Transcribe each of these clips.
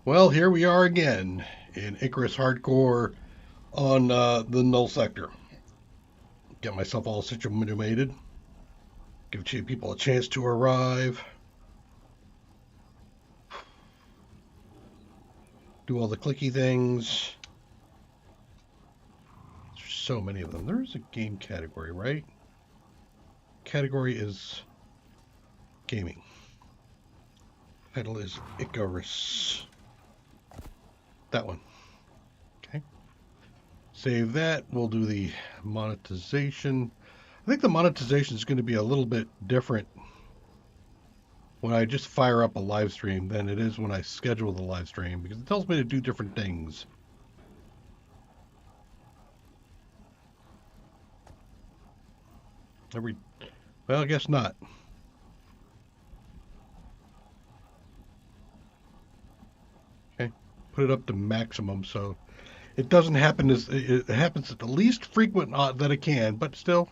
Well, here we are again in Icarus Hardcore on the Null sector. Get myself all situated, give people a chance to arrive, do all the clicky things. There's so many of them. There's a game category, right? Category is gaming. Title is Icarus. That one. Okay. Save that. We'll do the monetization. I think the monetization is going to be a little bit different when I just fire up a live stream than it is when I schedule the live stream, because it tells me to do different things. Well, I guess not. Okay, put it up to maximum so it doesn't happen as it happens at the least frequent that it can, but still,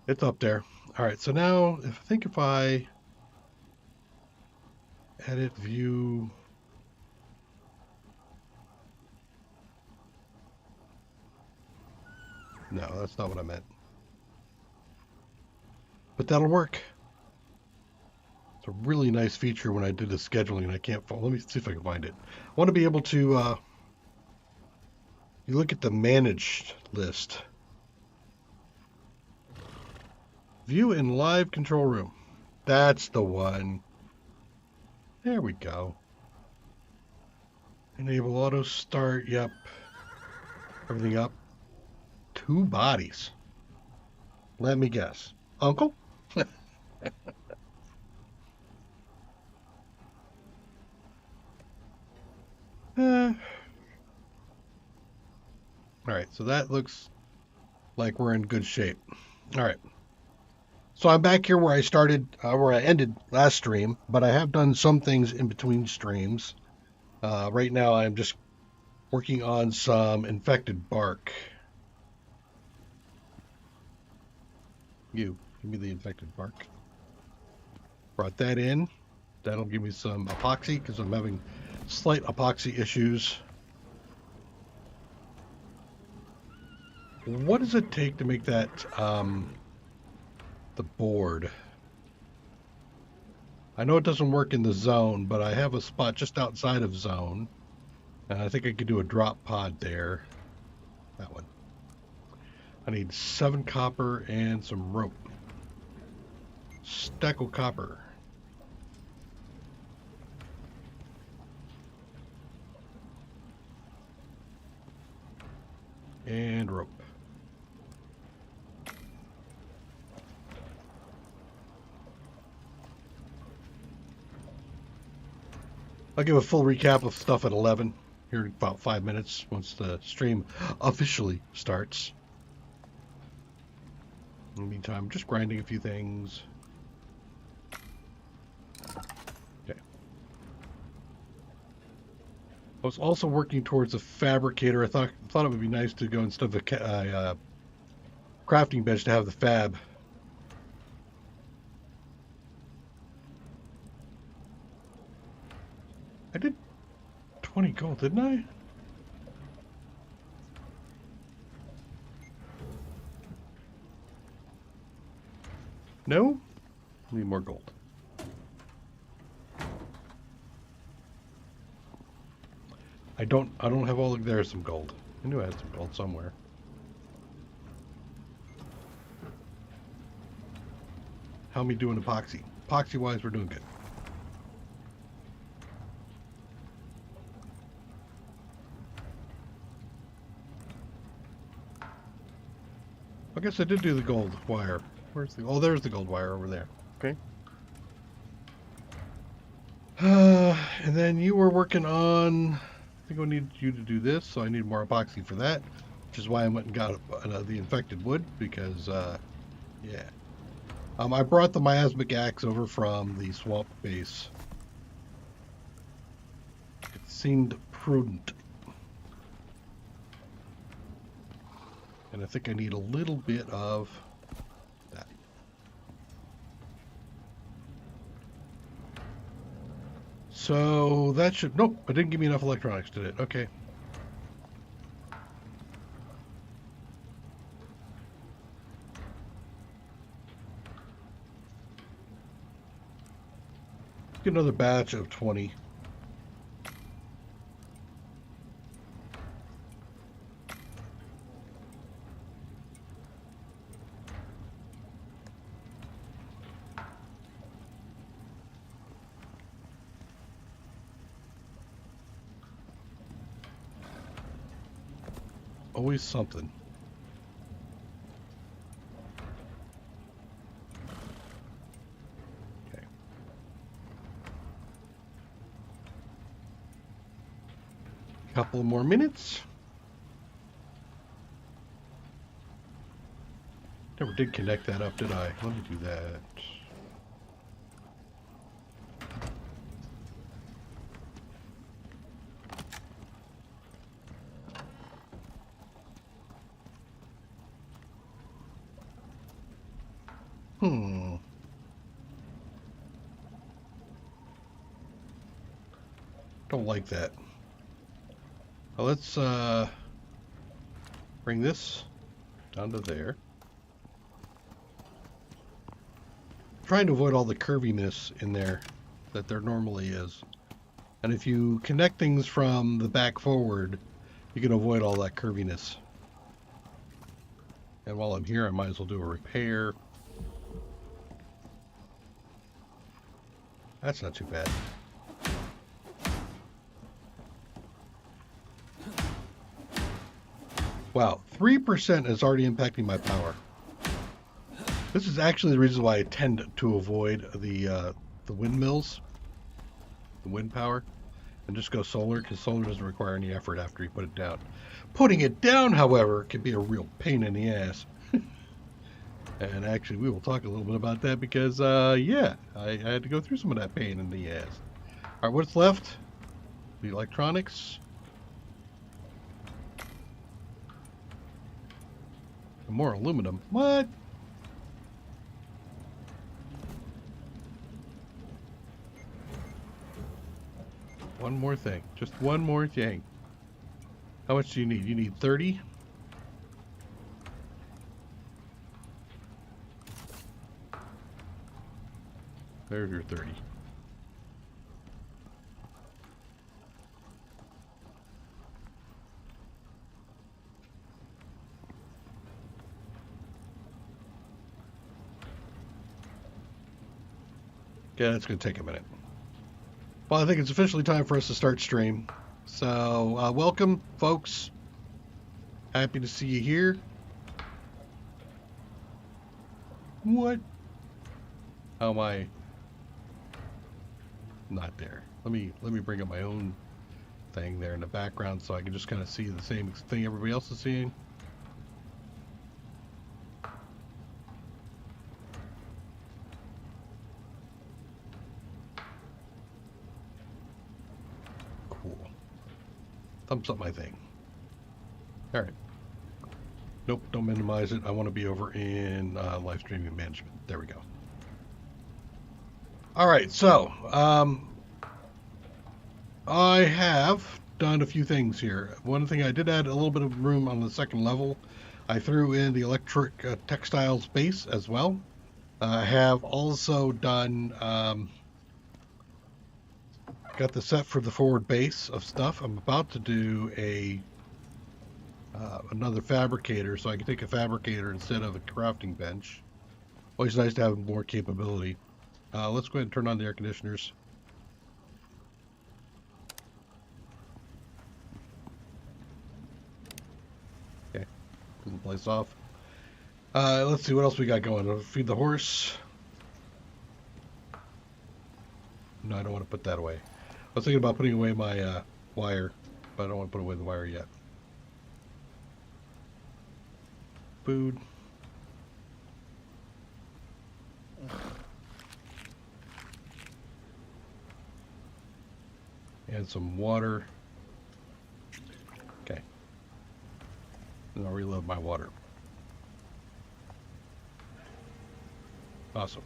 it's up there. All right, so now if I edit view. No, that's not what I meant. But that'll work. It's a really nice feature when I did the scheduling and I can't find. Let me see if I can find it. I want to be able to you look at the managed list. View in live control room. That's the one. There we go. Enable auto start. Yep. Everything up. 2 bodies. Let me guess. Uncle? All right, so that looks like we're in good shape. All right. So I'm back here where I started, where I ended last stream, but I have done some things in between streams. Right now I'm just working on some infected bark. Give me the infected bark. Brought that in. That'll give me some epoxy because I'm having slight epoxy issues. What does it take to make that the board? I know it doesn't work in the zone, but I have a spot just outside of zone, and I think I could do a drop pod there. That one. I need 7 copper and some rope. Stack of copper. And rope. I'll give a full recap of stuff at 11 here in about 5 minutes once the stream officially starts. In the meantime, I'm just grinding a few things. Okay. I was also working towards a fabricator. I thought it would be nice to go instead of a crafting bench to have the fab. I did 20 gold, didn't I? No? Need more gold. I don't have all of there's some gold. I knew I had some gold somewhere. How me doing epoxy? Epoxy wise, we're doing good. I guess I did do the gold wire. Where's the? Oh, there's the gold wire over there. Okay. And then you were working on. I think I need you to do this, so I need more epoxy for that, which is why I went and got the infected wood because, yeah. I brought the miasmic axe over from the swamp base. It seemed prudent. And I think I need a little bit of that. So that should... Nope, it didn't give me enough electronics, did it? Okay. Get another batch of 20. Always something. Okay. Couple more minutes. Never did connect that up, did I? Let me do that. Don't like that. Well, let's bring this down to there. Trying to avoid all the curviness in there that there normally is. And if you connect things from the back forward, you can avoid all that curviness. And while I'm here, I might as well do a repair. That's not too bad. Wow, 3% is already impacting my power. This is actually the reason why I tend to avoid the windmills, the wind power, and just go solar, because solar doesn't require any effort after you put it down. Putting it down, however, can be a real pain in the ass. And actually, we will talk a little bit about that because, yeah, I had to go through some of that pain in the ass. All right, what's left? The electronics. And more aluminum. What? One more thing. Just one more thing. How much do you need? You need 30? There's your 30. Yeah, it's going to take a minute. Well, I think it's officially time for us to start stream. So, welcome, folks. Happy to see you here. What? How am I not there? Let me bring up my own thing there in the background so I can just kind of see the same thing everybody else is seeing. Thumbs up my thing. All right. Nope, don't minimize it. I want to be over in live streaming management. There we go. All right, so I have done a few things here. One thing, I did add a little bit of room on the second level. I threw in the electric textiles base as well. I have also done got the set for the forward base of stuff. I'm about to do a another fabricator, so I can take a fabricator instead of a crafting bench. Always nice to have more capability. Let's go ahead and turn on the air conditioners. Okay, clean the place off. Let's see what else we got going. I'll feed the horse. No, I don't want to put that away. I was thinking about putting away my wire, but I don't want to put away the wire yet. Food. And some water. Okay. And I'll reload my water. Awesome.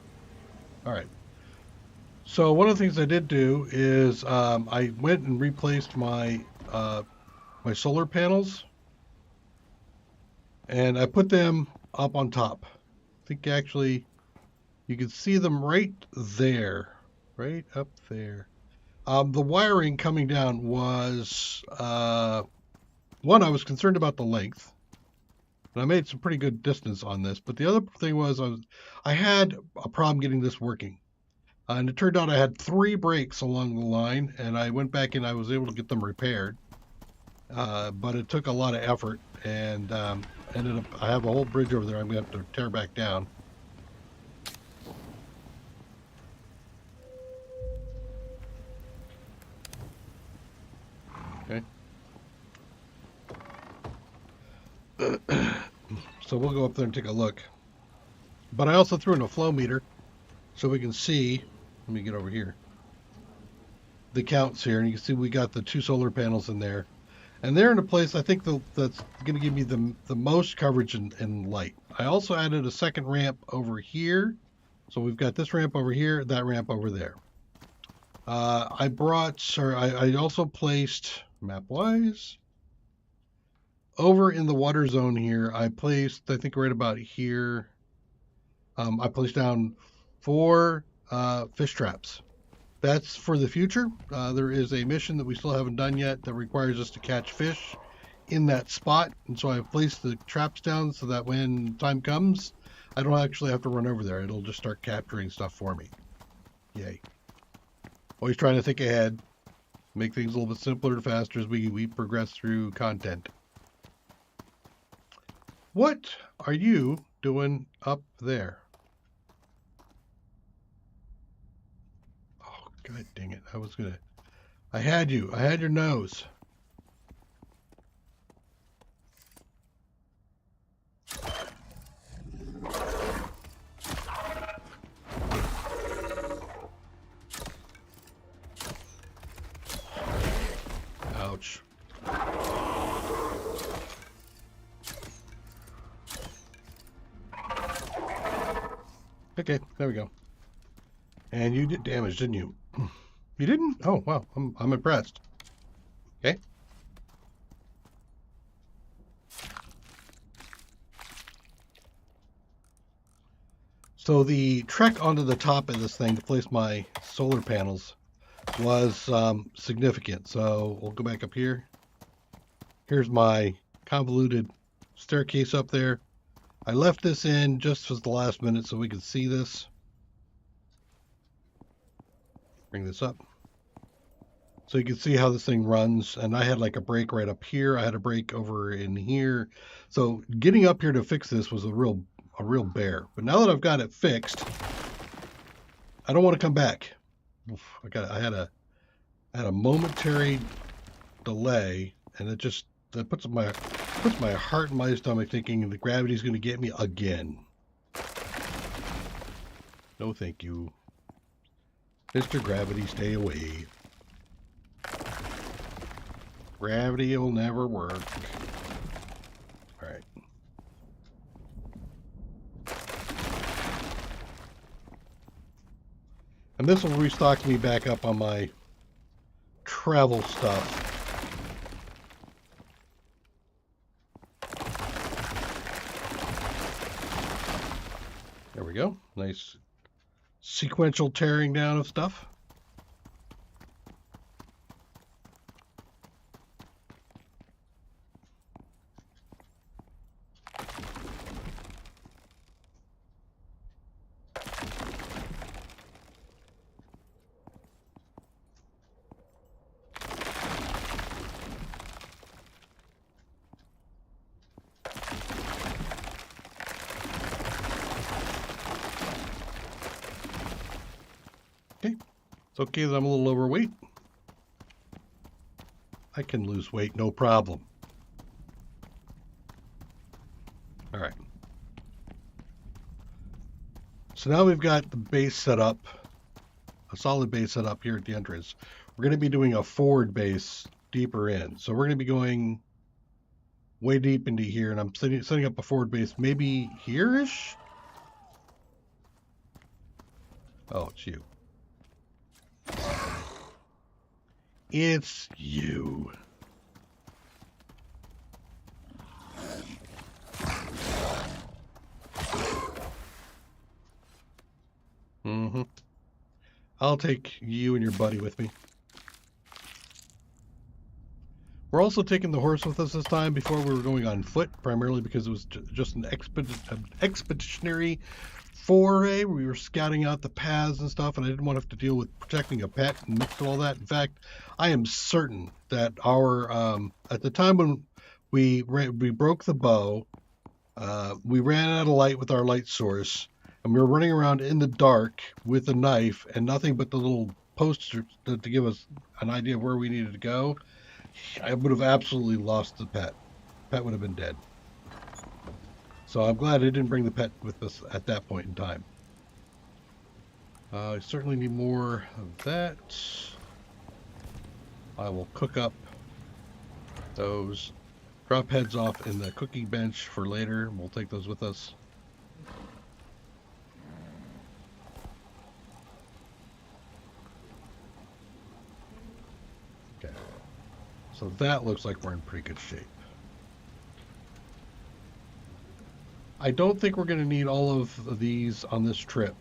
All right. So one of the things I did do is I went and replaced my solar panels, and I put them up on top. I think actually you can see them right there, right up there. The wiring coming down was one. I was concerned about the length, and I made some pretty good distance on this. But the other thing was I had a problem getting this working. And it turned out I had 3 breaks along the line, and I went back and I was able to get them repaired. But it took a lot of effort, and ended up. I have a whole bridge over there. I'm going to have to tear back down. Okay. So we'll go up there and take a look. But I also threw in a flow meter so we can see. Let me get over here. The counts here, and you can see we got the 2 solar panels in there. And they're in a place I think that's going to give me the most coverage in light. I also added a second ramp over here. So we've got this ramp over here, that ramp over there. I also placed, map-wise, over in the water zone here, I placed, I think right about here, I placed down 4 fish traps. That's for the future. There is a mission that we still haven't done yet that requires us to catch fish in that spot. And so I've placed the traps down so that when time comes, I don't actually have to run over there. It'll just start capturing stuff for me. Yay. Always trying to think ahead, make things a little bit simpler and faster as we progress through content. What are you doing up there? God dang it. I had you. I had your nose. Ouch. Okay, there we go. And you did damage, didn't you? You didn't? Oh, wow. I'm impressed. Okay. So the trek onto the top of this thing to place my solar panels was significant. So we'll go back up here. Here's my convoluted staircase up there. I left this in just for the last minute so we could see this. Bring this up. So you can see how this thing runs. And I had like a break right up here. I had a break over in here. So getting up here to fix this was a real bear. But now that I've got it fixed, I don't want to come back. I had a momentary delay, and that puts my heart in my stomach thinking the gravity's going to get me again. No, thank you. Mr. Gravity, stay away. Gravity will never work. All right. And this will restock me back up on my travel stuff. There we go. Nice sequential tearing down of stuff. Okay, it's okay that I'm a little overweight. I can lose weight, no problem. All right. So now we've got the base set up, a solid base set up here at the entrance. We're going to be doing a forward base deeper in. So we're going to be going way deep into here, and I'm setting up a forward base maybe here-ish? Oh, it's you. It's you. Mm-hmm. I'll take you and your buddy with me. We're also taking the horse with us this time. Before we were going on foot, primarily because it was just an expeditionary foray. We were scouting out the paths and stuff, and I didn't want to have to deal with protecting a pet and mix all that. In fact, I am certain that our at the time when we broke the bow, we ran out of light with our light source, and we were running around in the dark with a knife and nothing but the little posters to give us an idea of where we needed to go. I would have absolutely lost the pet. Pet would have been dead. So I'm glad I didn't bring the pet with us at that point in time. I certainly need more of that. I will cook up those. Drop heads off in the cooking bench for later. We'll take those with us. Okay. So that looks like we're in pretty good shape. I don't think we're going to need all of these on this trip.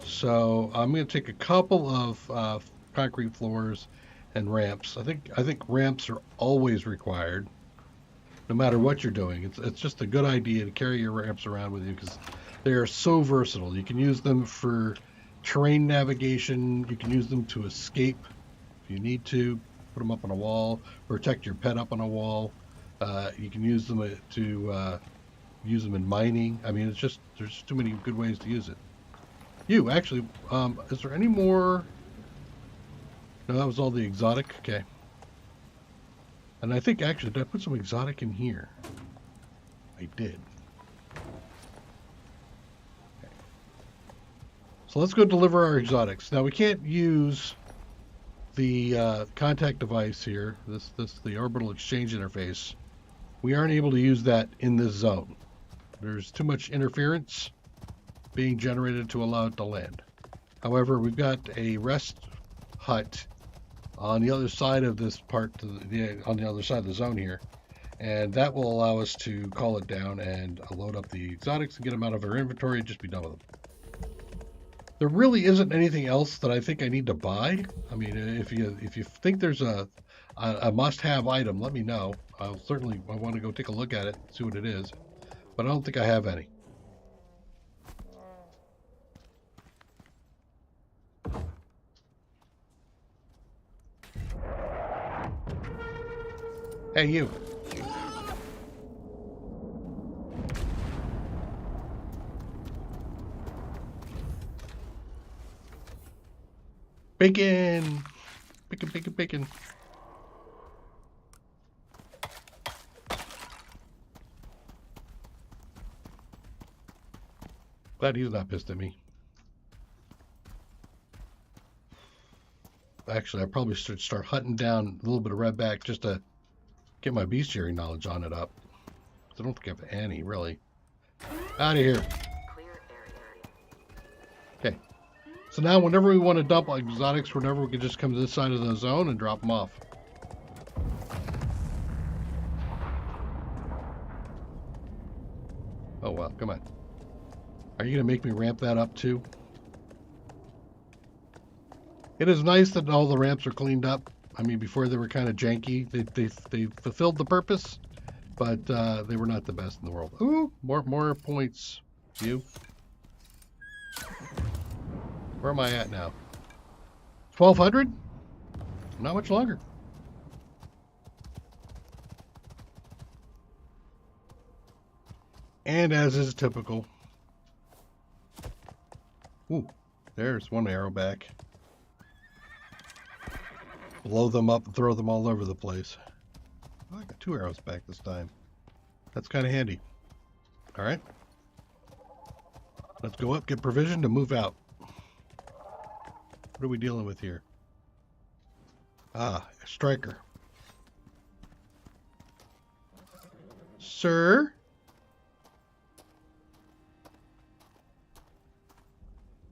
So I'm going to take a couple of concrete floors and ramps. I think ramps are always required, no matter what you're doing. It's just a good idea to carry your ramps around with you because they are so versatile. You can use them for terrain navigation. You can use them to escape if you need to. Put them up on a wall, protect your pet up on a wall. You can use them to use them in mining. I mean, there's too many good ways to use it. Actually, is there any more? No, that was all the exotic. Okay. And I think actually, did I put some exotic in here? I did. Okay. So let's go deliver our exotics. Now we can't use the contact device here. The orbital exchange interface. We aren't able to use that in this zone. There's too much interference being generated to allow it to land. However, we've got a rest hut on the other side of this part, on the other side of the zone here, and that will allow us to call it down and load up the exotics and get them out of our inventory and just be done with them. There really isn't anything else that I think I need to buy. I mean, if you think there's a must-have item, let me know. I want to go take a look at it, see what it is, but I don't think I have any. Hey, you. Bacon! Bacon, bacon, bacon. Glad he's not pissed at me. Actually, I probably should start hunting down a little bit of redback just to get my bestiary knowledge on it up. I don't think I have any, really. Out of here. Okay. So now whenever we want to dump exotics, we can just come to this side of the zone and drop them off. Oh, well, come on. Are you going to make me ramp that up, too? It is nice that all the ramps are cleaned up. I mean, before they were kind of janky. They fulfilled the purpose, but they were not the best in the world. Ooh, more points. You. Where am I at now? 1,200? Not much longer. And as is typical. Ooh, there's one arrow back. Blow them up and throw them all over the place. Oh, I got 2 arrows back this time. That's kind of handy. All right. Let's go up, get provision to move out. What are we dealing with here? Ah, a striker. Sir?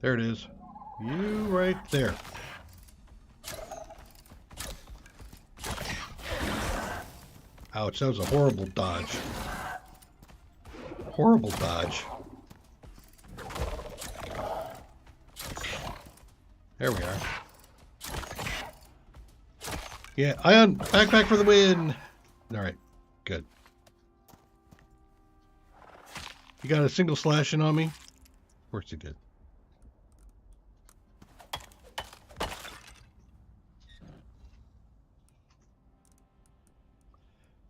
There it is. You right there. Ouch, that was a horrible dodge. Horrible dodge. There we are. Yeah, Ion, backpack for the win! Alright, good. You got a single slashing on me? Of course you did.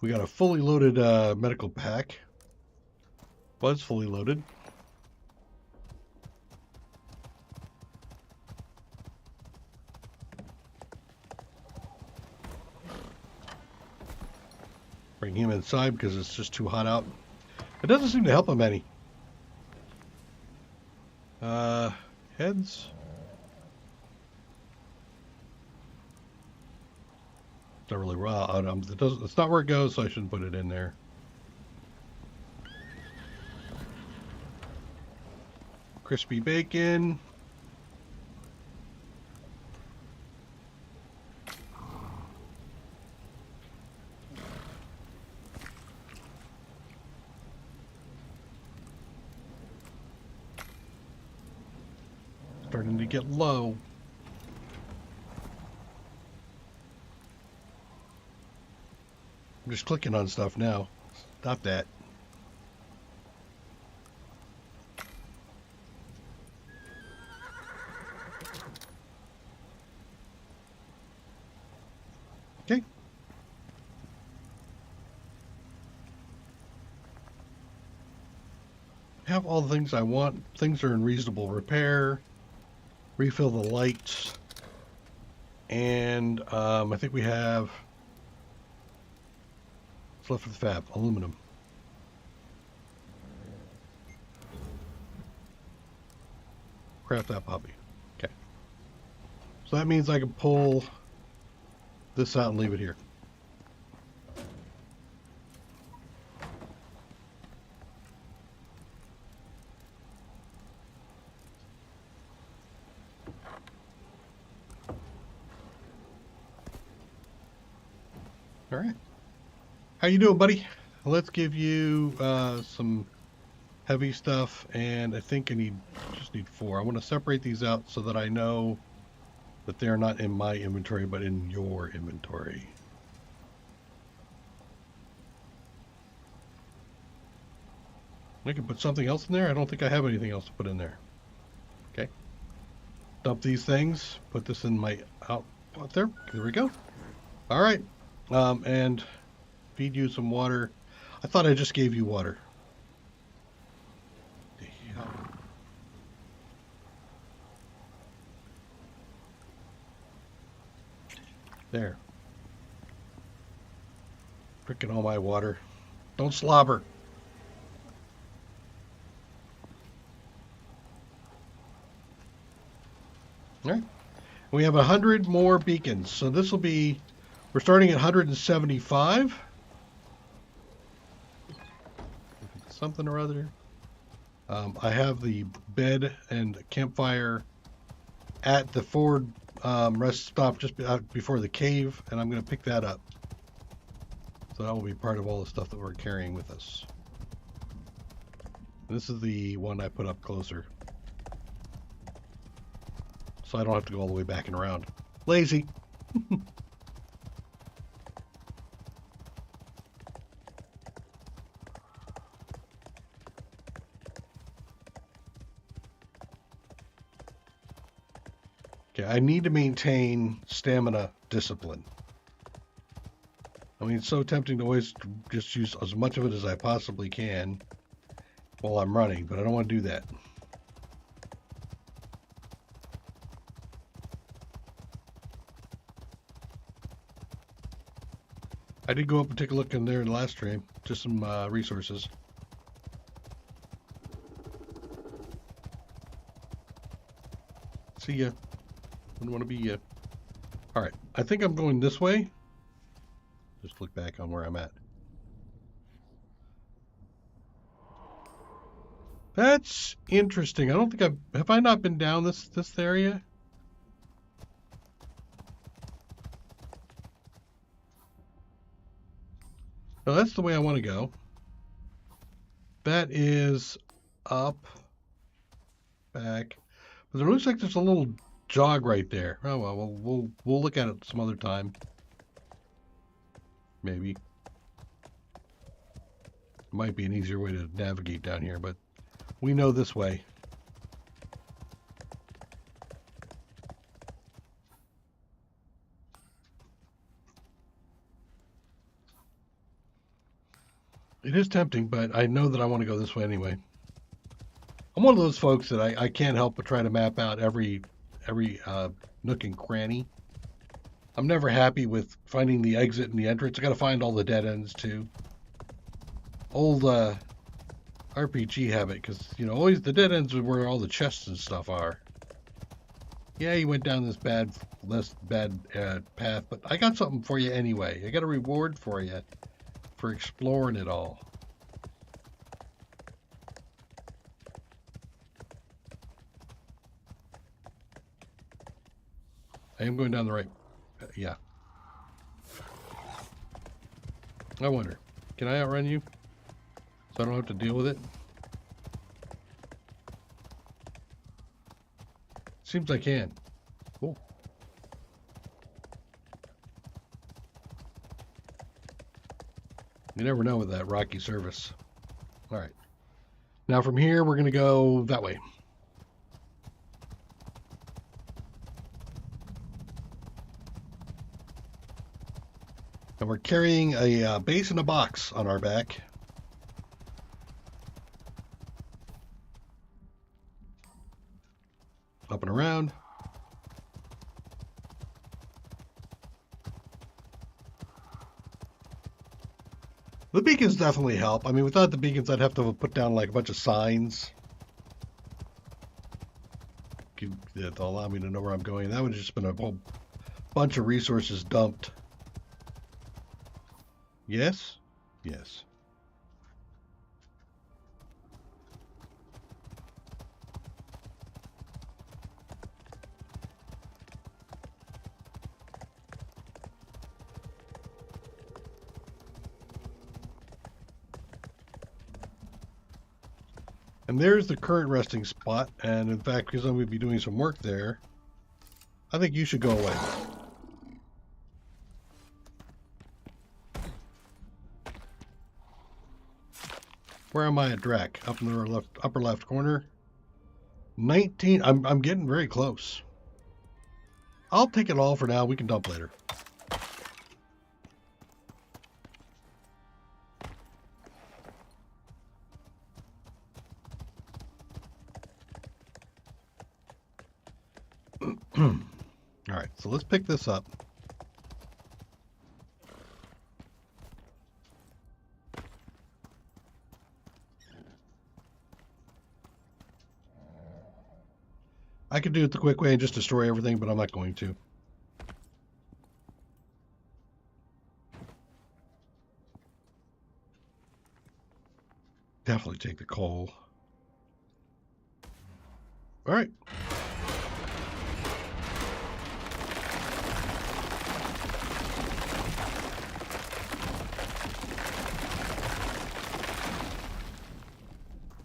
We got a fully loaded medical pack. Was fully loaded. Bring him inside because it's just too hot out. It doesn't seem to help him any. Heads. It's not really raw. It's not where it goes, so I shouldn't put it in there. Crispy bacon. Starting to get low. I'm just clicking on stuff now. Stop that. Okay. Have all the things I want. Things are in reasonable repair. Refill the lights. And I think we have what's left for the fab. Aluminum. Craft that puppy. Okay. So that means I can pull this out and leave it here. All right. How you doing, buddy? Let's give you some heavy stuff, and I think I just need 4. I want to separate these out so that I know that they're not in my inventory, but in your inventory. I can put something else in there. I don't think I have anything else to put in there. Okay. Dump these things. Put this in my out there. There we go. All right. And feed you some water. I thought I just gave you water. There. Drinking all my water. Don't slobber. All right. We have 100 more beacons. So this will be, we're starting at 175. Something or other. I have the bed and campfire at the forward rest stop just before the cave, and I'm going to pick that up. So that will be part of all the stuff that we're carrying with us. This is the one I put up closer, so I don't have to go all the way back and around. Lazy. Okay, I need to maintain stamina discipline. I mean, it's so tempting to always just use as much of it as I possibly can while I'm running, but I don't want to do that. I did go up and take a look in there in the last stream, just some resources. See ya. Wouldn't want to be ya. All right, I think I'm going this way. Just look back on where I'm at. That's interesting. I don't think have I not been down this area? So that's the way I want to go. That is up, back. But there looks like there's a little jog right there. Oh well, we'll look at it some other time. Maybe. Might be an easier way to navigate down here, but we know this way. It is tempting, but I know that I want to go this way anyway. I'm one of those folks that I can't help but try to map out every nook and cranny. I'm never happy with finding the exit and the entrance. I got to find all the dead ends too. Old RPG habit, because always the dead ends are where all the chests and stuff are. Yeah, you went down this bad path, but I got something for you anyway. I got a reward for you for exploring it all. I am going down the right. Yeah. I wonder, can I outrun you so I don't have to deal with it? Seems I can. Cool. You never know with that rocky surface. All right. Now from here, we're going to go that way. And we're carrying a base and a box on our back. Up and around. The beacons definitely help. I mean, without the beacons, I'd have to put down like a bunch of signs to allow me to know where I'm going. That would have just been a whole bunch of resources dumped. Yes? Yes. And there's the current resting spot. And in fact, because I'm going to be doing some work there, I think you should go away. Where am I at Drac? Up in the upper left corner. 19. I'm getting very close. I'll take it all for now. We can dump later. All right, so let's pick this up. I could do it the quick way and just destroy everything, but I'm not going to. Definitely take the coal. All right.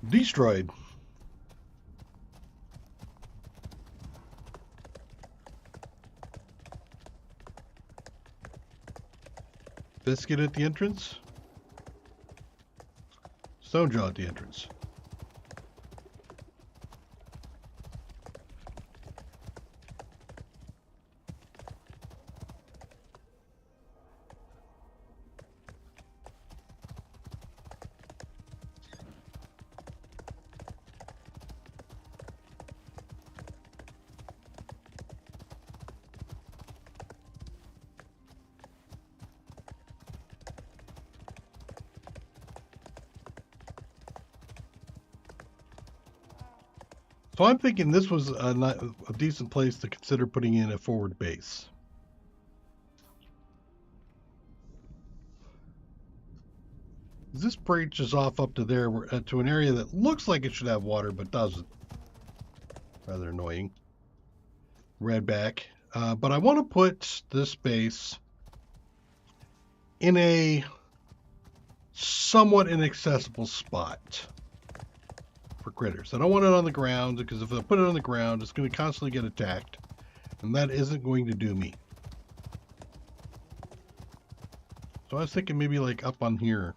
Destroyed. Biscuit at the entrance. Stone jaw at the entrance. So I'm thinking this was a decent place to consider putting in a forward base. This branches off up to there, to an area that looks like it should have water, but doesn't. Rather annoying. Redback. But I want to put this base in a somewhat inaccessible spot for critters. I don't want it on the ground, because if I put it on the ground, it's going to constantly get attacked, and that isn't going to do me. So I was thinking maybe like up on here.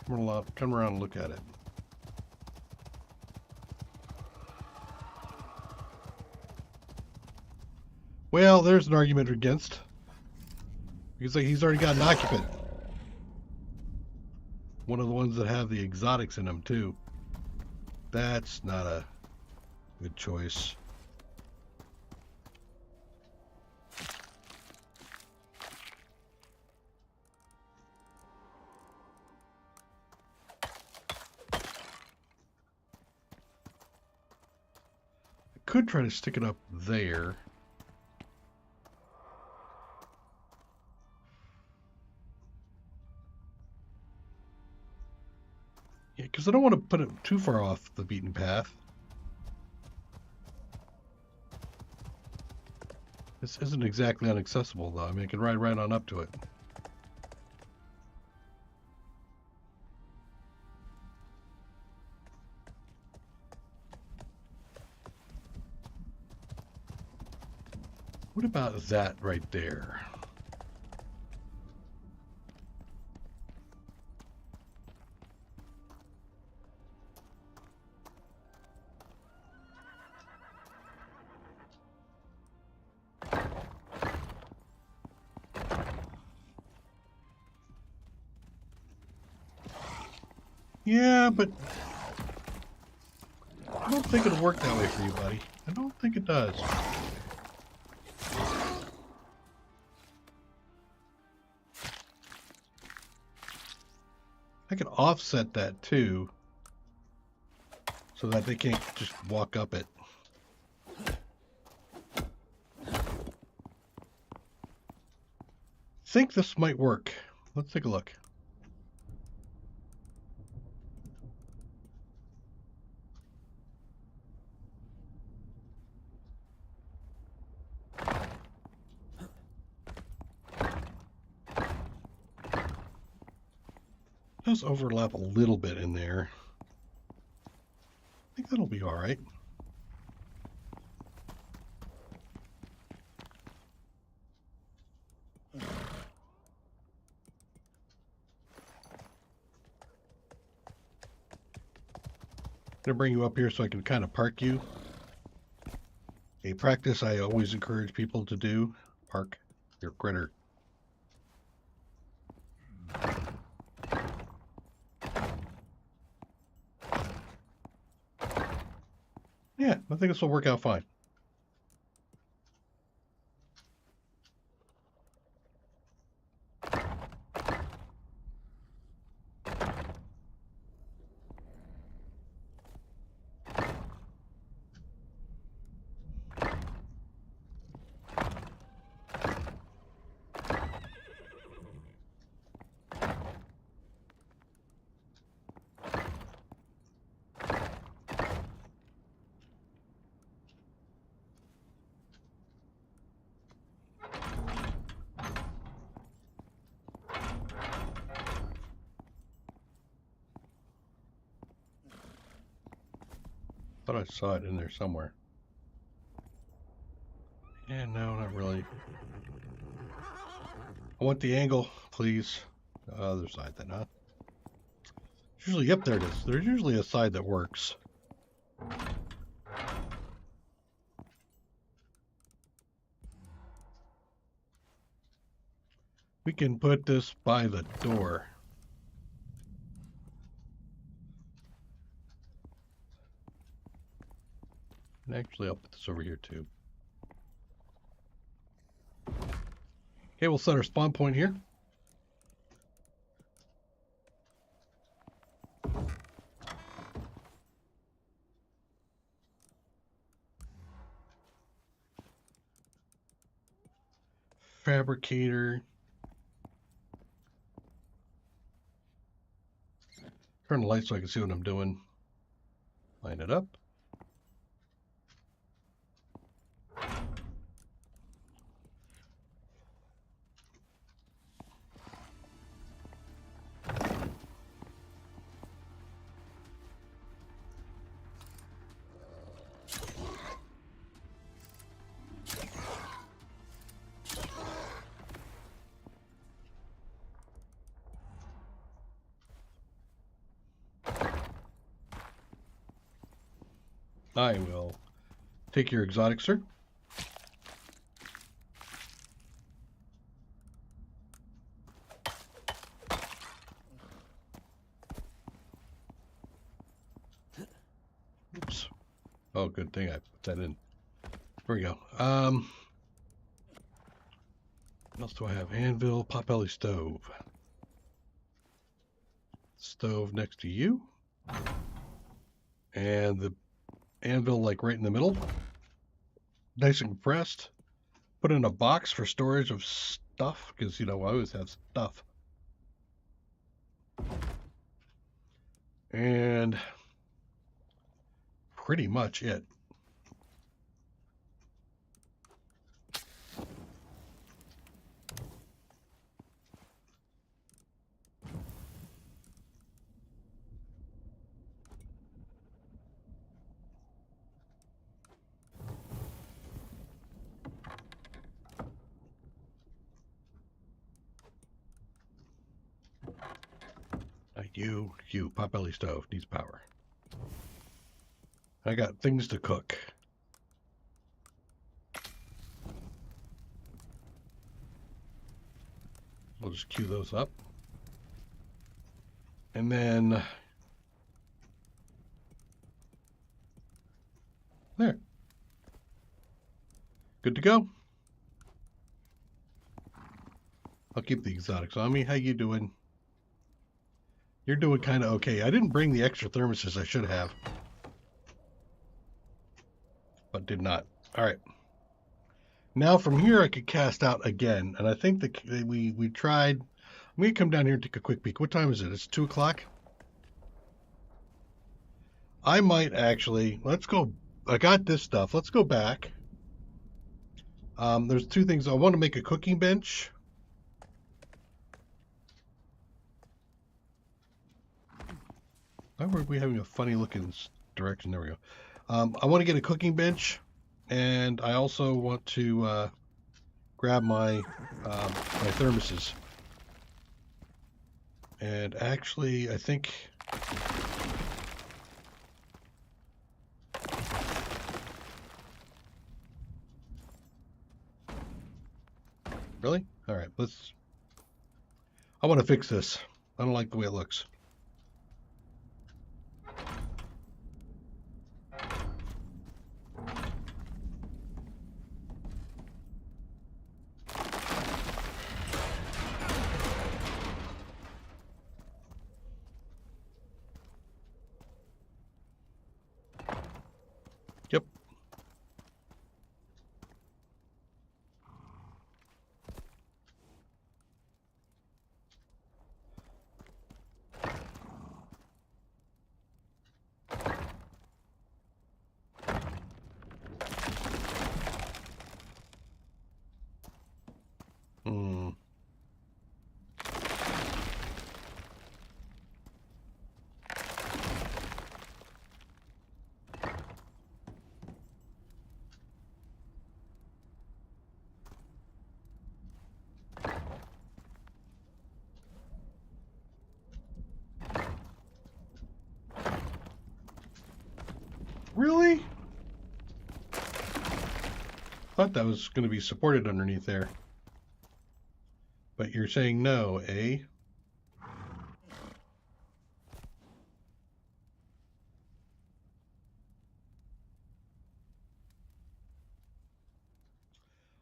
Come around and look at it. Well, there's an argument against. Because like he's already got an occupant. One of the ones that have the exotics in them too. That's not a good choice. I could try to stick it up there. Yeah, because I don't want to put it too far off the beaten path. This isn't exactly inaccessible, though. I mean, I can ride right on up to it. What about that right there? Yeah, but I don't think it'll work that way for you, buddy. I don't think it does. I can offset that too, so that they can't just walk up it. I think this might work. Let's take a look. It does overlap a little bit in there. I think that'll be all right. I'm gonna bring you up here so I can kind of park you. A practice I always encourage people to do: park your critter. Yeah, I think this will work out fine. Thought I saw it in there somewhere. Yeah, no, not really. I want the angle, please. The other side then, huh? Usually, yep, there it is. There's usually a side that works. We can put this by the door. And actually, I'll put this over here too. Okay, we'll set our spawn point here. Fabricator. Turn the light so I can see what I'm doing. Line it up. I will take your exotic, sir. Oops. Oh, good thing I put that in. There we go. What else do I have? Anvil, potbelly stove. Stove next to you. And the anvil like right in the middle. Nice and compressed. Put in a box for storage of stuff, because, you know, I always have stuff. And pretty much it. You, potbelly stove needs power. I got things to cook. We'll just queue those up. And then there. Good to go. I'll keep the exotics on me. How you doing? You're doing kind of okay. I didn't bring the extra thermoses I should have. But did not. All right. Now from here I could cast out again. And I think that we tried. I'm going to come down here and take a quick peek. What time is it? It's 2 o'clock. I might actually, let's go. I got this stuff. Let's go back. There's two things. I want to make a cooking bench. Why were we having a funny looking direction? There we go. I want to get a cooking bench, and I also want to grab my my thermoses. And actually, I think really? All right, let's. I want to fix this. I don't like the way it looks. Yep. Hmm. Really? Thought that was going to be supported underneath there. But you're saying no, eh?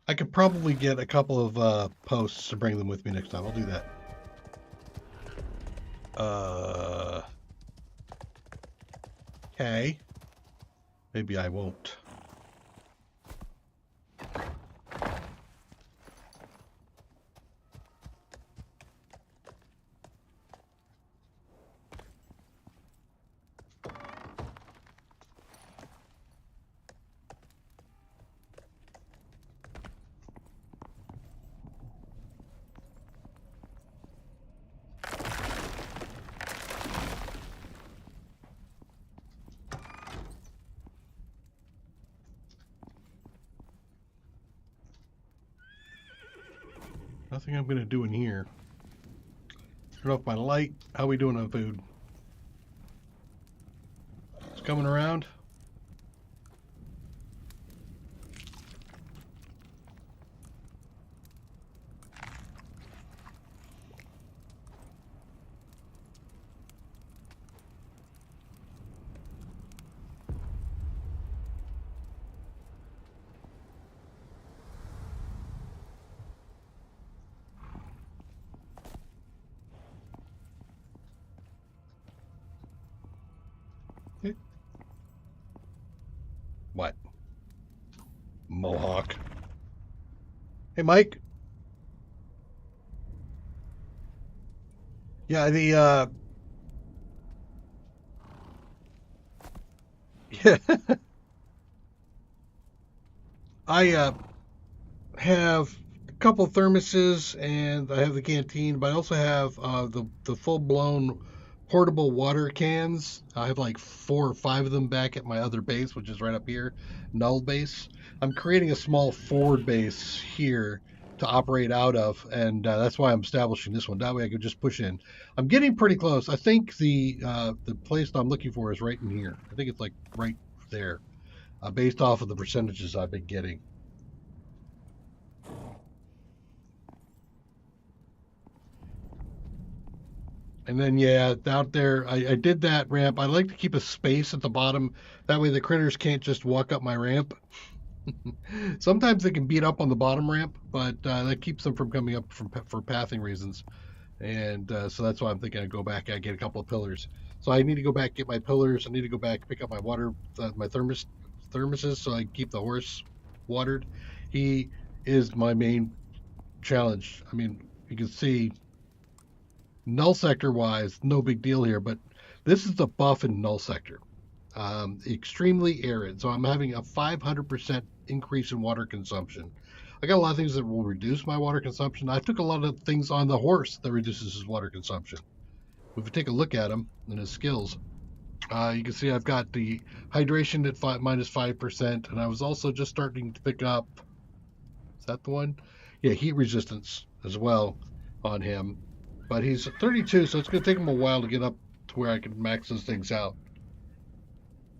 I could probably get a couple of posts to bring them with me next time. I'll do that. Okay. Maybe I won't. Nothing I'm going to do in here. Turn off my light. How we doing on food? It's coming around. Mohawk. Hey, Mike. Yeah, yeah, I have a couple thermoses and I have the canteen, but I also have the full blown portable water cans. I have like 4 or 5 of them back at my other base, which is right up here, Null base. I'm creating a small forward base here to operate out of, and that's why I'm establishing this one. That way I could just push in. I'm getting pretty close. I think the place I'm looking for is right in here. I think it's like right there, based off of the percentages I've been getting. And then, yeah, out there, I did that ramp. I like to keep a space at the bottom. That way the critters can't just walk up my ramp. Sometimes they can beat up on the bottom ramp, but that keeps them from coming up for pathing reasons. And so that's why I'm thinking I'd go back. I get a couple of pillars. So I need to go back get my pillars. I need to go back pick up my water, my thermoses, so I can keep the horse watered. He is my main challenge. I mean, you can see null sector wise, no big deal here, but this is the buff in null sector. Extremely arid, so I'm having a 500% increase in water consumption. I got a lot of things that will reduce my water consumption. I took a lot of things on the horse that reduces his water consumption. If we take a look at him and his skills, you can see I've got the hydration at -5%, and I was also just starting to pick up. Is that the one? Yeah, heat resistance as well on him. But he's 32, so it's going to take him a while to get up to where I can max those things out.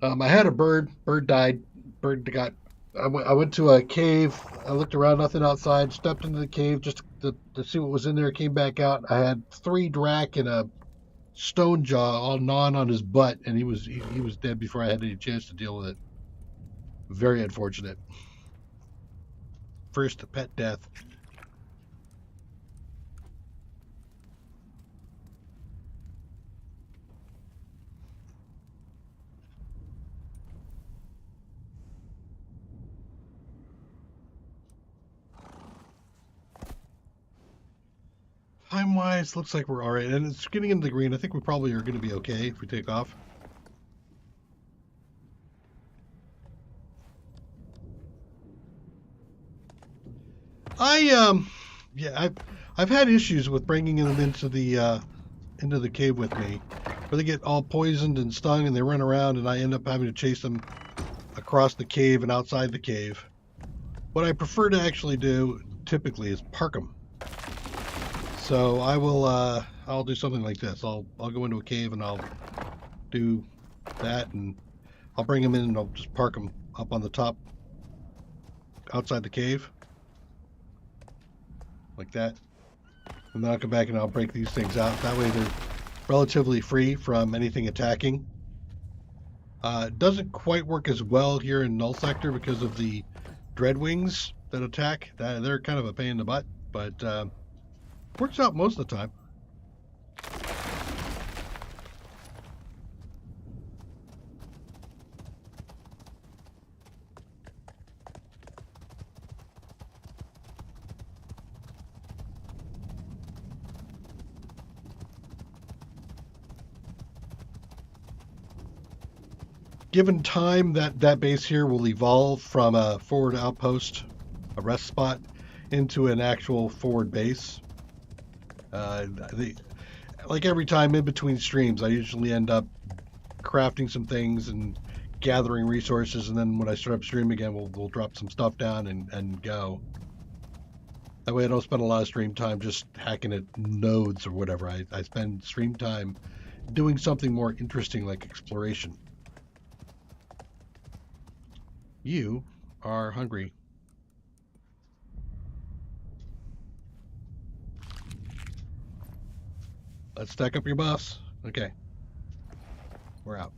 I had a bird. Bird died. Bird got. I went to a cave. I looked around, nothing outside. Stepped into the cave just to see what was in there. Came back out. I had 3 drac and a stone jaw all gnawing on his butt, and he was dead before I had any chance to deal with it. Very unfortunate. First pet death. Time wise, looks like we're all right, and it's getting into the green. I think we probably are going to be okay if we take off. Yeah, I've had issues with bringing them into the cave with me, where they get all poisoned and stung, and they run around, and I end up having to chase them across the cave and outside the cave. What I prefer to actually do typically is park them. So I'll do something like this. I'll go into a cave and I'll do that, and I'll bring them in and I'll just park them up on the top outside the cave like that. And then I'll come back and I'll break these things out. That way they're relatively free from anything attacking. It doesn't quite work as well here in Null Sector because of the Dreadwings that attack. They're kind of a pain in the butt, but works out most of the time. Given time, that base here will evolve from a forward outpost, a rest spot, into an actual forward base. Like every time in between streams, I usually end up crafting some things and gathering resources, and then when I start up stream again, we'll drop some stuff down and go. That way I don't spend a lot of stream time just hacking at nodes or whatever. I spend stream time doing something more interesting like exploration. You are hungry. Let's stack up your buffs. Okay. We're out.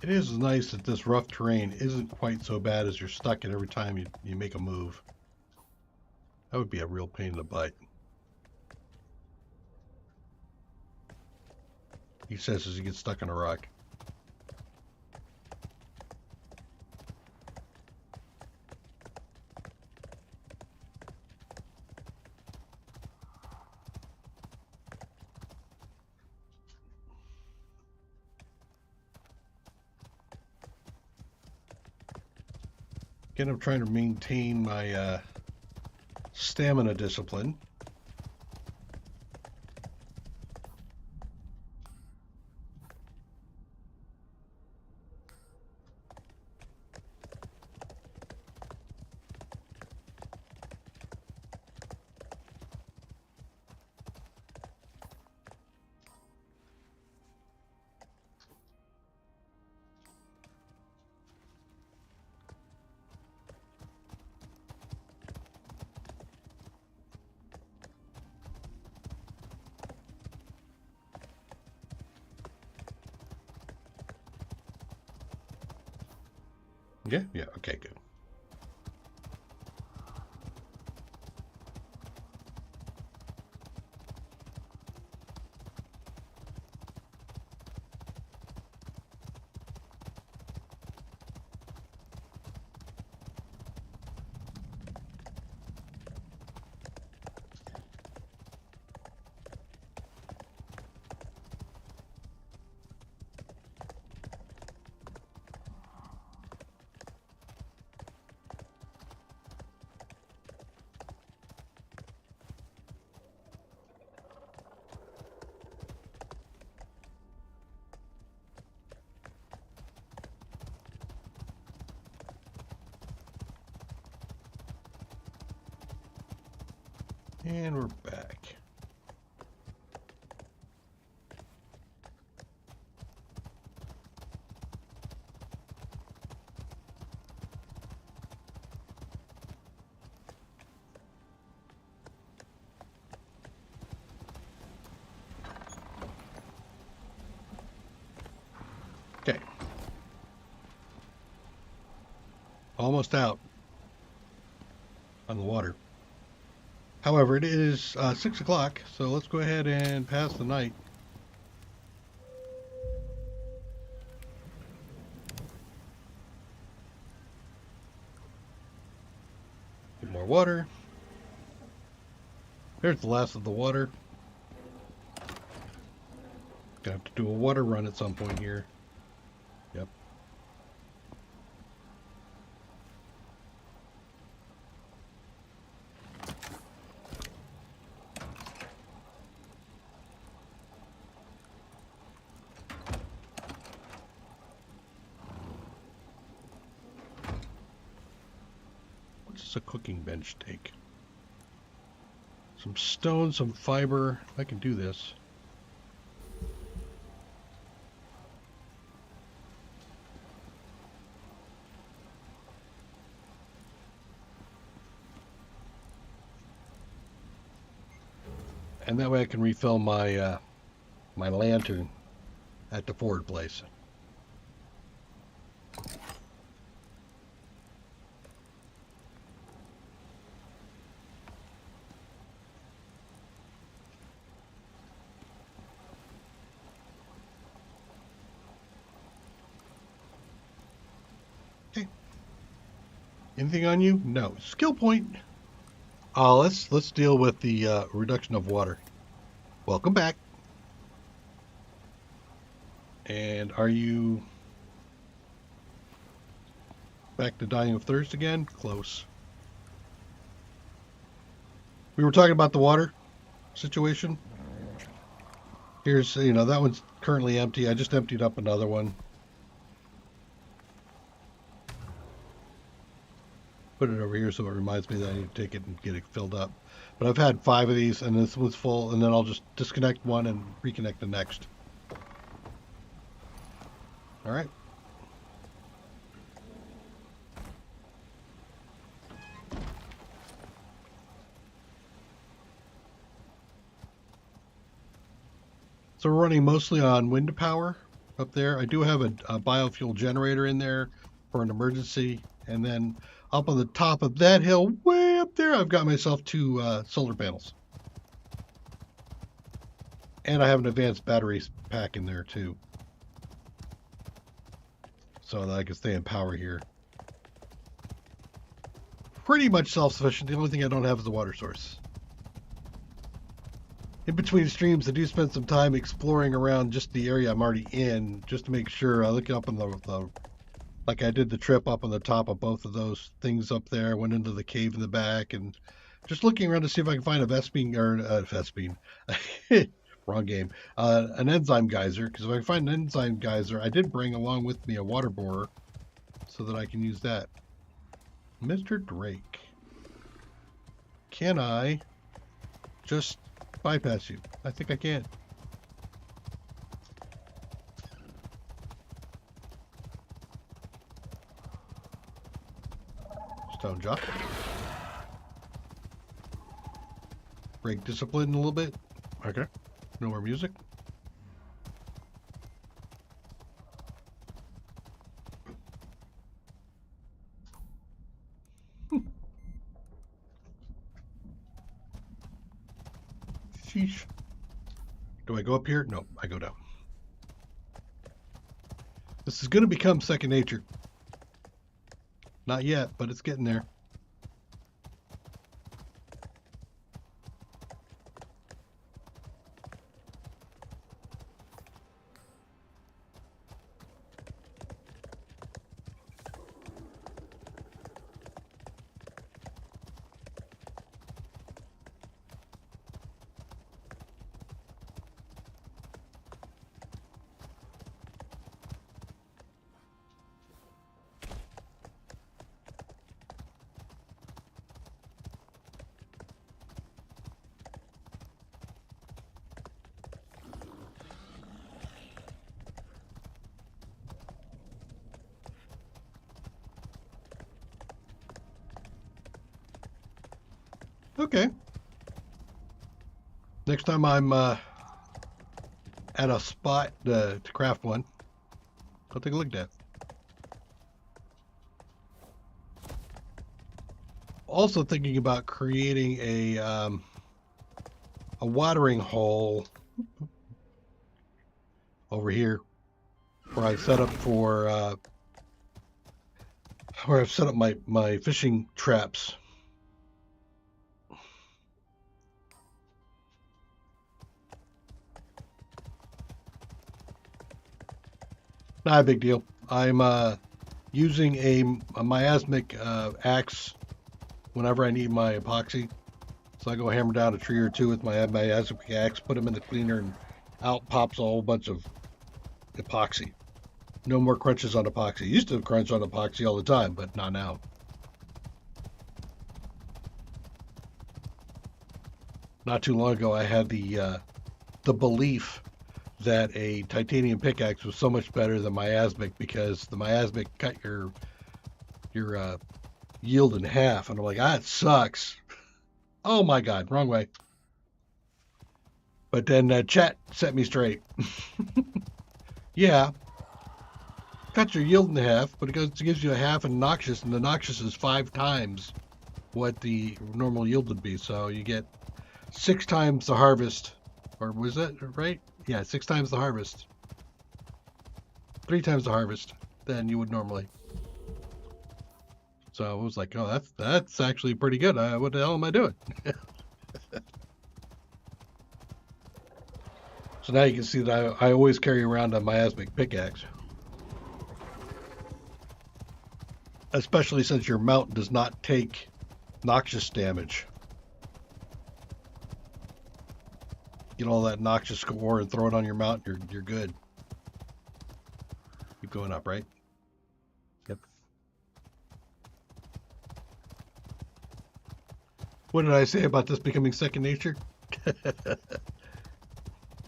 It is nice that this rough terrain isn't quite so bad as you're stuck in every time you make a move. That would be a real pain in the butt. He says as he gets stuck on a rock. Again, I'm trying to maintain my stamina discipline. Yeah, okay, good. And we're back. Okay. Almost out on the water. However, it is 6 o'clock, so let's go ahead and pass the night. Get more water. There's the last of the water. Gonna have to do a water run at some point here. Yep. What does a cooking bench take? Some stone, some fiber. I can do this. And that way I can refill my my lantern at the forward place. Okay. Anything on you? No. Skill point. Let's deal with the reduction of water. Welcome back. And are you back to dying of thirst again? Close. We were talking about the water situation. Here's, that one's currently empty. I just emptied up another one. Put it over here so it reminds me that I need to take it and get it filled up. But I've had 5 of these, and this one's full, and then I'll just disconnect one and reconnect the next. All right. So we're running mostly on wind power. up there. I do have a biofuel generator in there for an emergency. And then up on the top of that hill, way up there, I've got myself 2 solar panels. And I have an advanced battery pack in there too, so that I can stay in power here. Pretty much self-sufficient. The only thing I don't have is the water source. In between streams, I do spend some time exploring around just the area I'm already in, just to make sure. I look up on the like I did the trip up on the top of both of those things up there. Went into the cave in the back and just looking around to see if I can find a Vespene or Vespene. Wrong game. An enzyme geyser, because if I find an enzyme geyser, I did bring along with me a water borer so that I can use that. Mr. Drake, can I just bypass you? I think I can. Stone drop. Break discipline a little bit. Okay. No more music. Sheesh. Do I go up here? No, I go down. This is going to become second nature. Not yet, but it's getting there. Okay. Next time I'm at a spot to craft one, I'll take a look at that. Also thinking about creating a watering hole over here where I've set up for where I've set up my fishing traps. Not a big deal. I'm using a miasmic axe whenever I need my epoxy. So I go hammer down a tree or two with my miasmic axe, put them in the cleaner, and out pops a whole bunch of epoxy. No more crunches on epoxy. Used to crunch on epoxy all the time, but not now. Not too long ago, I had the belief that a titanium pickaxe was so much better than miasmic because the miasmic cut your yield in half, and I'm like, it sucks. Oh my god, wrong way. But then chat set me straight. Yeah, cut your yield in half, but it gives you a half in noxious, and the noxious is 5 times what the normal yield would be. So you get 6 times the harvest, or was that right? Yeah, 6 times the harvest. 3 times the harvest than you would normally. So I was like, oh, that's actually pretty good. What the hell am I doing? So now you can see that I always carry around a miasmic pickaxe. Especially since your mount does not take noxious damage. Get all that noxious ore and throw it on your mount, you're good. Keep going up, right? Yep. What did I say about this becoming second nature?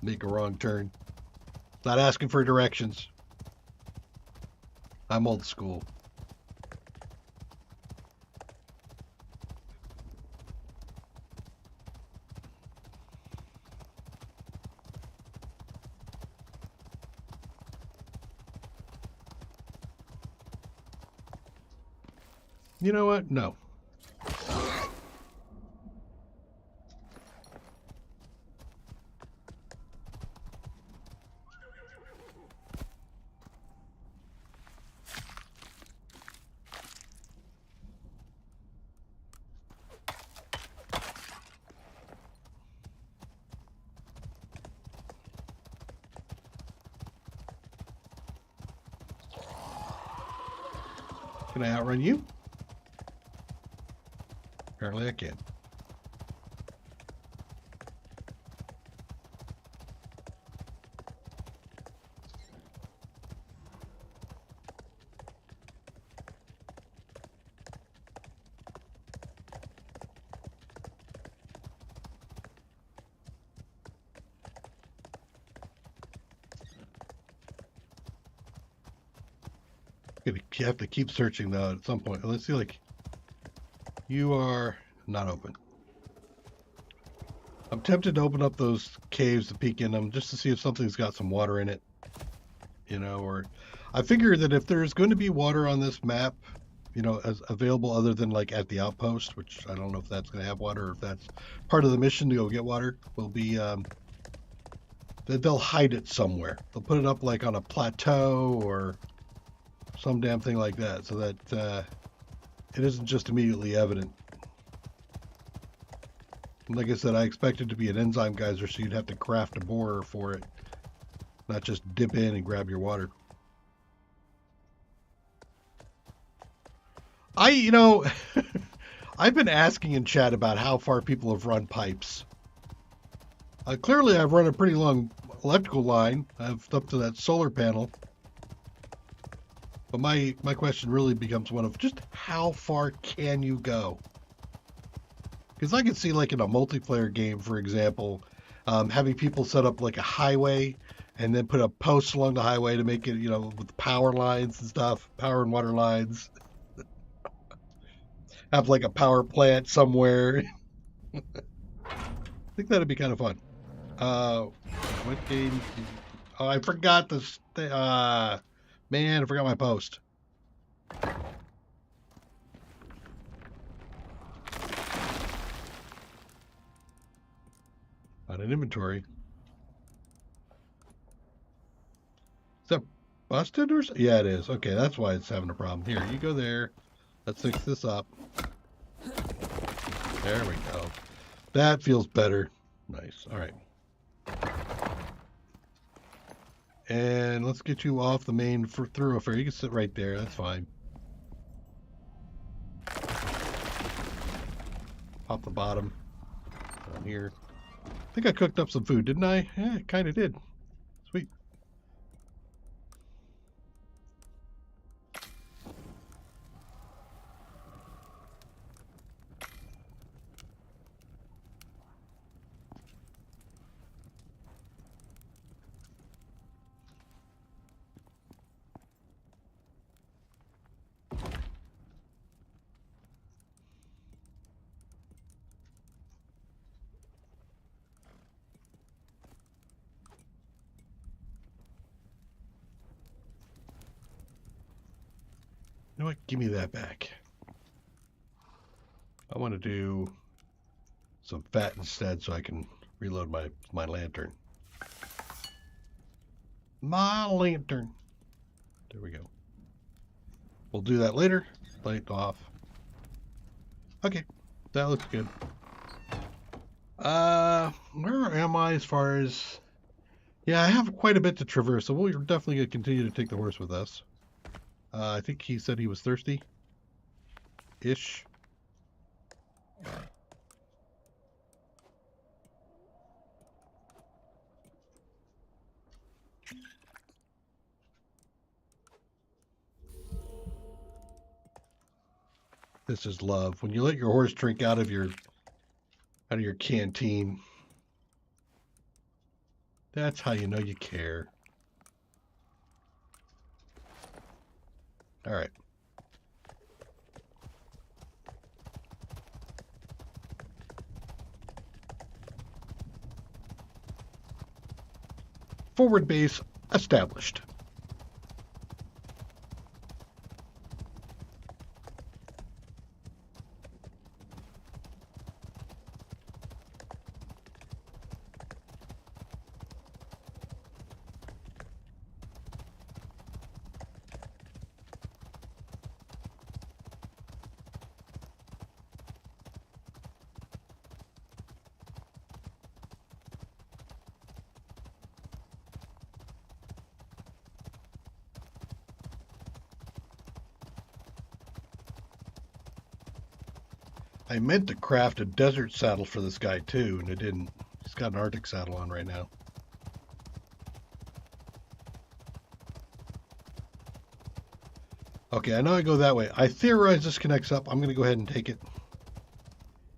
Make a wrong turn. Not asking for directions. I'm old school. You know what? No. Can I outrun you? Apparently I can. You have to keep searching though at some point. Let's see, like, you are not open. I'm tempted to open up those caves to peek in them just to see if something's got some water in it. You know, or I figure that if there's going to be water on this map, you know, as available other than like at the outpost, which I don't know if that's going to have water or if that's part of the mission to go get water, will be that they'll hide it somewhere. They'll put it up like on a plateau or some damn thing like that, so that it isn't just immediately evident. And like I said, I expect it to be an enzyme geyser, so you'd have to craft a borer for it, not just dip in and grab your water. You know, I've been asking in chat about how far people have run pipes. Clearly, I've run a pretty long electrical line. I've up to that solar panel. But my question really becomes one of just how far can you go? Because I can see, like in a multiplayer game, for example, having people set up like a highway and then put up posts along the highway to make it, you know, with power lines and stuff, power and water lines. Have like a power plant somewhere. I think that'd be kind of fun. What game? Oh, I forgot this. Man, I forgot my post. On an inventory. Is that busted or something? Yeah, it is. Okay, that's why it's having a problem. Here, you go there. Let's fix this up. There we go. That feels better. Nice. All right. And let's get you off the main thoroughfare. You can sit right there. That's fine. Pop the bottom. Down here. I think I cooked up some food, didn't I? Yeah, I kind of did. Sweet. You know what? Give me that back. I want to do some fat instead so I can reload my lantern. My lantern. There we go. We'll do that later. Light off. Okay, that looks good. Where am I as far as... Yeah, I have quite a bit to traverse, so we're definitely going to continue to take the horse with us. I think he said he was thirsty. Ish. This is love. When you let your horse drink out of your canteen, that's how you know you care. All right. Forward base established. I meant to craft a desert saddle for this guy too, and it didn't. He's got an Arctic saddle on right now. Okay, I know I go that way. I theorize this connects up. I'm going to go ahead and take it.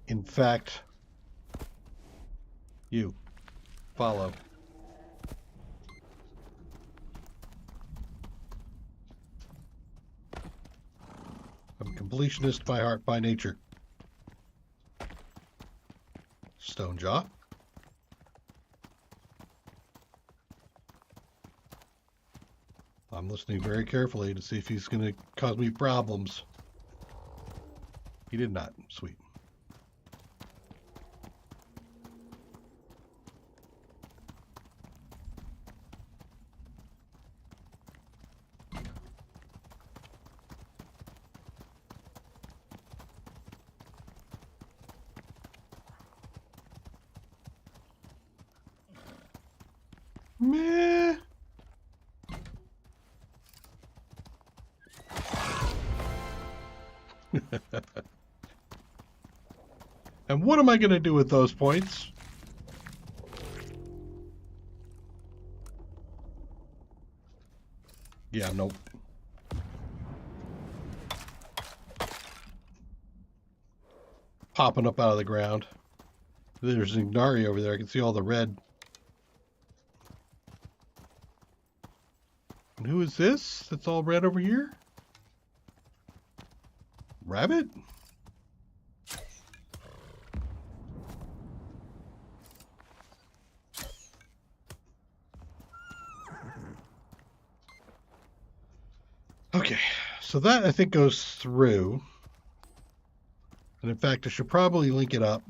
In fact, you follow. I'm a completionist by heart, by nature. Stone jaw. I'm listening very carefully to see if he's going to cause me problems. He did not. Sweet. Meh. And what am I going to do with those points? Yeah, nope. Popping up out of the ground. There's an Ignari over there. I can see all the red. And who is this? That's all red over here? Rabbit? Okay, so that I think goes through. And in fact, I should probably link it up.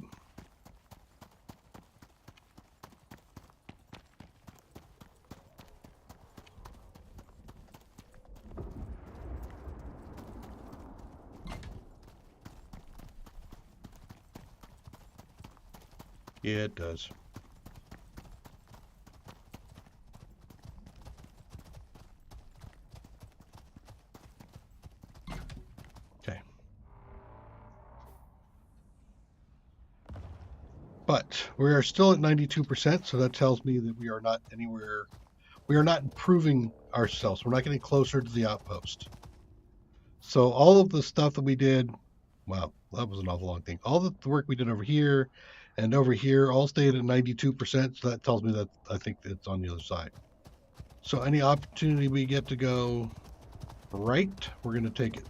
Yeah, it does. Okay. But we are still at 92%, so that tells me that we are not anywhere, we are not improving ourselves. We're not getting closer to the outpost. So all of the stuff that we did, wow, that was an awful long thing. All the work we did over here and over here all stayed at 92%, so that tells me that I think it's on the other side. So any opportunity we get to go right, we're going to take it.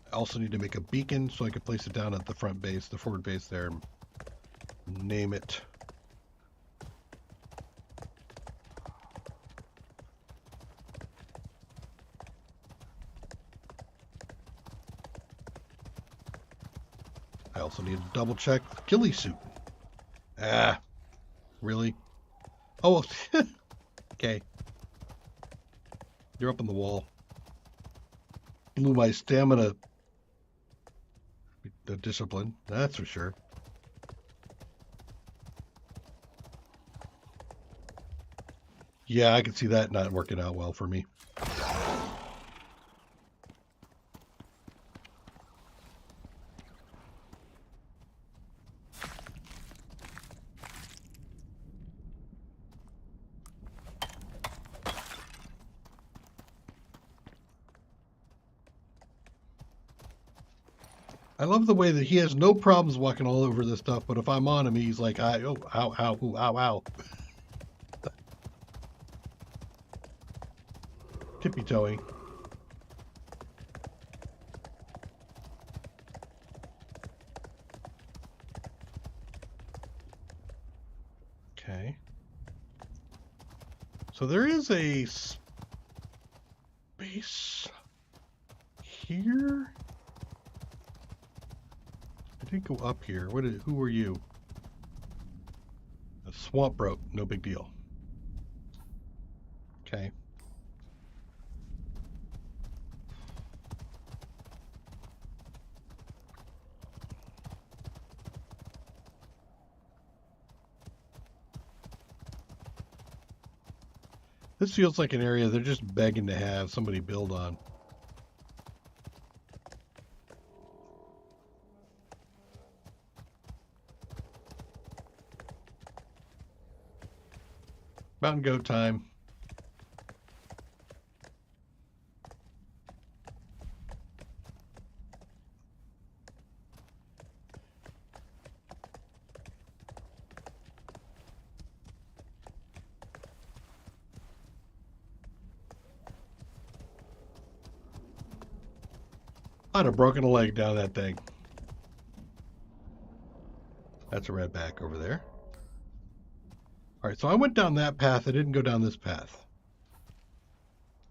I also need to make a beacon so I can place it down at the front base, the forward base there. Name it. I also need to double check the ghillie suit. Ah, really? Oh, okay. You're up on the wall. Blew my stamina discipline, that's for sure. Yeah, I can see that not working out well for me. I love the way that he has no problems walking all over this stuff, but if I'm on him, he's like, oh, ow, ow, ooh, ow, ow. Tippy-toeing. Okay. So there is a space can't go up here. Who are you? The swamp broke. No big deal. Okay. This feels like an area they're just begging to have somebody build on. Mountain goat time. I'd have broken a leg down that thing. That's a redback over there. All right, so I went down that path. I didn't go down this path.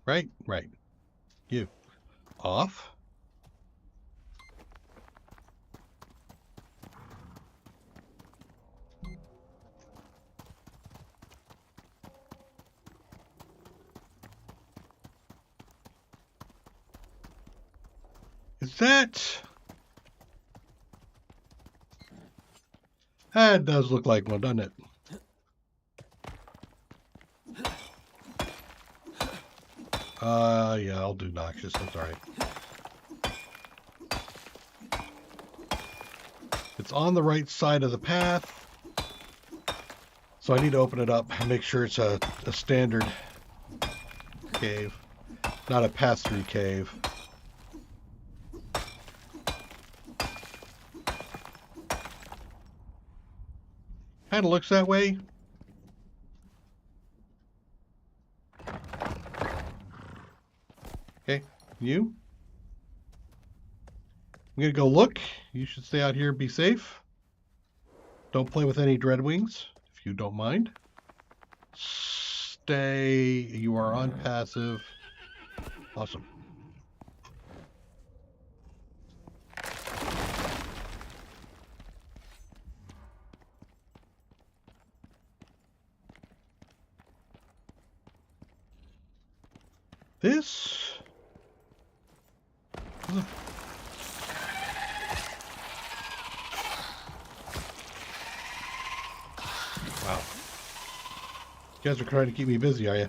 Right? Right. You. Off. Is that... That does look like one, doesn't it? Yeah, I'll do noxious. That's all right. It's on the right side of the path. So I need to open it up and make sure it's a standard cave, not a pass-through cave. Kind of looks that way. Okay, you? I'm gonna go look. You should stay out here and be safe. Don't play with any dreadwings, if you don't mind. Stay. You are on passive. Awesome. This... Wow. You guys are trying to keep me busy, are you?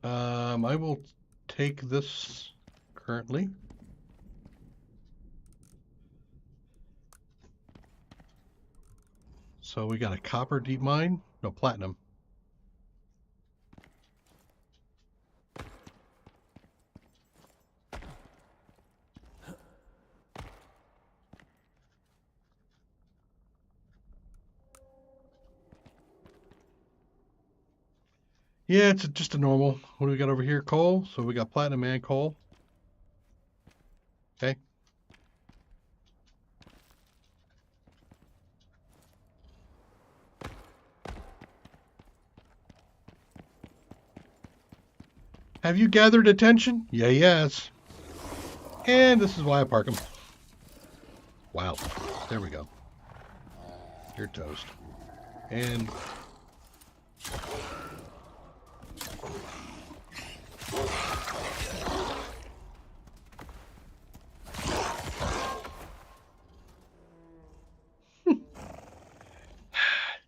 I will take this currently. So we got a copper deep mine. No, platinum. Yeah, it's just a normal. What do we got over here? Coal. So we got platinum and coal. Okay. Have you gathered attention? Yeah, yes. And this is why I park them. Wow. There we go. You're toast. And...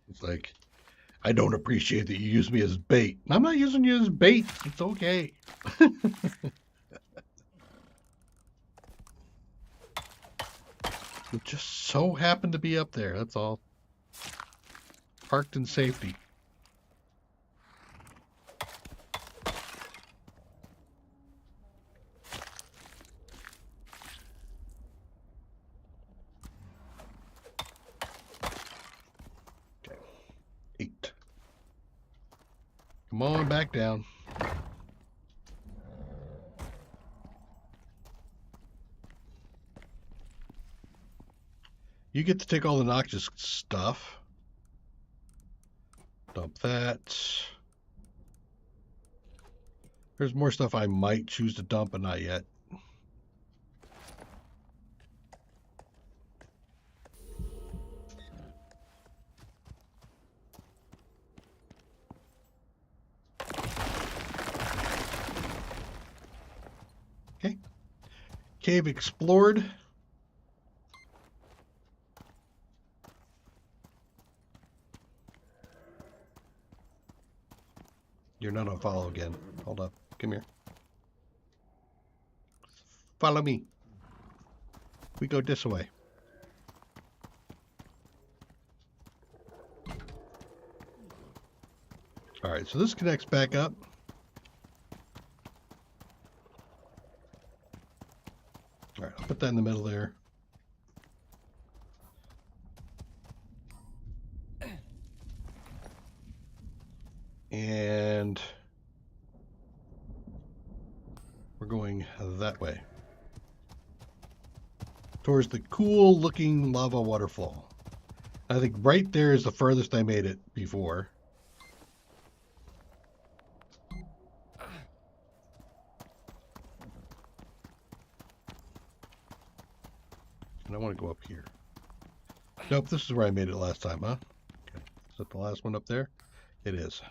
It's like, I don't appreciate that you use me as bait. I'm not using you as bait. It's okay. It just so happened to be up there. That's all. Parked in safety. Okay. 8. Come on back down. You get to take all the noxious stuff. Dump that. There's more stuff I might choose to dump, but not yet. Okay. Cave explored. You're not on follow again. Hold up. Come here. Follow me. We go this way. All right, so this connects back up. All right, I'll put that in the middle there. And we're going that way. Towards the cool looking lava waterfall. I think right there is the furthest I made it before. And I want to go up here. Nope, this is where I made it last time, huh? Okay. Is that the last one up there? It is.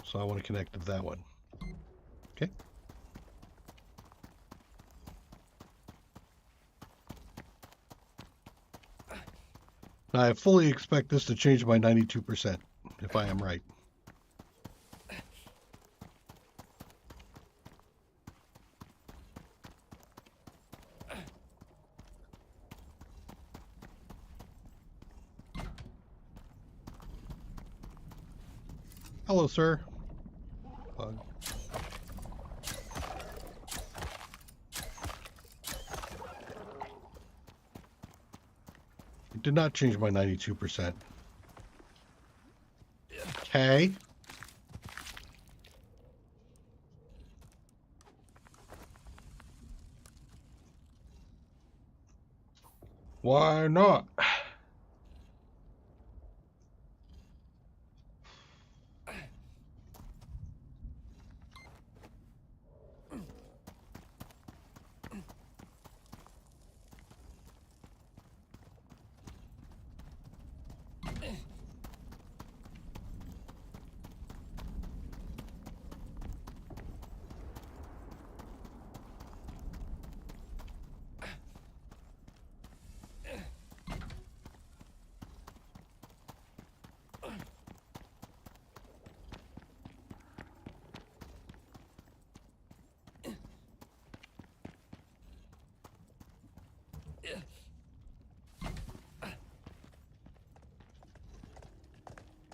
So I want to connect to that one. Okay. Now I fully expect this to change by 92%, if I am right. Hello, sir. Bug. It did not change by 92%. Okay. Why not?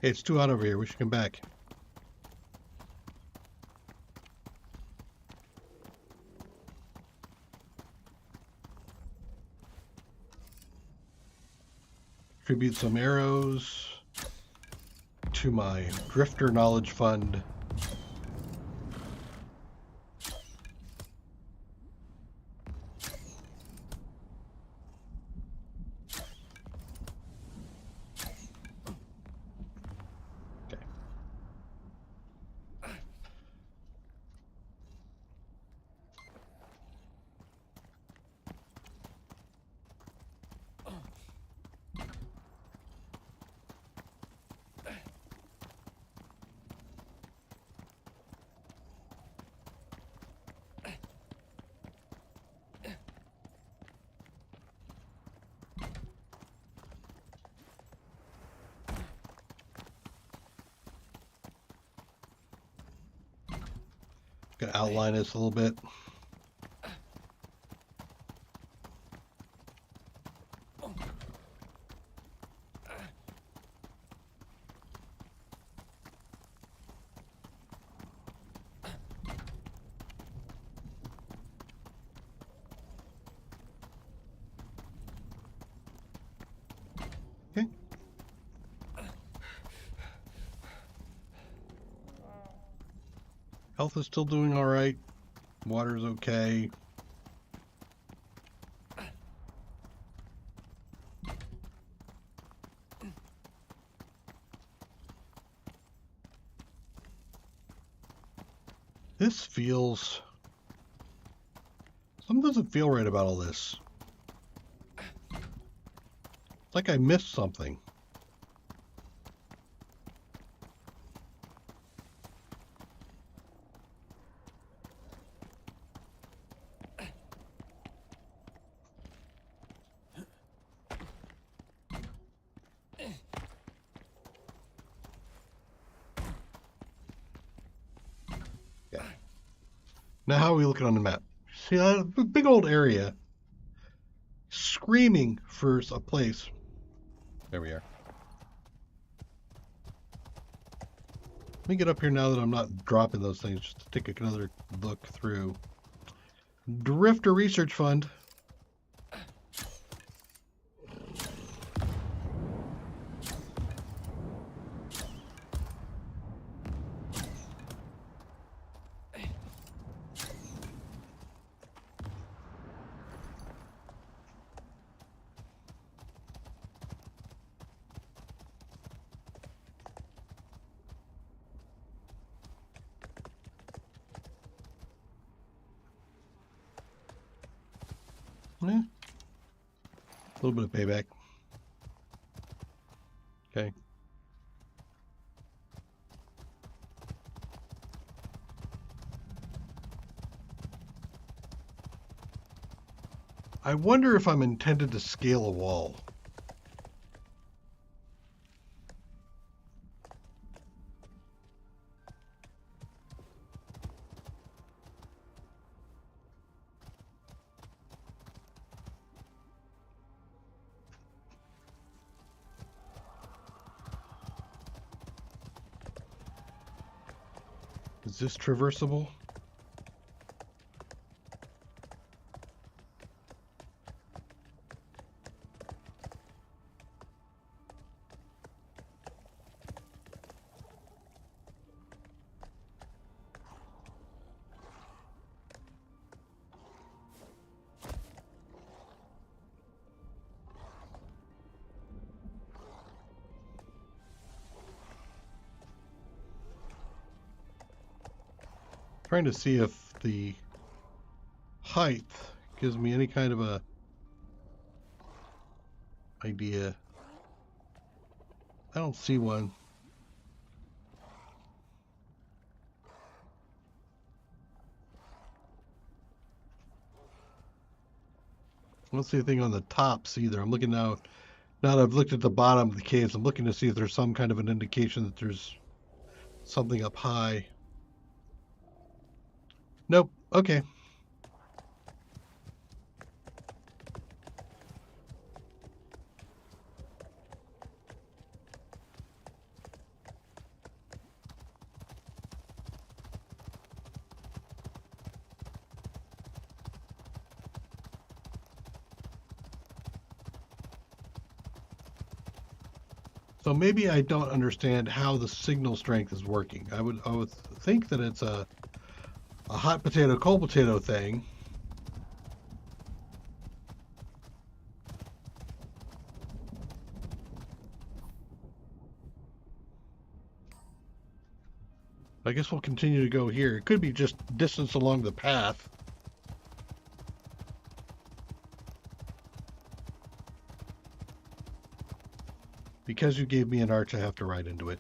Hey, it's too hot over here. We should come back. Contribute some arrows to my Drifter Knowledge Fund. Gonna outline this a little bit. Okay. Health is still doing all right. Water's okay. This feels... Something doesn't feel right about all this. It's like I missed something. Now, how are we looking on the map? See that big old area screaming for a place. There we are. Let me get up here now that I'm not dropping those things, just to take another look through. Drifter Research Fund. Yeah. A little bit of payback. Okay. I wonder if I'm intended to scale a wall. Is this traversable? Trying to see if the height gives me any kind of a idea. I don't see one. I don't see anything on the tops either. I'm looking now that I've looked at the bottom of the caves, I'm looking to see if there's some kind of an indication that there's something up high. Nope. Okay. So maybe I don't understand how the signal strength is working. I would think that it's a hot potato, cold potato thing. I guess we'll continue to go here. It could be just distance along the path. Because you gave me an arch, I have to ride into it.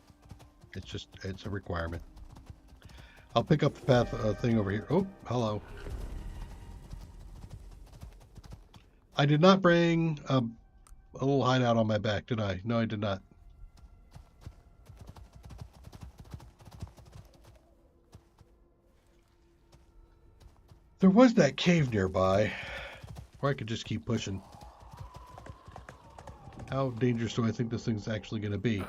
It's a requirement. I'll pick up the path thing over here. Oh, hello. I did not bring a little hideout on my back, did I? No, I did not. There was that cave nearby, or I could just keep pushing. How dangerous do I think this thing's actually going to be?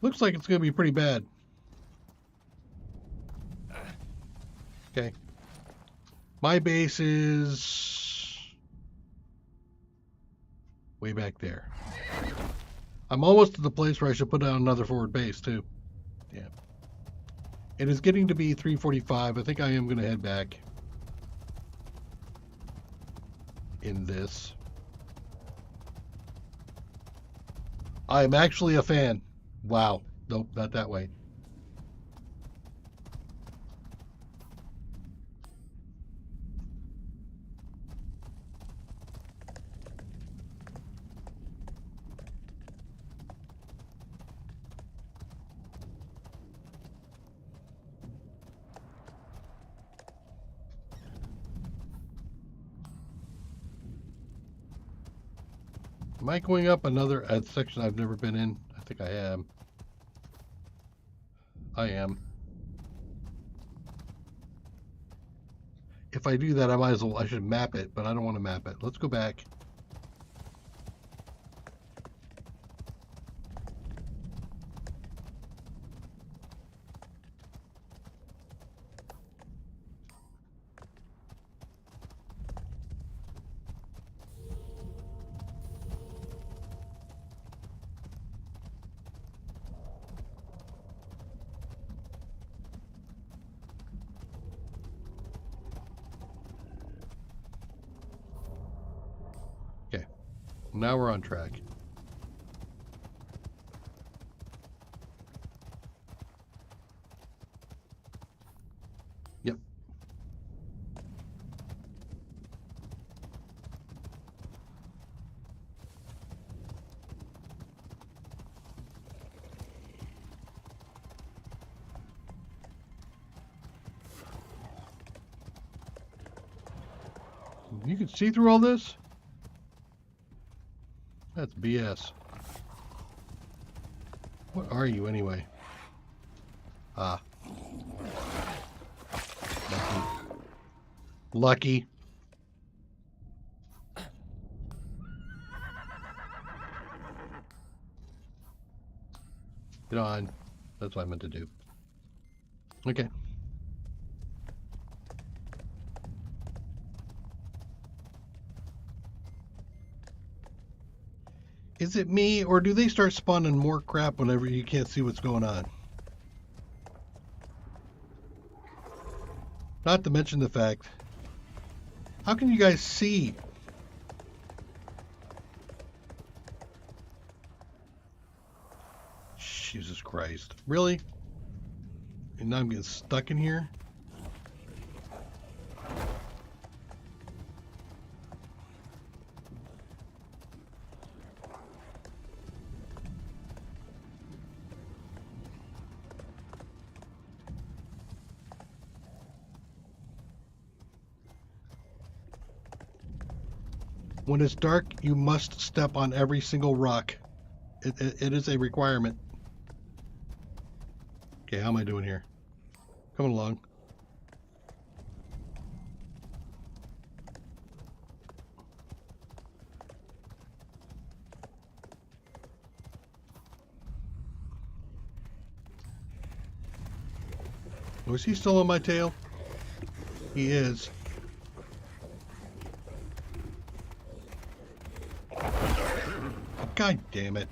Looks like it's going to be pretty bad. Okay. My base is way back there. I'm almost to the place where I should put down another forward base, too. Yeah. It is getting to be 3:45. I think I am going to head back in this. I'm actually a fan. Wow. Nope, not that way. Am I going up another section I've never been in? I think I am. I am. If I do that, I should map it, but I don't want to map it. Let's go back. Okay. Now we're on track. Yep. You can see through all this? That's BS. What are you anyway? Ah. Lucky. Get on. That's what I meant to do. Okay. Is it me, or do they start spawning more crap whenever you can't see what's going on? Not to mention the fact, how can you guys see? Jesus Christ. Really? And now I'm getting stuck in here? When it's dark, you must step on every single rock. It is a requirement. Okay, how am I doing here? Coming along. Was he still on my tail? He is. God damn it.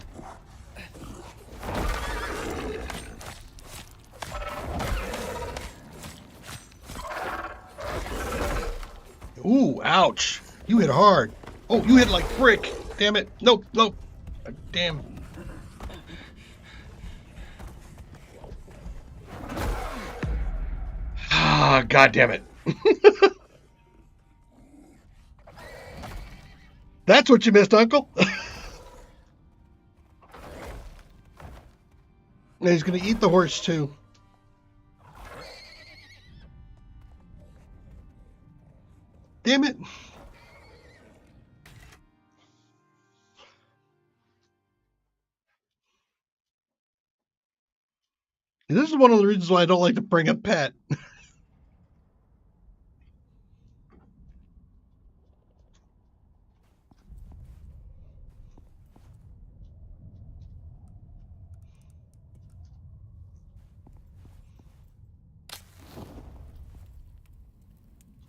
Ooh, ouch. You hit hard. Oh, you hit like brick. Damn it. Nope, nope. Damn. Ah, God damn it. That's what you missed, Uncle. And he's going to eat the horse, too. Damn it. And this is one of the reasons why I don't like to bring a pet.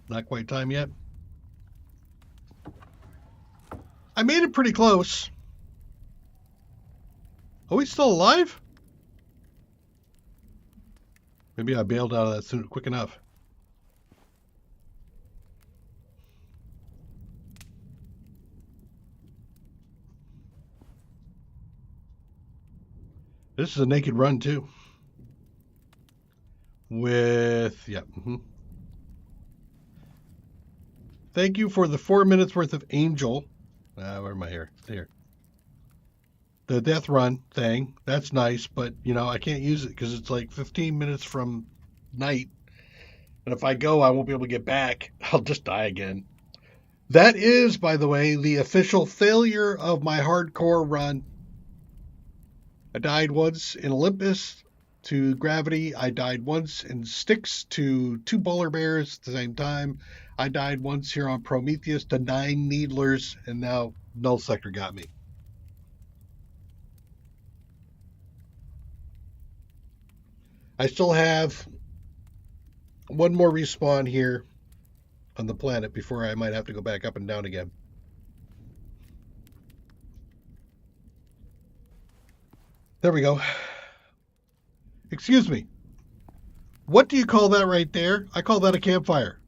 Not quite time yet. I made it pretty close. Oh, he's still alive? Maybe I bailed out of that soon, quick enough. This is a naked run, too. With, yeah. Thank you for the 4 minutes worth of Angel. Where am I here? Here. The death run thing. That's nice, but, you know, I can't use it because it's like 15 minutes from night. And if I go, I won't be able to get back. I'll just die again. That is, by the way, the official failure of my hardcore run. I died once in Olympus to gravity. I died once in Styx to 2 polar bears at the same time. I died once here on Prometheus to 9 needlers, and now Null Sector got me. I still have one more respawn here on the planet before I might have to go back up and down again. There we go. Excuse me. What do you call that right there? I call that a campfire.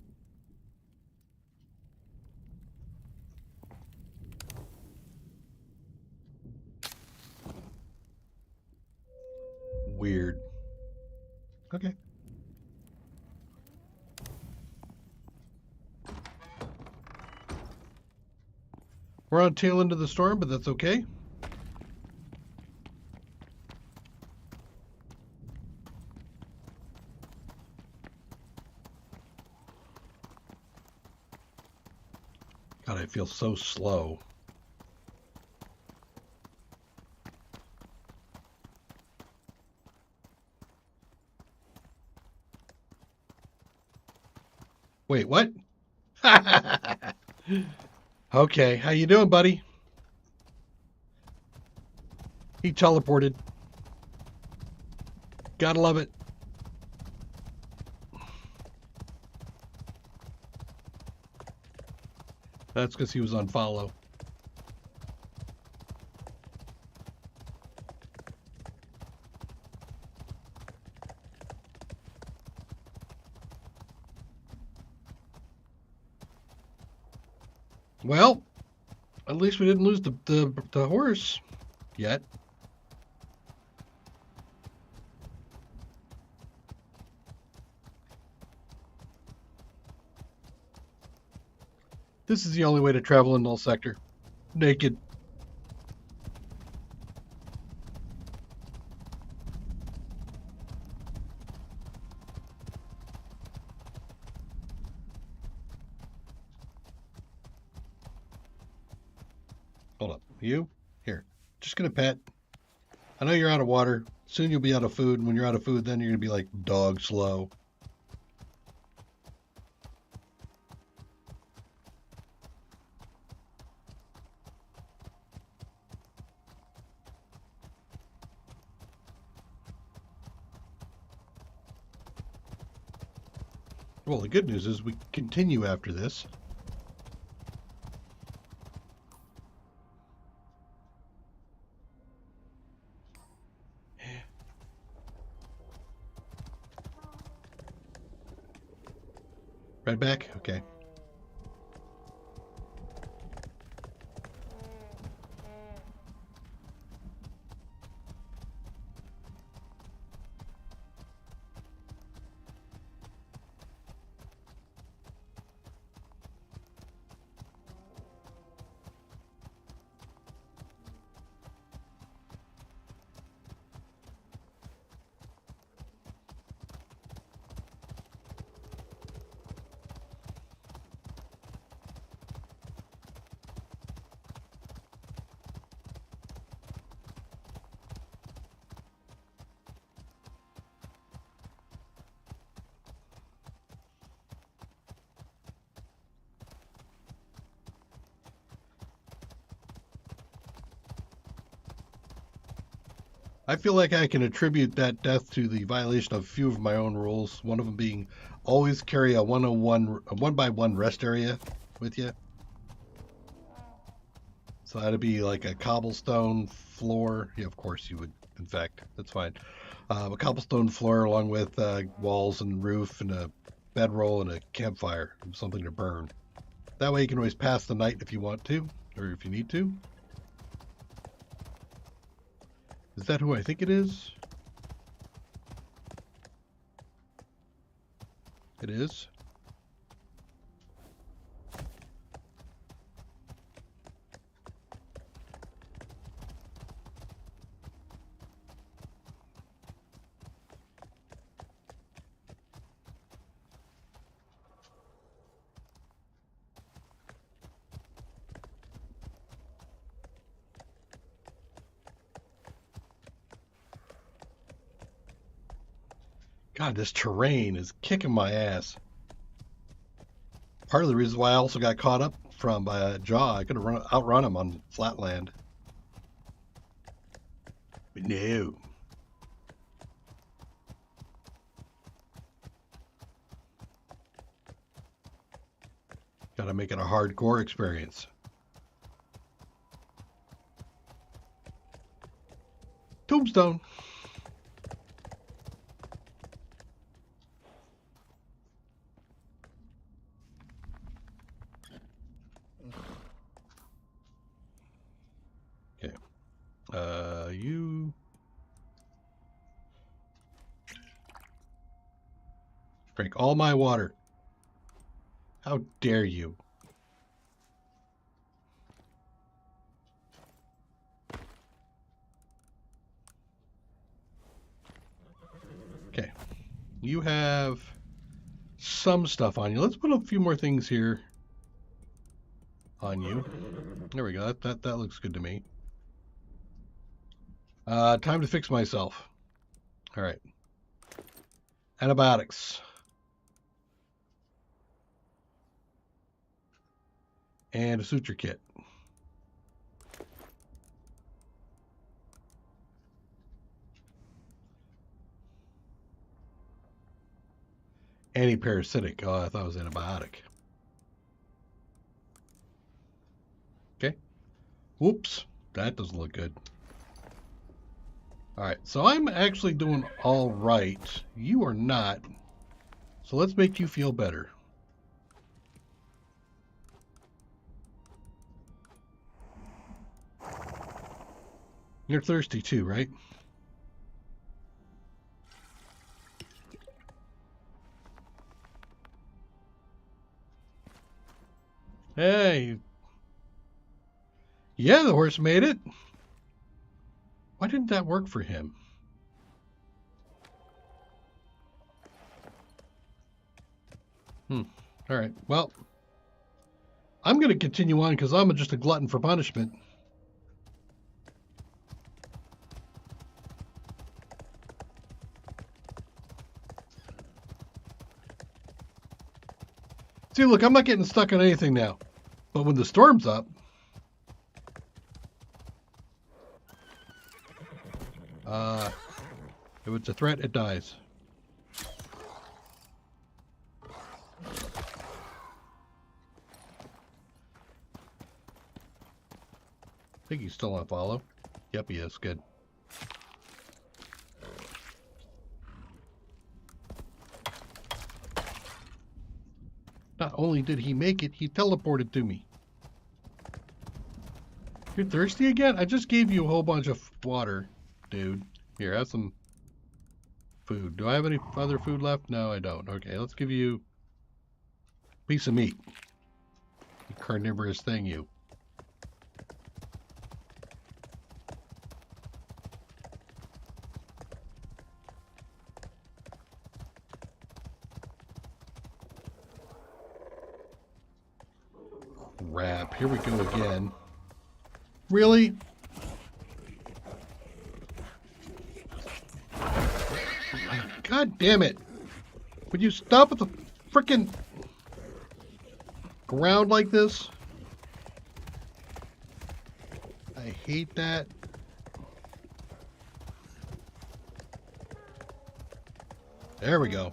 Weird. Okay. We're on tail end of the storm, but that's okay. God, I feel so slow. Wait, what? Okay, how you doing, buddy? He teleported. Gotta love it. That's because he was on follow. Well, at least we didn't lose the horse yet. This is the only way to travel in Null Sector. Naked. Hold up. You? Here. Just gonna pet. I know you're out of water. Soon you'll be out of food. And when you're out of food, then you're gonna be like dog slow. Well, the good news is we continue after this. Right back? Okay. I feel like I can attribute that death to the violation of a few of my own rules. One of them being always carry a 101, a 1x1 rest area with you. So that'd be like a cobblestone floor. Yeah, of course you would. In fact, that's fine. A cobblestone floor along with walls and roof and a bedroll and a campfire, something to burn. That way you can always pass the night if you want to, or if you need to. Is that who I think it is? It is. God, this terrain is kicking my ass. Part of the reason why I also got caught up from Jaw. I could have outrun him on flatland. But no. Gotta make it a hardcore experience. Tombstone. You drank all my water. How dare you? Okay. You have some stuff on you. Let's put a few more things here on you. There we go. That looks good to me. Time to fix myself. All right. Antibiotics. And a suture kit. Anti-parasitic. Oh, I thought it was antibiotic. Okay. Whoops. That doesn't look good. All right. So I'm actually doing all right. You are not. So let's make you feel better. You're thirsty too, right? Hey. Yeah, the horse made it. Why didn't that work for him? All right. Well, I'm going to continue on because I'm just a glutton for punishment. See, look, I'm not getting stuck on anything now. But when the storm's up, if it's a threat, it dies. I think he's still on follow. Yep, he is. Good. Not only did he make it, he teleported to me. You're thirsty again? I just gave you a whole bunch of water, dude. Here, have some food. Do I have any other food left? No, I don't. Okay, let's give you a piece of meat. You carnivorous thing, you. Crap, here we go again. Really? God damn it. Would you stop at the frickin' ground like this? I hate that. There we go.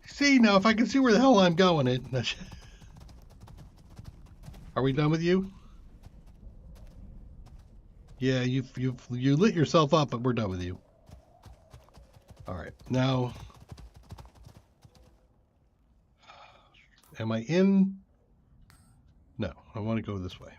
See, now if I can see where the hell I'm going, Are we done with you? Yeah, you lit yourself up, but we're done with you. All right, now, am I in? No, I want to go this way.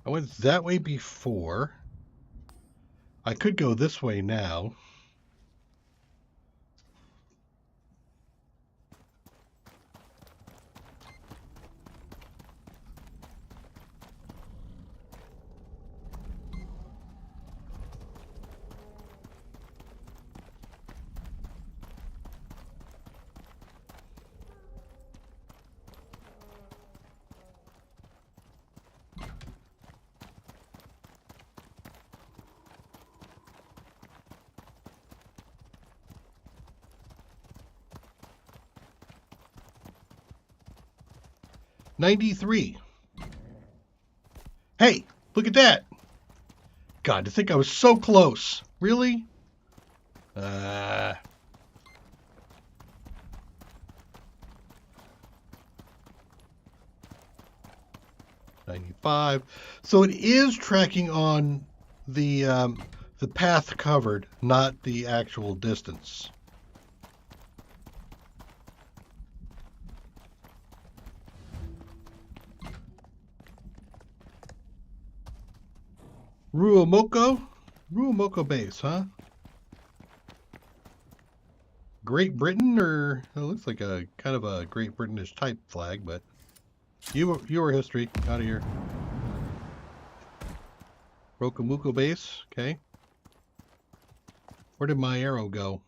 I went that way before. I could go this way now. '93. Hey, look at that. God, to think I was so close. Really? 95. So it is tracking on the path covered, not the actual distance. Ruomoko base, huh? Great Britain, or it looks like a kind of a Great British type flag, but your history out of here. Rokomuko base, okay. Where did my arrow go?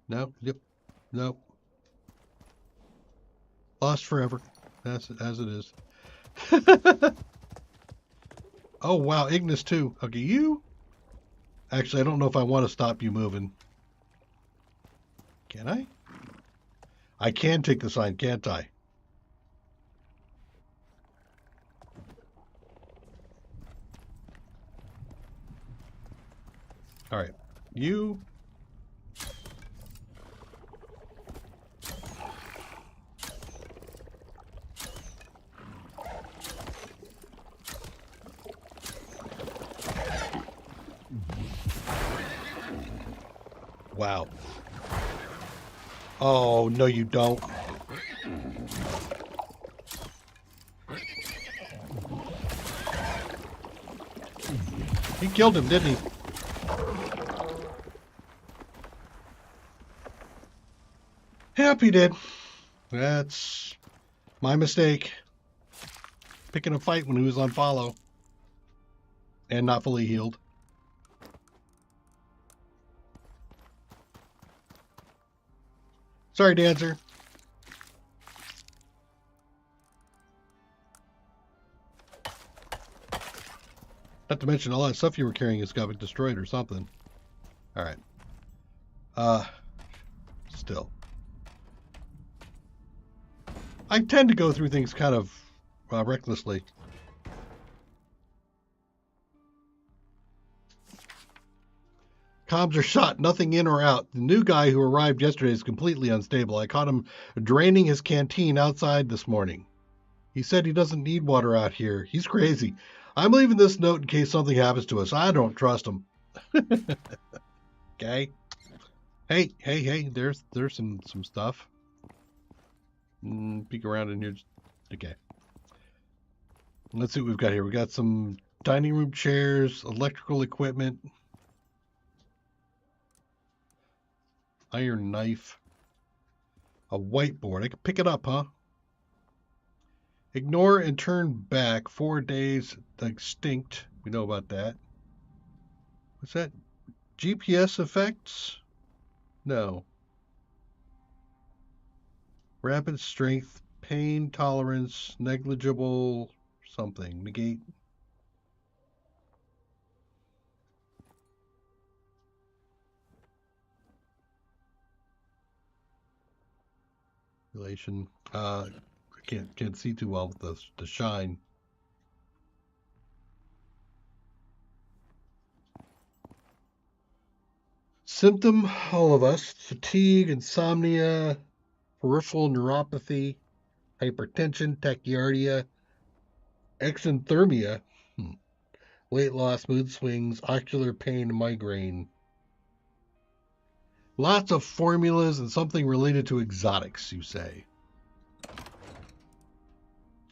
No, yep, nope. Lost forever. That's as it is. Oh wow, Ignis too. Okay, you. Actually, I don't know if I want to stop you moving. Can I? I can take the sign, can't I? All right, you. Wow. Oh, no, you don't. He killed him, didn't he? Yep, he did. That's my mistake. Picking a fight when he was on follow. And not fully healed. Sorry, Dancer. Not to mention all that stuff you were carrying has got destroyed or something. Alright. Still. I tend to go through things kind of recklessly. Comms are shot, nothing in or out. The new guy who arrived yesterday is completely unstable. I caught him draining his canteen outside this morning. He said he doesn't need water out here. He's crazy. I'm leaving this note in case something happens to us. I don't trust him. Okay. Hey, there's some stuff. Peek around in here. Okay. Let's see what we've got here. We got some dining room chairs, electrical equipment, iron knife, a whiteboard. I can pick it up, huh? Ignore and turn back 4 days extinct. We know about that. What's that? GPS effects? No. Rapid strength, pain tolerance, negligible something. Negate. Relation. I can't see too well with the shine. Symptom, all of us, fatigue, insomnia, peripheral neuropathy, hypertension, tachycardia, exothermia, weight loss, mood swings, ocular pain, migraine. Lots of formulas and something related to exotics, you say.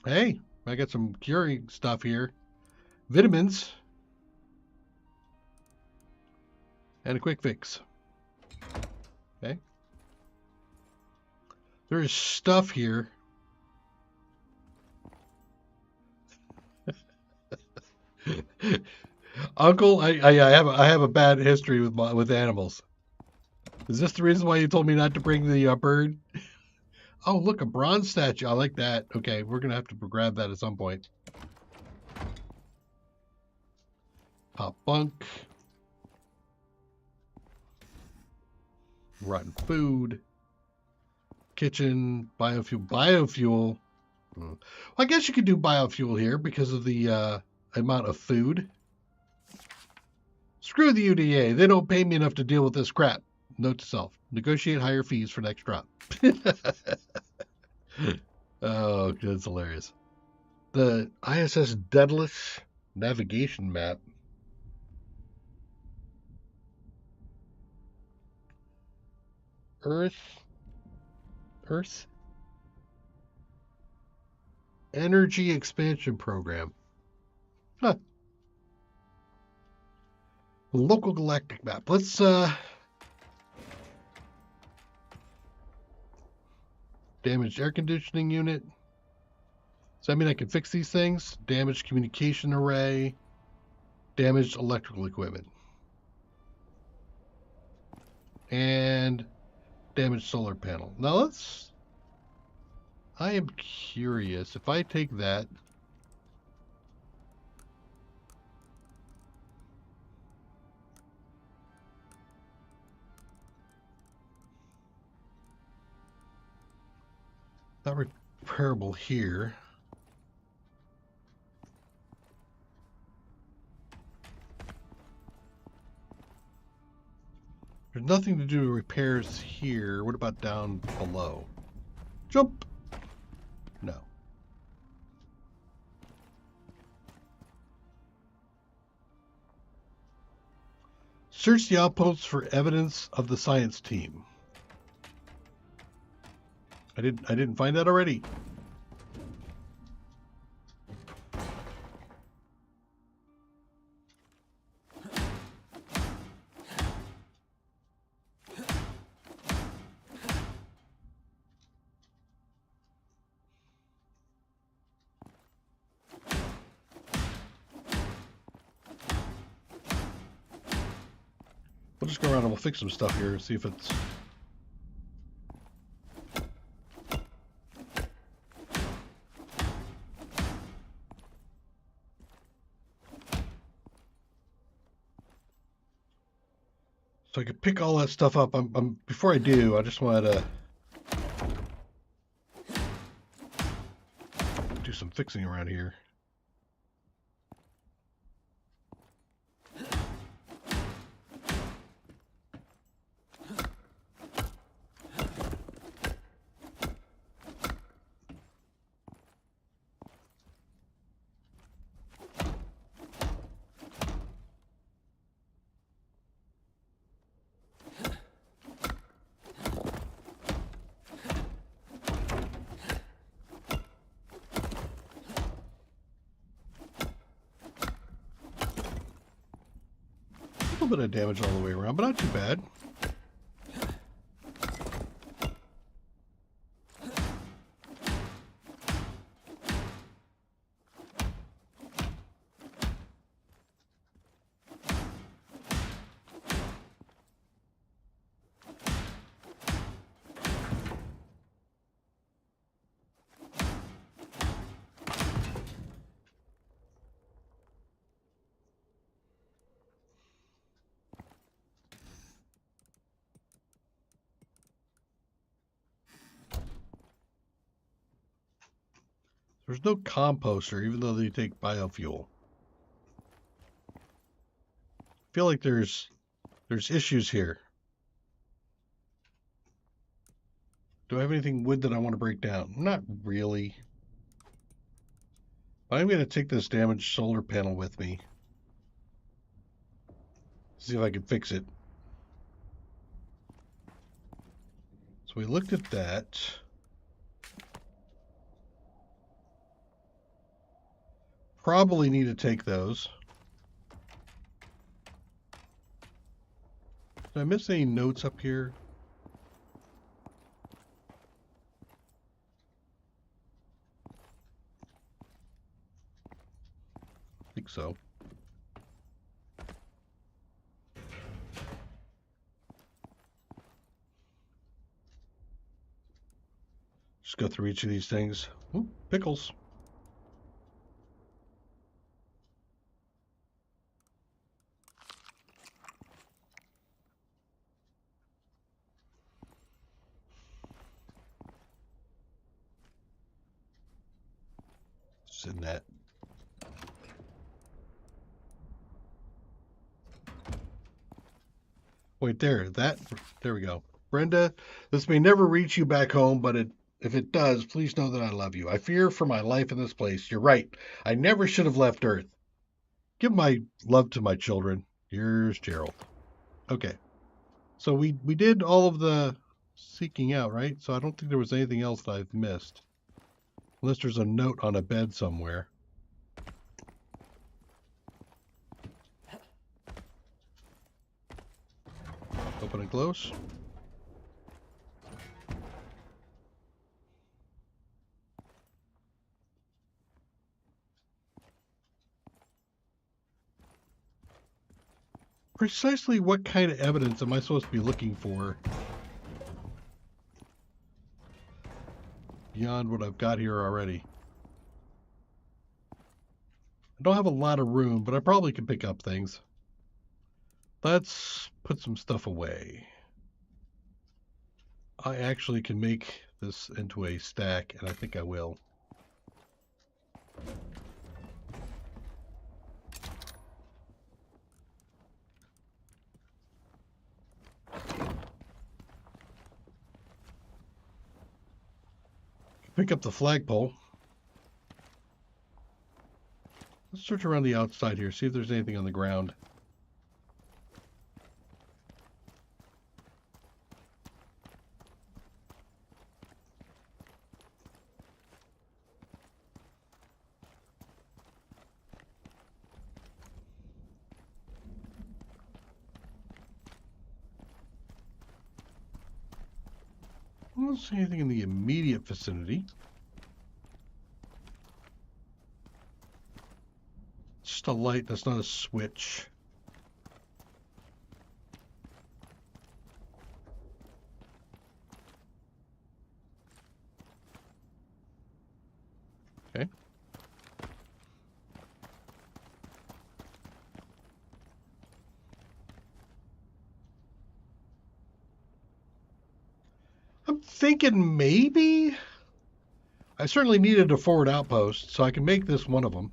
Hey, I got some curing stuff here. Vitamins. And a quick fix. Okay. There's stuff here. Uncle, I have a bad history with animals. Is this the reason why you told me not to bring the bird? Oh, look, a bronze statue. I like that. Okay, we're gonna have to grab that at some point. Pop bunk. Rotten food. Kitchen. Biofuel. Biofuel. Well, I guess you could do biofuel here because of the amount of food. Screw the UDA. They don't pay me enough to deal with this crap. Note to self. Negotiate higher fees for next drop. Oh, that's hilarious. The ISS Daedalus navigation map. Earth Energy Expansion Program. Huh. Local galactic map. Let's damaged air conditioning unit. Does that mean I can fix these things? Damaged communication array. Damaged electrical equipment. And damaged solar panel. Now let's... I am curious. If I take that... Not repairable here. There's nothing to do with repairs here. What about down below? Jump! No. Search the outposts for evidence of the science team. I didn't find that already. We'll just go around and we'll fix some stuff here and see if it's... So I could pick all that stuff up. Before I do, I just wanted to do some fixing around here. A little bit of damage all the way around, but not too bad. There's no composter, even though they take biofuel. I feel like there's issues here. Do I have anything wood that I want to break down? Not really. But I'm going to take this damaged solar panel with me. See if I can fix it. So we looked at that. Probably need to take those. Did I miss any notes up here? I think so. Just go through each of these things. Ooh, pickles. Just in that. Wait, there we go. Brenda, this may never reach you back home, but if it does, please know that I love you. I fear for my life in this place. You're right. I never should have left Earth. Give my love to my children. Yours, Gerald. Okay. So we did all of the seeking out, right? So I don't think there was anything else that I've missed. Unless there's a note on a bed somewhere. Open and close. Precisely what kind of evidence am I supposed to be looking for beyond what I've got here already? I don't have a lot of room, but I probably can pick up things. Let's put some stuff away. I actually can make this into a stack, and I think I will. Pick up the flagpole. Let's search around the outside here, see if there's anything on the ground. I don't see anything in the immediate vicinity. Just a light, that's not a switch. Okay. I'm thinking maybe. I certainly needed a forward outpost, so I can make this one of them.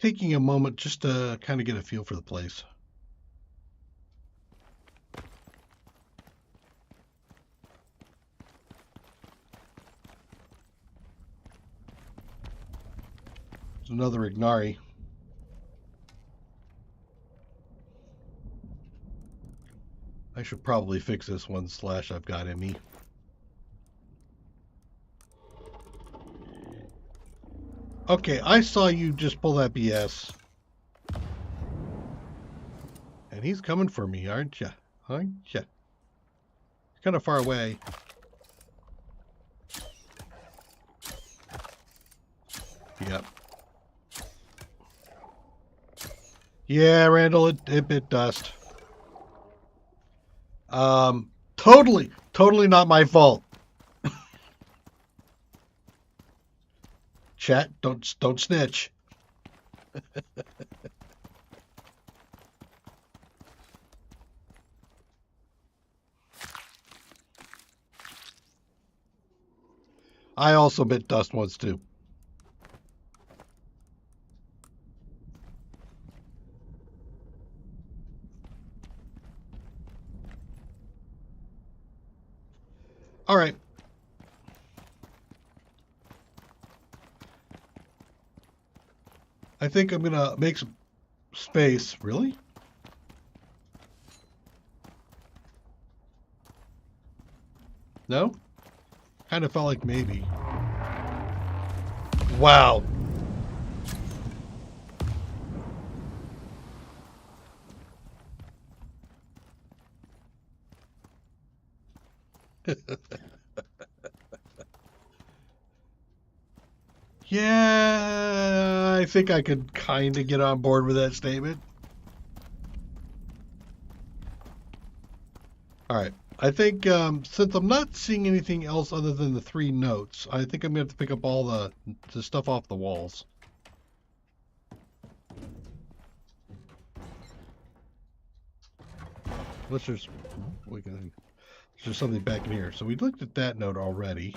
Taking a moment just to kind of get a feel for the place. There's another Ignari. I should probably fix this one slash I've got in me. Okay, I saw you just pull that BS. And he's coming for me, aren't you? Aren't you? You're kind of far away. Yep. Yeah, Randall, it bit dust. Totally not my fault. Chat, don't snitch. I also bit dust once too. All right. I think I'm gonna make some space. Really? No? Kind of felt like maybe. Wow. Yeah, I think I could kind of get on board with that statement. All right. I think since I'm not seeing anything else other than the 3 notes, I think I'm going to have to pick up all the stuff off the walls. Unless there's something back in here. So we looked at that note already.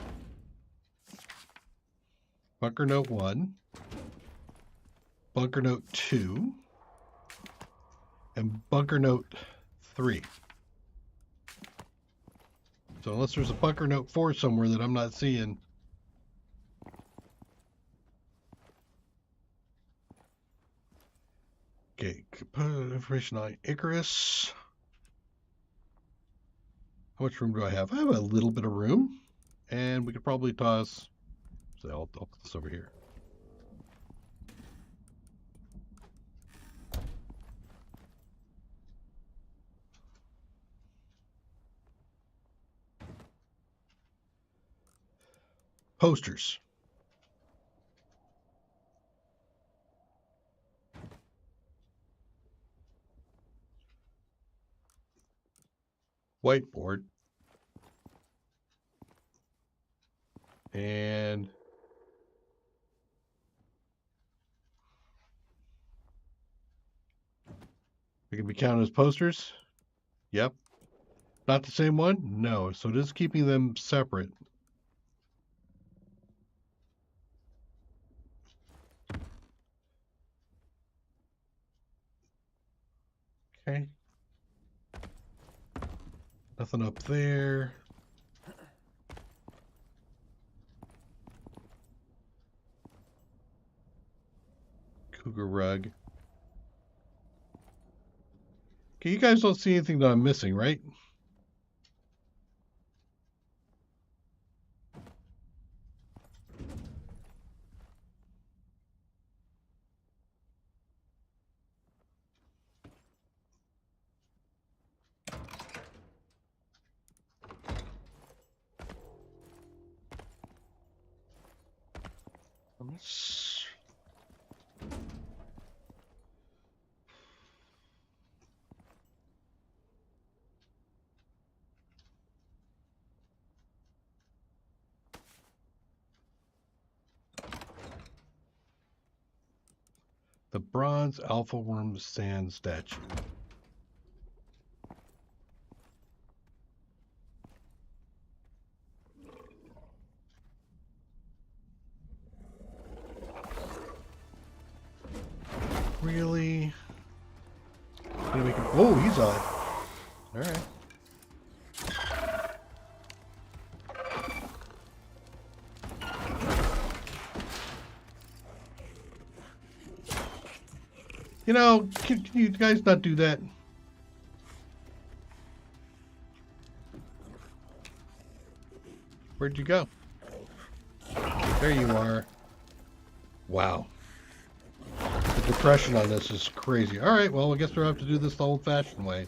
Bunker note 1, bunker note 2, and bunker note 3. So unless there's a bunker note 4 somewhere that I'm not seeing. Okay, information on Icarus. How much room do I have? I have a little bit of room, and we could probably toss. So I'll put this over here. Posters. Whiteboard. And they can be counted as posters. Yep. Not the same one? No. So it is keeping them separate. Okay. Nothing up there. Cougar rug. Okay, you guys don't see anything that I'm missing, right? The bronze alpha worm sand statue. Really? Gonna make him... Oh, he's on. All right. You know, can you guys not do that? Where'd you go? There you are. Wow. The depression on this is crazy. All right, well, I guess we'll have to do this the old-fashioned way.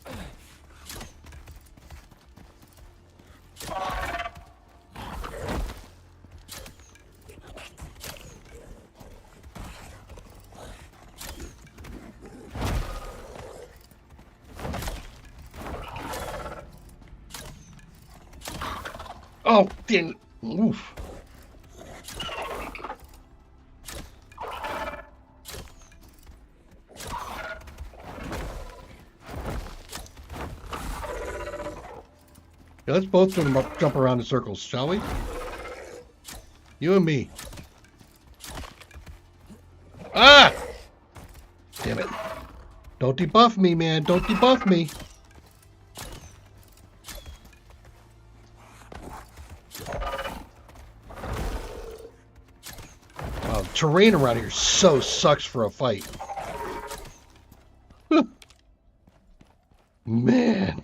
Oh, dang. Oof. Yeah, let's both jump around in circles, shall we? You and me. Ah! Damn it. Don't debuff me, man. Don't debuff me. Wow, the terrain around here so sucks for a fight. Man.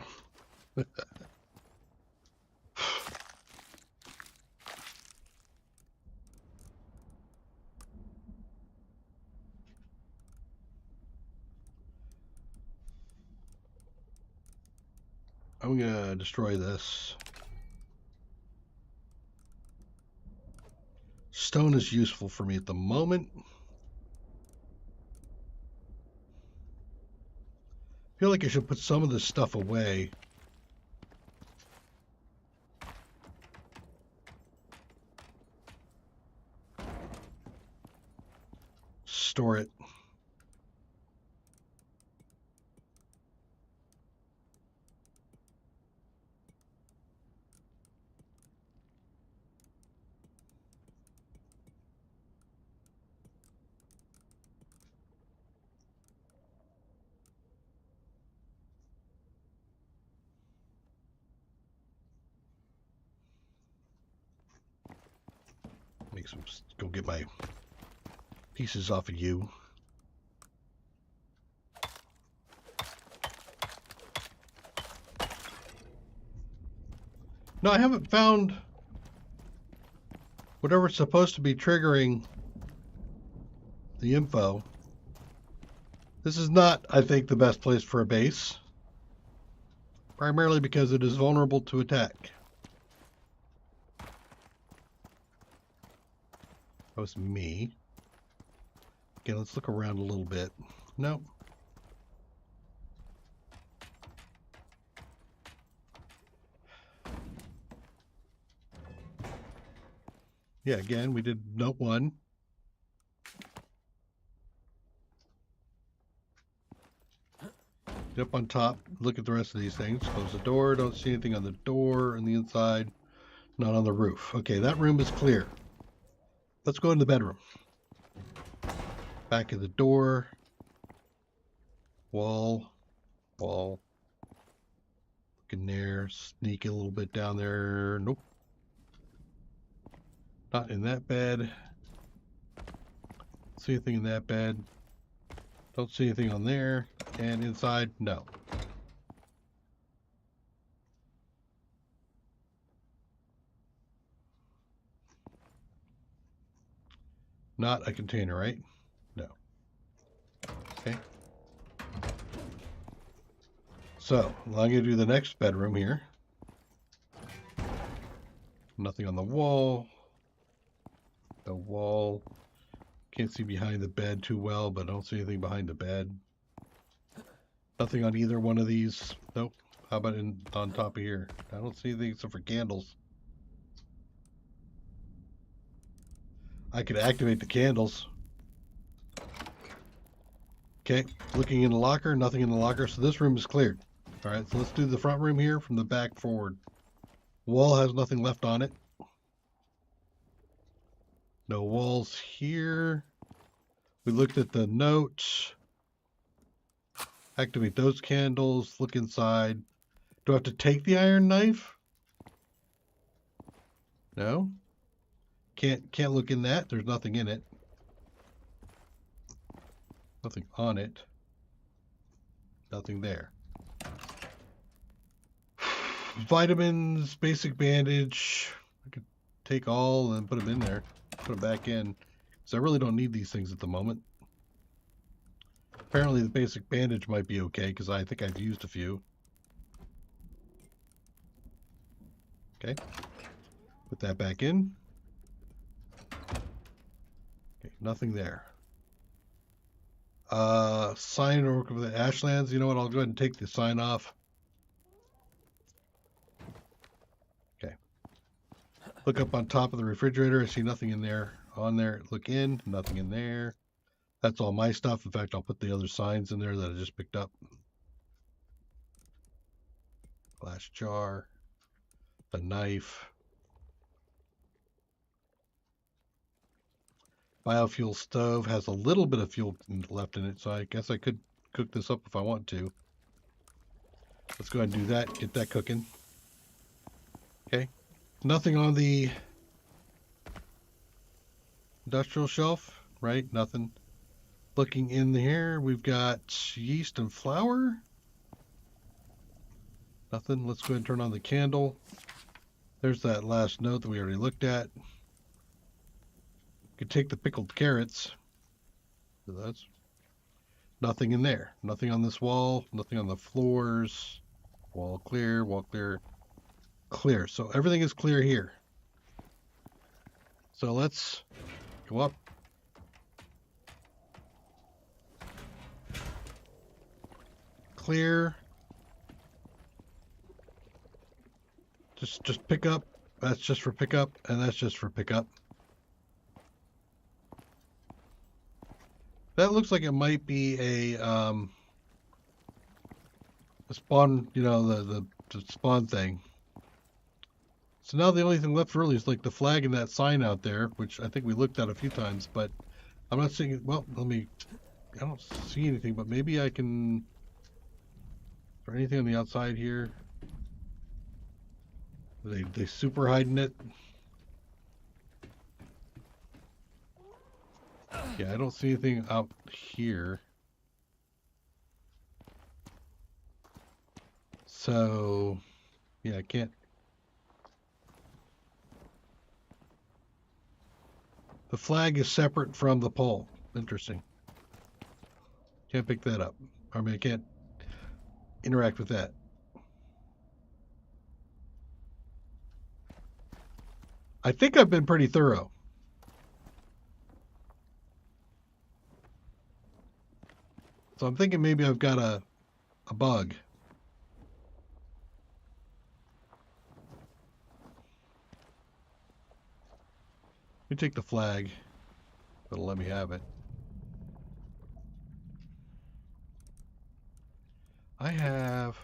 I'm gonna destroy this. Stone is useful for me at the moment. I feel like I should put some of this stuff away. Store it. Make some. Go get my pieces off of you. No, I haven't found whatever's supposed to be triggering the info. This is not, I think, the best place for a base. Primarily because it is vulnerable to attack. That was me. Okay, let's look around a little bit. No. Yeah, again, we did note 1. Get up on top, look at the rest of these things. Close the door, don't see anything on the door, on the inside, not on the roof. Okay, that room is clear. Let's go in the bedroom. Back of the door. Wall. Look in there, sneak a little bit down there. Nope. Not in that bed. See anything in that bed. Don't see anything on there. And inside, no. Not a container, right? No. Okay. So, I'm going to do the next bedroom here. Nothing on the wall. The wall. Can't see behind the bed too well, but I don't see anything behind the bed. Nothing on either one of these. Nope. How about on top of here? I don't see anything except for candles. I could activate the candles. Okay, looking in the locker, nothing in the locker, so this room is cleared. All right, so let's do the front room here from the back forward. Wall has nothing left on it. No walls here. We looked at the notes. Activate those candles, look inside. Do I have to take the iron knife? No. Can't look in that. There's nothing in it. Nothing on it. Nothing there. Vitamins, basic bandage. I could take all and put them in there. Put them back in. So I really don't need these things at the moment. Apparently the basic bandage might be okay because I think I've used a few. Okay. Put that back in. Okay, nothing there. Sign over the Ashlands. You know what? I'll go ahead and take the sign off. Okay. Look up on top of the refrigerator. I see nothing in there. On there. Look in. Nothing in there. That's all my stuff. In fact, I'll put the other signs in there that I just picked up. Glass jar. The knife. Biofuel stove has a little bit of fuel left in it, so I guess I could cook this up if I want to. Let's go ahead and do that. Get that cooking. Okay. Nothing on the industrial shelf, right? Nothing. Looking in here, we've got yeast and flour. Nothing. Let's go ahead and turn on the candle. There's that last note that we already looked at. Could take the pickled carrots. So that's nothing in there. Nothing on this wall. Nothing on the floors. Wall clear. Wall clear. Clear. So everything is clear here. So let's go up. Clear. Just pick up. That's just for pickup, and that's just for pickup. That looks like it might be a spawn, you know, the spawn thing. So now the only thing left really is like the flag and that sign out there, which I think we looked at a few times, but I'm not seeing it. Well, I don't see anything, but maybe I can. Is there anything on the outside here? They super hiding it. Yeah, I don't see anything out here. So, yeah, I can't. The flag is separate from the pole. Interesting. Can't pick that up. I mean, I can't interact with that. I think I've been pretty thorough. So I'm thinking maybe I've got a bug. Let me take the flag. It'll let me have it. I have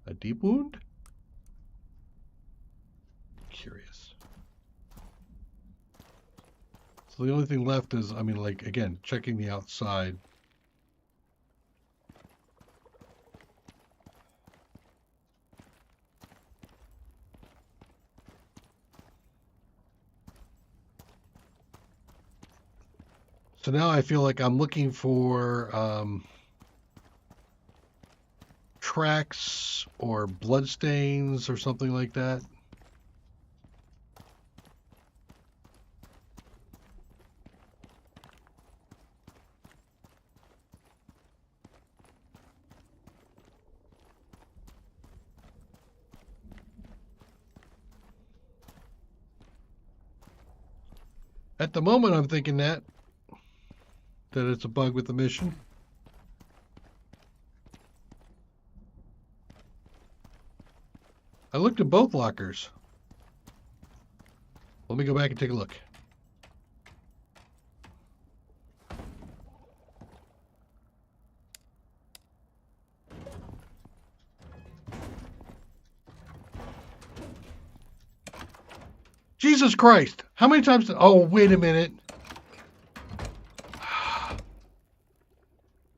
a deep wound? Curious. So the only thing left is, I mean, like, again, checking the outside. So now I feel like I'm looking for tracks or bloodstains or something like that. At the moment, I'm thinking that it's a bug with the mission. I looked at both lockers. Let me go back and take a look. Jesus Christ! How many times? Oh, wait a minute.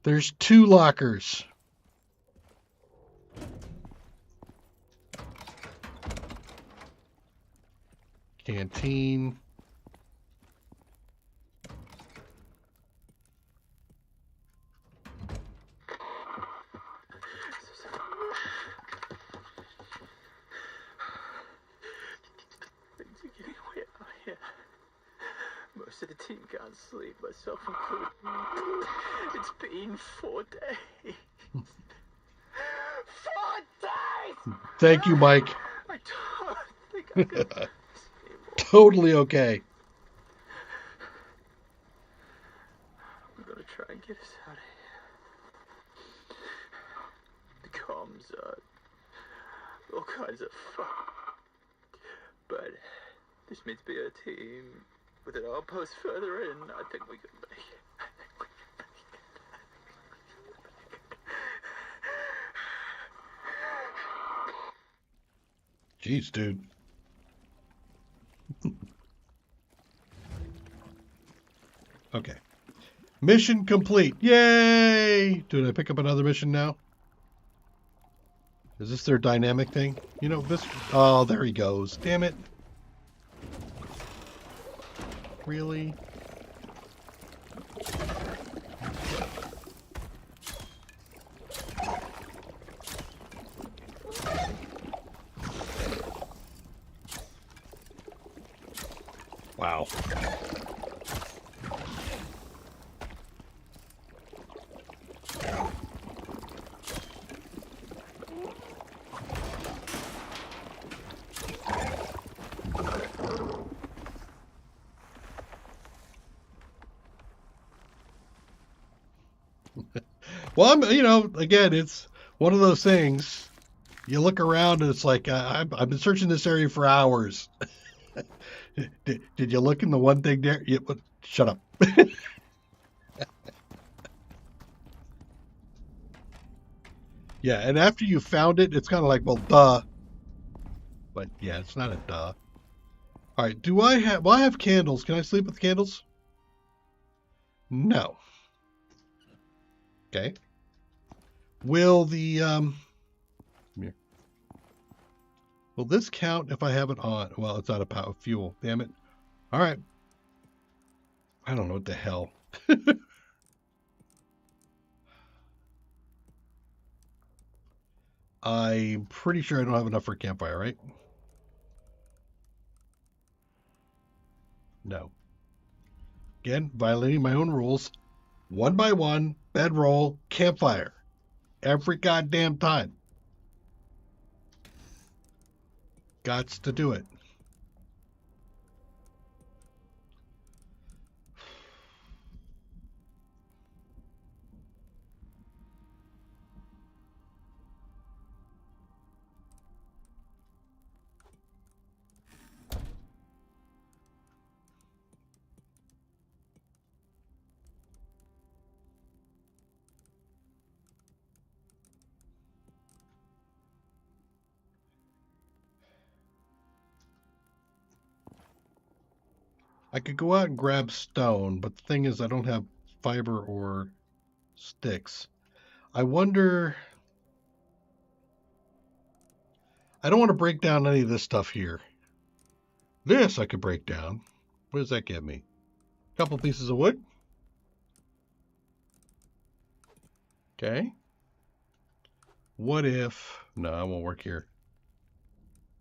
There's 2 lockers. Canteen. Most of the team can't sleep, myself included. It's been 4 days. 4 days! Thank you, Mike. I don't think I can do this anymore. Totally okay. I'm gonna try and get us out of here. The comms are all kinds of fuck. But this means be a team with an outpost further in. I think we can make it. Jeez, dude. Okay. Mission complete. Yay! Did I pick up another mission now? Is this their dynamic thing? You know, this... Oh, there he goes. Damn it. Really? Wow. Well, you know, again, it's one of those things. You look around and it's like, I've been searching this area for hours. Did you look in the one thing there? Yeah, but shut up. Yeah, and after you found it, it's kind of like, well, duh. But yeah, it's not a duh. All right, do I have? Well, I have candles. Can I sleep with candles? No. Okay. Will the come here. Will this count if I have it on? Well, it's out of power fuel. Damn it. All right. I don't know what the hell. I'm pretty sure I don't have enough for a campfire, right? No. Again, violating my own rules. One by one, bedroll, campfire. Every goddamn time. Gots to do it. I could go out and grab stone, but the thing is I don't have fiber or sticks. I wonder... I don't want to break down any of this stuff here. This I could break down. What does that give me? A couple pieces of wood. Okay. What if... No, it won't work here.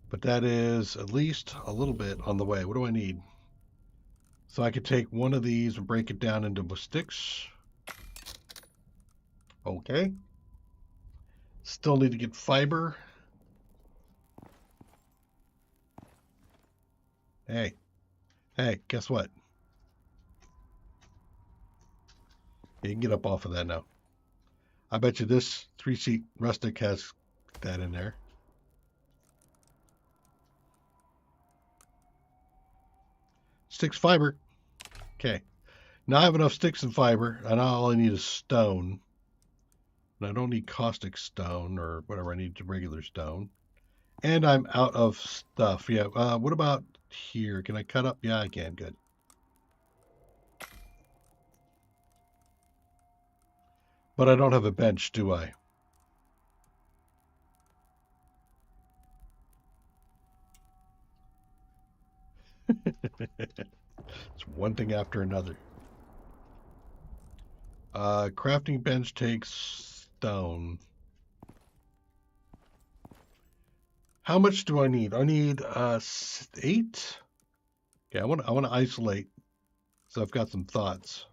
But that is at least a little bit on the way. What do I need? So I could take one of these and break it down into sticks. Okay. Still need to get fiber. Hey. Hey, guess what? You can get up off of that now. I bet you this 3-seat rustic has that in there. Sticks, fiber. Okay. Now I have enough sticks and fiber, and now all I need is stone. And I don't need caustic stone or whatever. I need regular stone. And I'm out of stuff. Yeah. What about here? Can I cut up? Yeah, I can. Good. But I don't have a bench, do I? It's one thing after another. Crafting bench takes stone. How much do I need? I need 8. Okay, I want to isolate, so I've got some thoughts.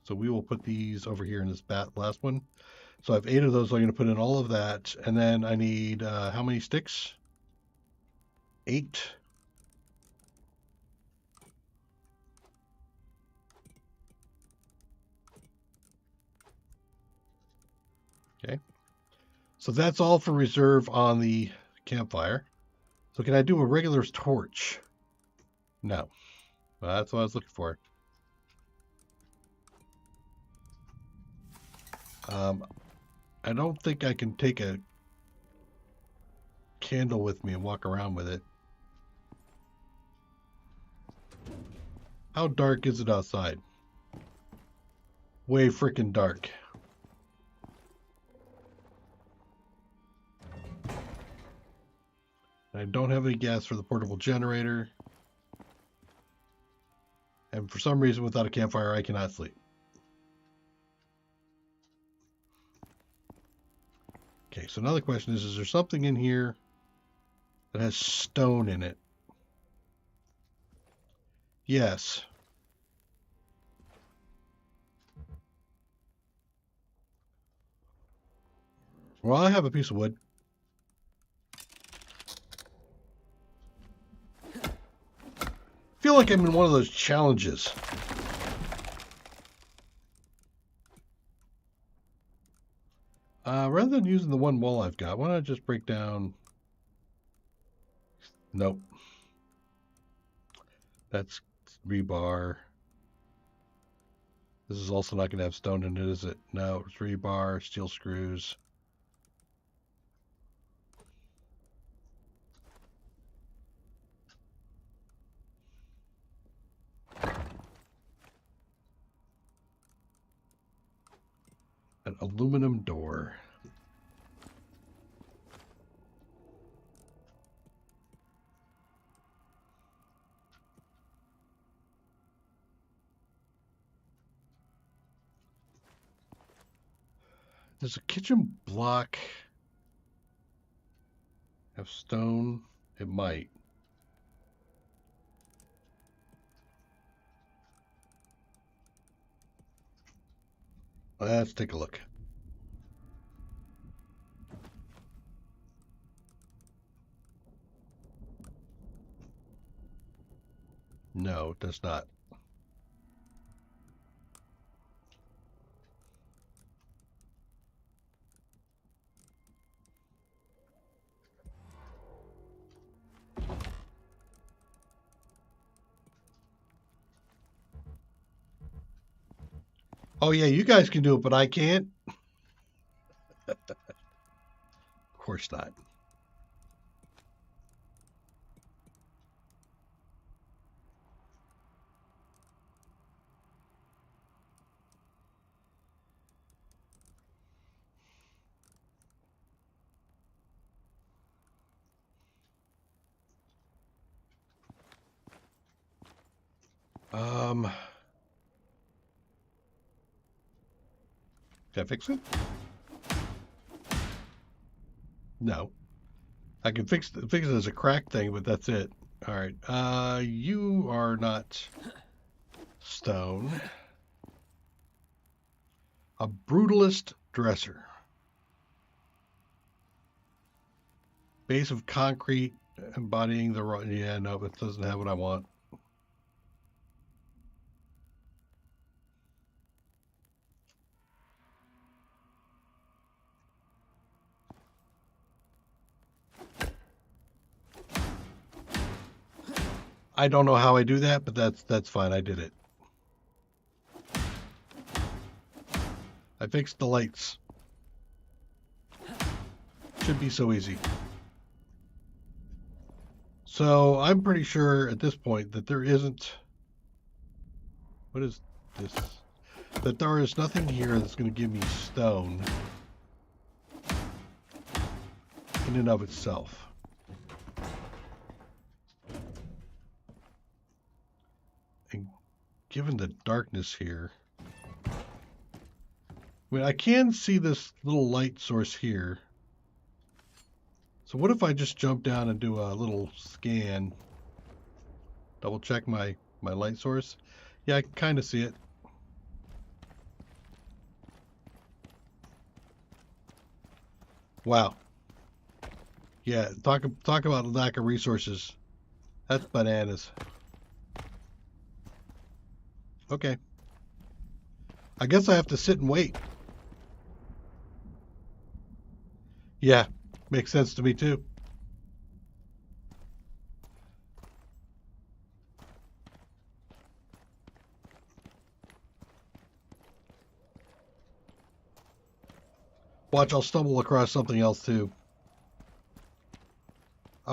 So we will put these over here in this last one. So I have 8 of those. So I'm going to put in all of that, and then I need how many sticks? 8. Okay. So that's all for reserve on the campfire. So can I do a regular torch? No. Well, that's what I was looking for. I don't think I can take a candle with me and walk around with it. How dark is it outside? Way freaking dark. I don't have any gas for the portable generator. And for some reason, without a campfire, I cannot sleep. Okay, so now the question is there something in here that has stone in it? Yes. Well, I have a piece of wood. I feel like I'm in one of those challenges. Rather than using the one wall I've got, why don't I just break down... Nope. That's rebar. This is also not going to have stone in it, is it? No, it's rebar, steel screws. An aluminum door. Does a kitchen block have stone? It might. Let's take a look. No, it does not. Oh yeah, you guys can do it, but I can't. Of course not. Can I fix it? No. I can fix it as a crack thing, but that's it. All right. You are not stone. A brutalist dresser. Base of concrete embodying the... Yeah, no, it doesn't have what I want. I don't know how I do that, but that's fine. I did it. I fixed the lights. Should be so easy. So I'm pretty sure at this point that there isn't... What is this? That there is nothing here that's going to give me stone in and of itself. And given the darkness here, I mean, I can see this little light source here. So what if I just jump down and do a little scan, double check my light source? Yeah, I can kind of see it. Wow. Yeah, talk about lack of resources. That's bananas. Okay. I guess I have to sit and wait. Yeah, makes sense to me too. Watch, I'll stumble across something else too.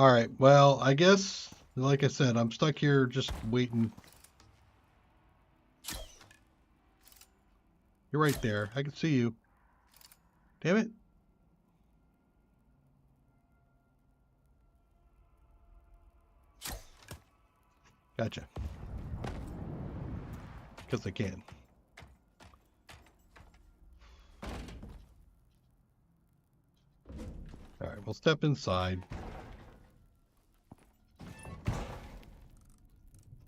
All right. Well, I guess, like I said, I'm stuck here just waiting. You're right there. I can see you. Damn it. Gotcha. Because I can. All right, we'll step inside.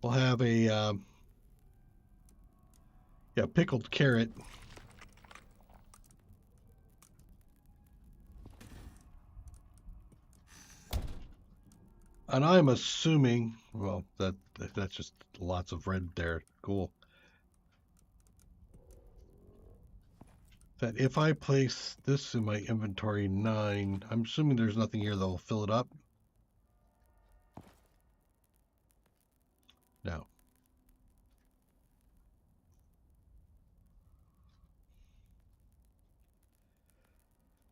We'll have a pickled carrot. And I'm assuming, well, that's just lots of red there. Cool. That if I place this in my inventory 9, I'm assuming there's nothing here that will fill it up. No.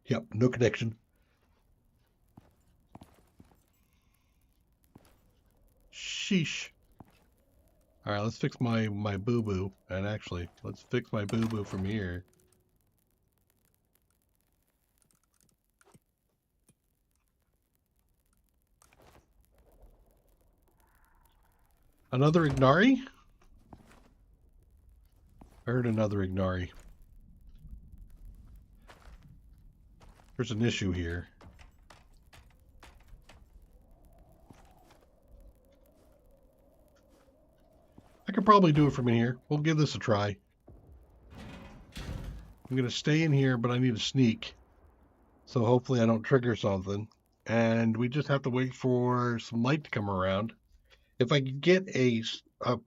Yep, no connection. Sheesh. All right, let's fix my boo-boo. And actually, let's fix my boo-boo from here. Another Ignari? I heard another Ignari. There's an issue here. I could probably do it from in here. We'll give this a try. I'm going to stay in here, but I need to sneak. So hopefully I don't trigger something. And we just have to wait for some light to come around. If I could get a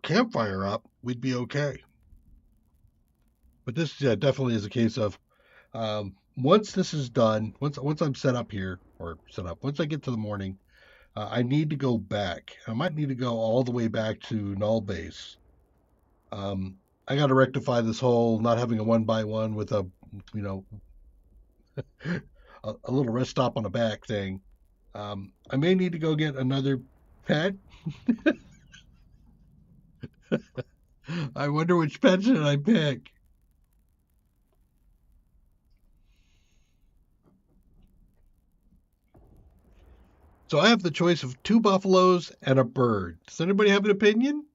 campfire up, we'd be okay. But this definitely is a case of once this is done, once I'm set up here, once I get to the morning, I need to go back. I might need to go all the way back to Null base. I got to rectify this whole not having a 1x1 with a, a little rest stop on the back thing. I may need to go get another pet. I wonder which pet should I pick. So I have the choice of 2 buffaloes and a bird. Does anybody have an opinion?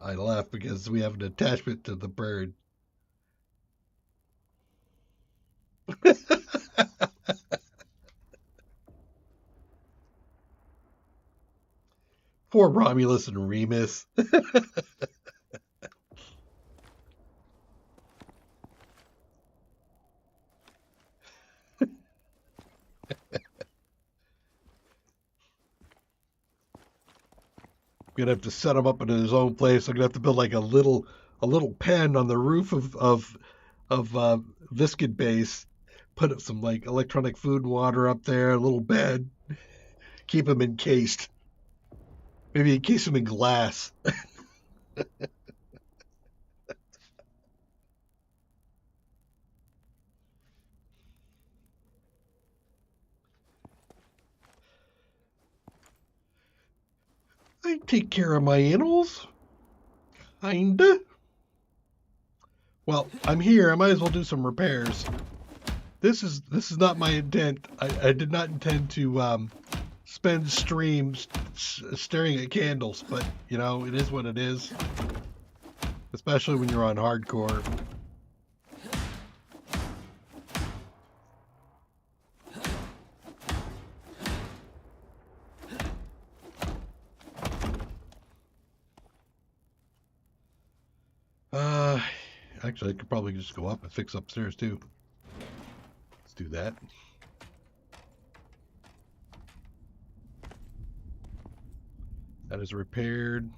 I laugh because we have an attachment to the bird. Poor Romulus and Remus. I'm gonna have to set him up in his own place. I'm gonna have to build like a little pen on the roof of Viscid base. Put up some like electronic food and water up there, a little bed. Keep him encased. Maybe encase him in glass. I take care of my animals. Kinda. Well, I'm here. I might as well do some repairs. This is not my intent. I did not intend to spend streams staring at candles, but it is what it is. Especially when you're on hardcore. Actually, I could probably just go up and fix upstairs too. Let's do that. That is repaired.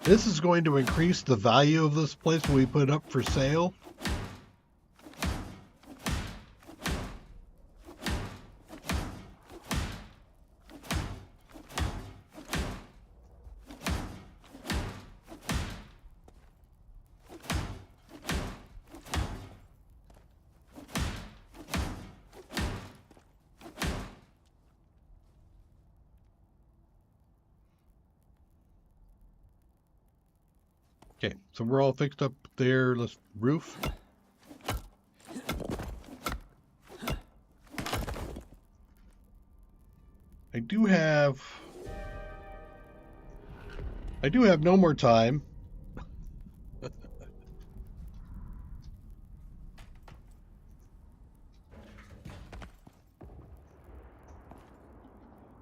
This is going to increase the value of this place when we put it up for sale. Okay, so we're all fixed up there. Let's roof. I do have no more time. Did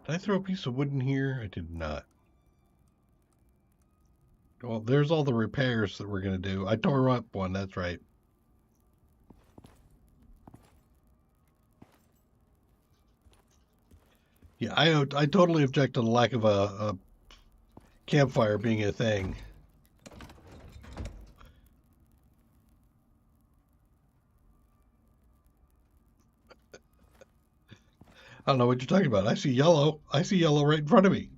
I throw a piece of wood in here? I did not. Well, there's all the repairs that we're going to do. I tore up one, that's right. Yeah, I totally object to the lack of a campfire being a thing. I don't know what you're talking about. I see yellow. I see yellow right in front of me.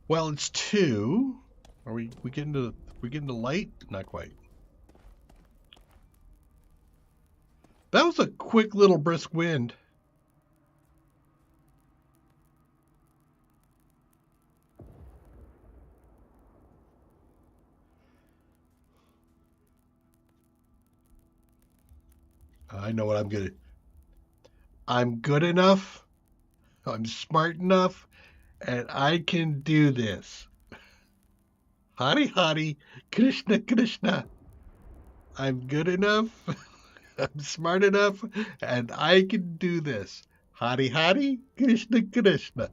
Well, it's 2. Are we getting to light? Not quite. That was a quick little brisk wind. I know what I'm good at. I'm good enough. I'm smart enough, and I can do this. Hari Hari, Krishna Krishna. I'm good enough. I'm smart enough, and I can do this. Hari Hari, Krishna Krishna.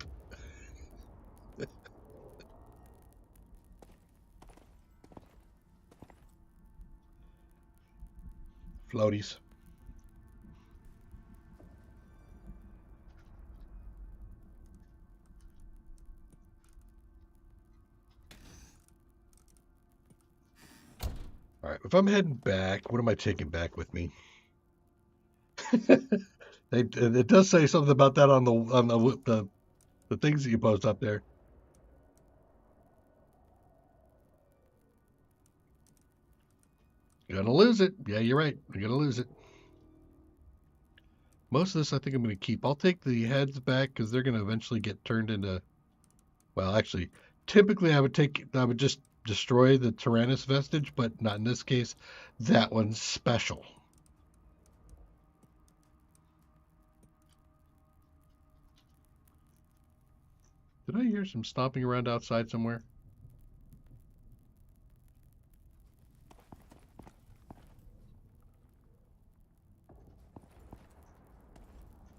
Floaties. All right, if I'm heading back, what am I taking back with me? It does say something about that on the things that you post up there. You're gonna lose it. Yeah, you're right. You're gonna lose it. Most of this I think I'm gonna keep. I'll take the heads back because they're gonna eventually get turned into. Well, actually, typically I would just destroy the Tyrannus vestige, but not in this case. That one's special. Did I hear some stomping around outside somewhere?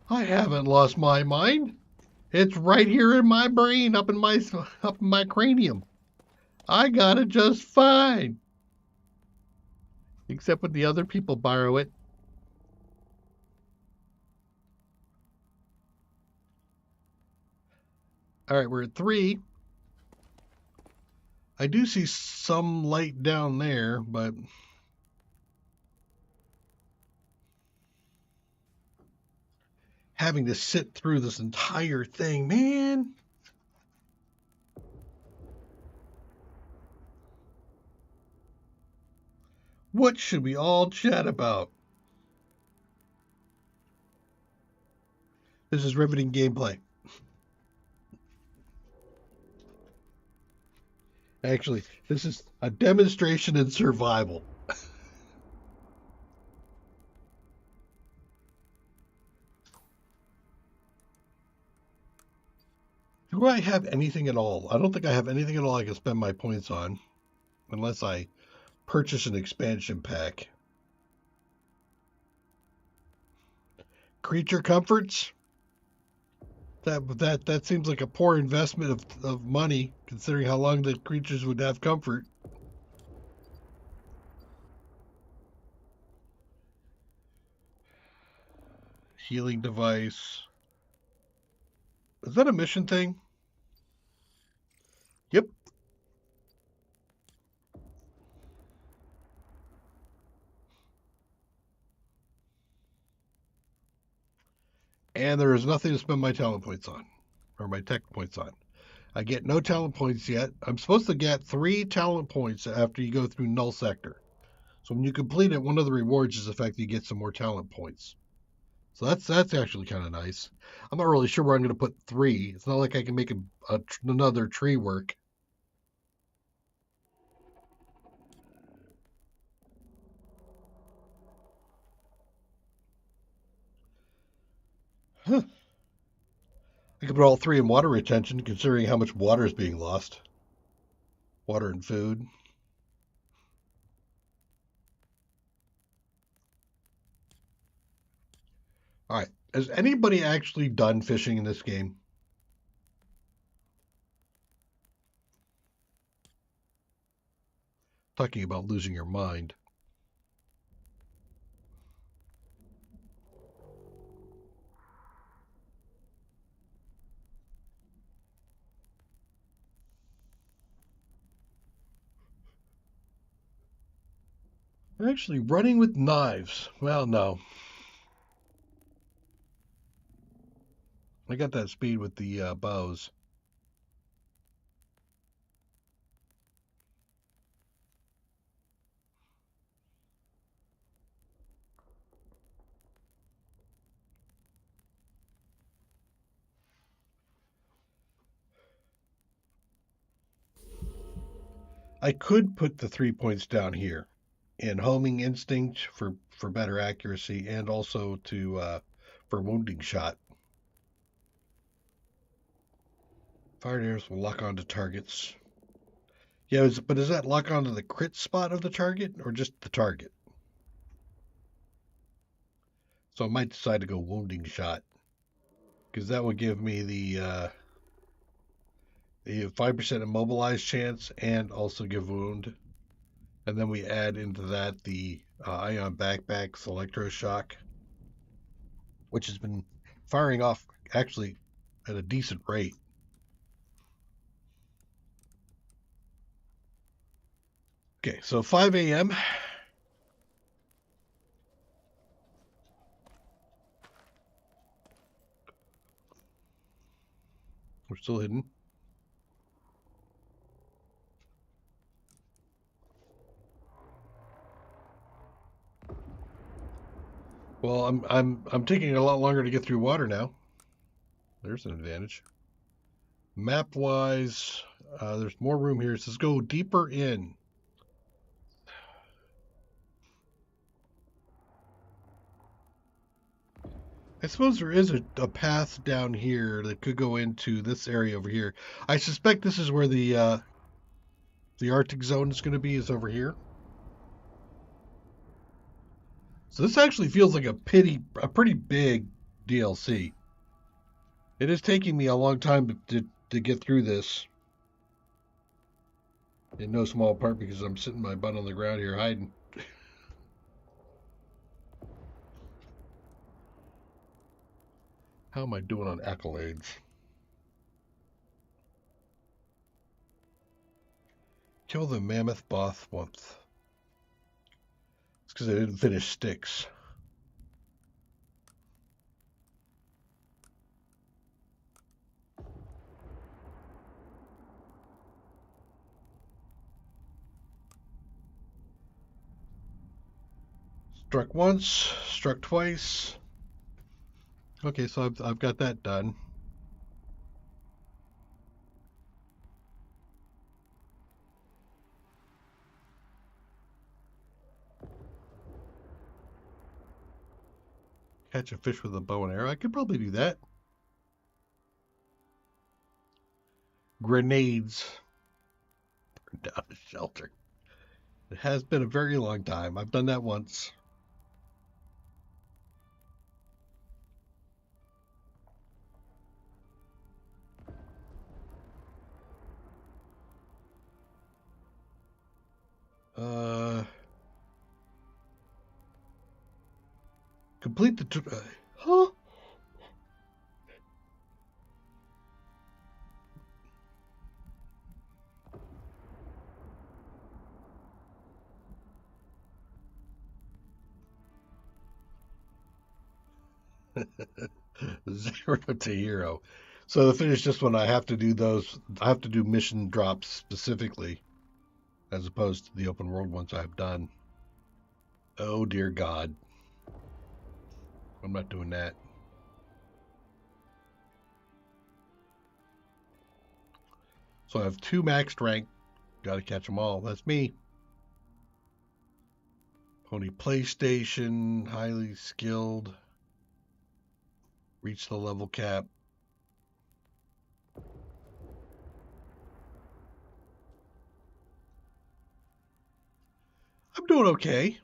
I haven't lost my mind. It's right here in my brain, up in my cranium. I got it just fine. Except when the other people borrow it. All right, we're at 3. I do see some light down there, but having to sit through this entire thing, man. What should we all chat about? This is riveting gameplay. Actually, this is a demonstration in survival. Do I have anything at all? I don't think I have anything at all I can spend my points on. Unless I purchase an expansion pack. Creature comforts? That seems like a poor investment of money, considering how long the creatures would have comfort. Healing device. Is that a mission thing? Yep. And there is nothing to spend my talent points on, or my tech points on. I get no talent points yet. I'm supposed to get 3 talent points after you go through Null Sector. So when you complete it, one of the rewards is the fact that you get some more talent points. So that's actually kind of nice. I'm not really sure where I'm going to put 3. It's not like I can make another tree work. Huh. I could put all 3 in water retention, considering how much water is being lost. Water and food. All right. Has anybody actually done fishing in this game? Talking about losing your mind. Actually, running with knives. Well, no. I got that speed with the bows. I could put the 3 points down here in homing instinct for better accuracy and also to for wounding shot. Fired arrows will lock onto targets. Yeah, but does that lock onto the crit spot of the target or just the target? So I might decide to go wounding shot because that would give me the 5% immobilized chance and also give wound. And then we add into that the ion backpacks electroshock, which has been firing off actually at a decent rate. Okay, so 5 a.m. We're still hidden. Well, I'm taking a lot longer to get through water now. There's an advantage. Map wise, there's more room here. It says go deeper in. I suppose there is a path down here that could go into this area over here. I suspect this is where the Arctic zone is going to be, is over here. So this actually feels like a pretty big DLC. It is taking me a long time to get through this. In no small part because I'm sitting my butt on the ground here hiding. How am I doing on accolades? Kill the mammoth boss once. It's because I didn't finish Styx. Struck once, struck twice. Okay, so I've got that done. Catch a fish with a bow and arrow. I could probably do that. Grenades. Burn down a shelter. It has been a very long time. I've done that once. Complete the... huh? Zero to hero. So to finish this one, I have to do those. I have to do mission drops specifically, as opposed to the open world ones I've done. Oh dear God. I'm not doing that. So I have 2 maxed rank. Got to catch them all. That's me. Pony PlayStation, highly skilled. Reach the level cap. I'm doing okay.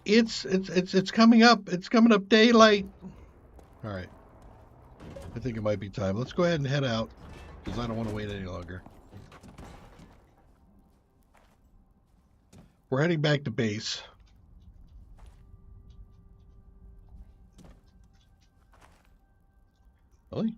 It's coming up. It's coming up daylight. All right. I think it might be time. Let's go ahead and head out because I don't want to wait any longer. We're heading back to base. Really?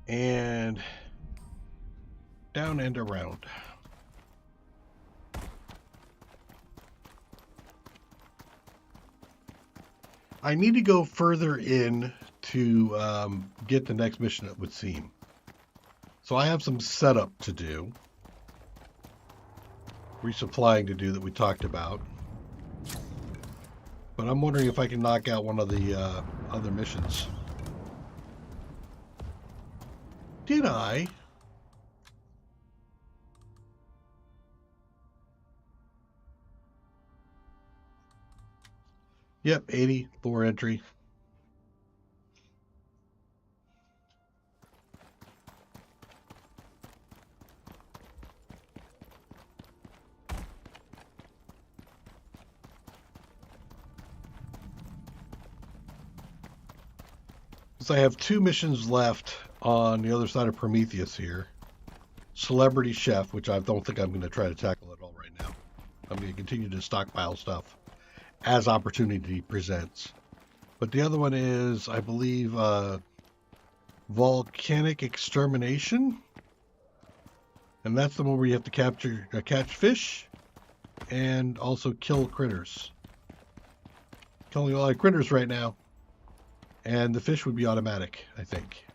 And down and around. I need to go further in to get the next mission, it would seem. So I have some setup to do. Resupplying to do that we talked about. But I'm wondering if I can knock out one of the other missions. Did I? Yep, 80, floor entry. So I have 2 missions left on the other side of Prometheus here. Celebrity Chef, which I don't think I'm going to try to tackle at all right now. I'm going to continue to stockpile stuff as opportunity presents. But the other one is, I believe, Volcanic Extermination. And that's the one where you have to catch fish and also kill critters. Killing a lot of critters right now. And the fish would be automatic, I think.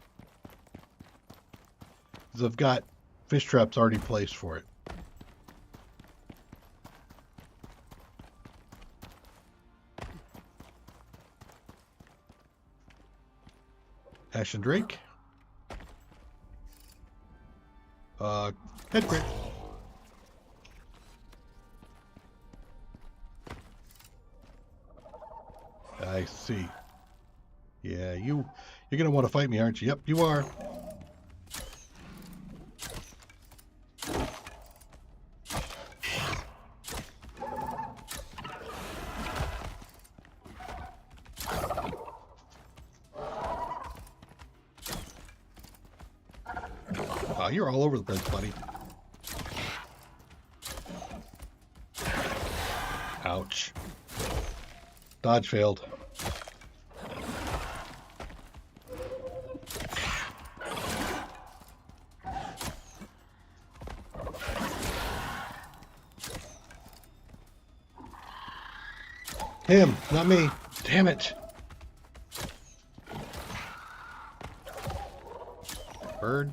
Because I've got fish traps already placed for it. Ash and Drake. Head crit. I see. Yeah, you're gonna want to fight me, aren't you? Yep, you are. Oh, you're all over the place, buddy. Ouch. Dodge failed. Him, not me. Damn it. Bird.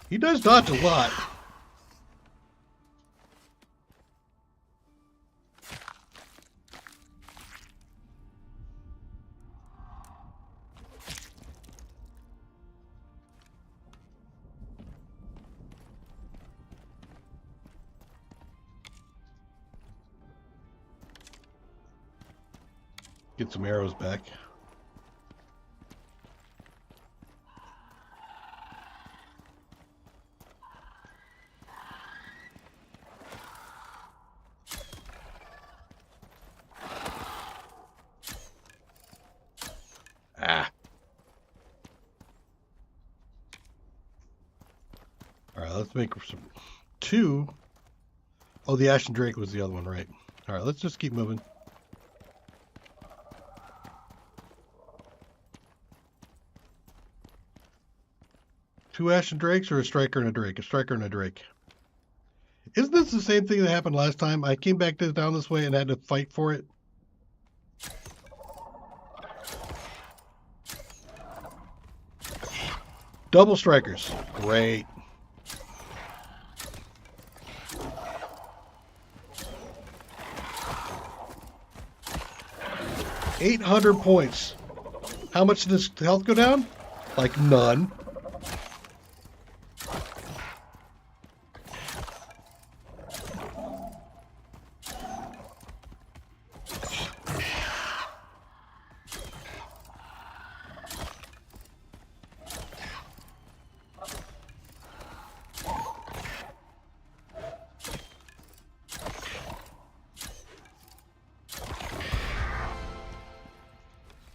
He does dodge a lot. Get some arrows back. let's make some two. Oh, the Ashen Drake was the other one, right? All right, let's just keep moving. Two Ashen Drakes or a Striker and a Drake? A Striker and a Drake. Isn't this the same thing that happened last time? I came back down this way and had to fight for it. Double Strikers. Great. $800 points. How much did this health go down? Like none.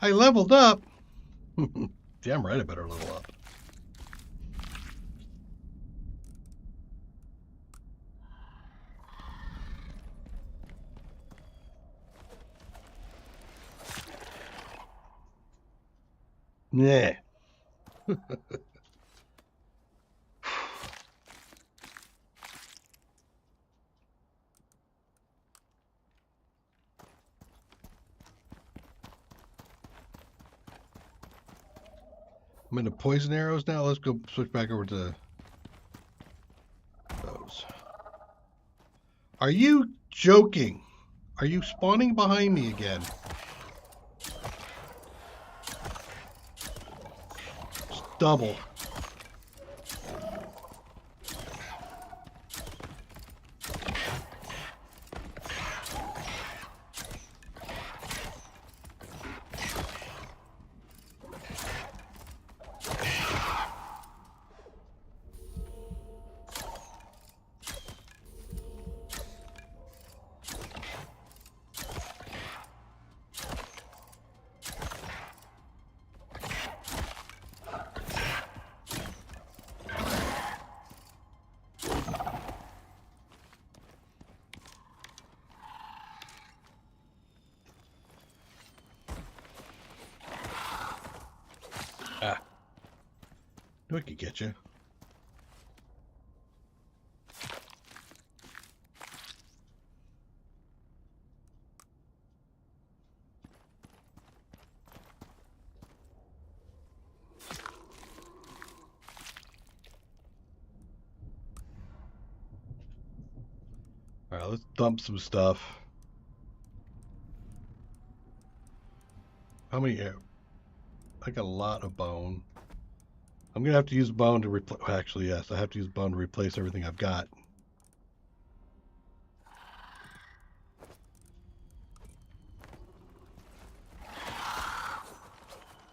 I leveled up. Damn right I better level up. Nah. I'm into poison arrows now. Let's go switch back over to those. Are you joking? Are you spawning behind me again? It's double. Ah. Knew I could get you. All right, let's dump some stuff. How many air? I got a lot of bone. I'm gonna have to use bone to replace. Actually, yes, I have to use bone to replace everything I've got.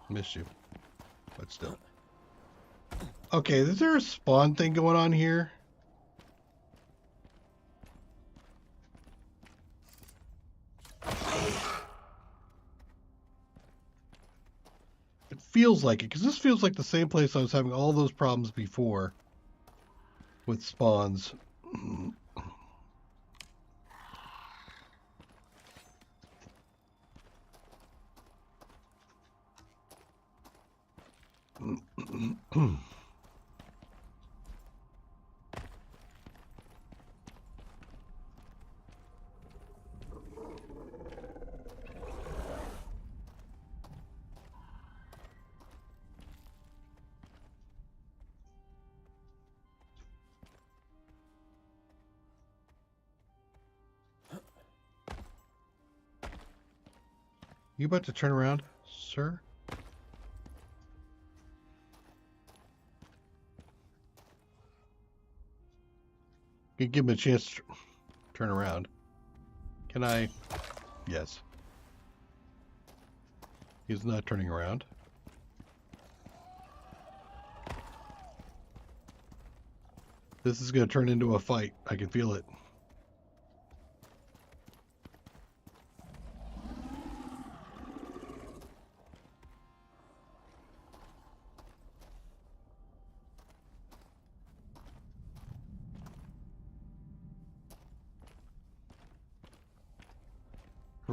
Missed you, but still. Okay, is there a spawn thing going on here? It feels like it, because this feels like the same place I was having all those problems before with spawns. You about to turn around, sir? You give him a chance to turn around. Can I? Yes. He's not turning around. This is going to turn into a fight. I can feel it.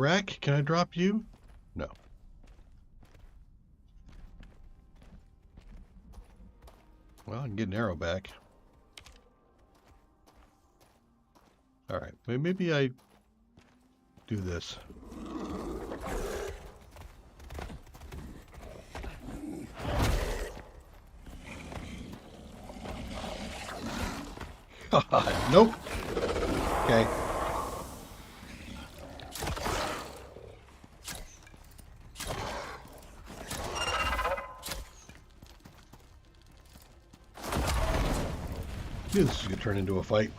Rack, can I drop you? No. Well, I can get an arrow back. Alright, maybe I do this. Nope. Okay. Knew this was going to turn into a fight.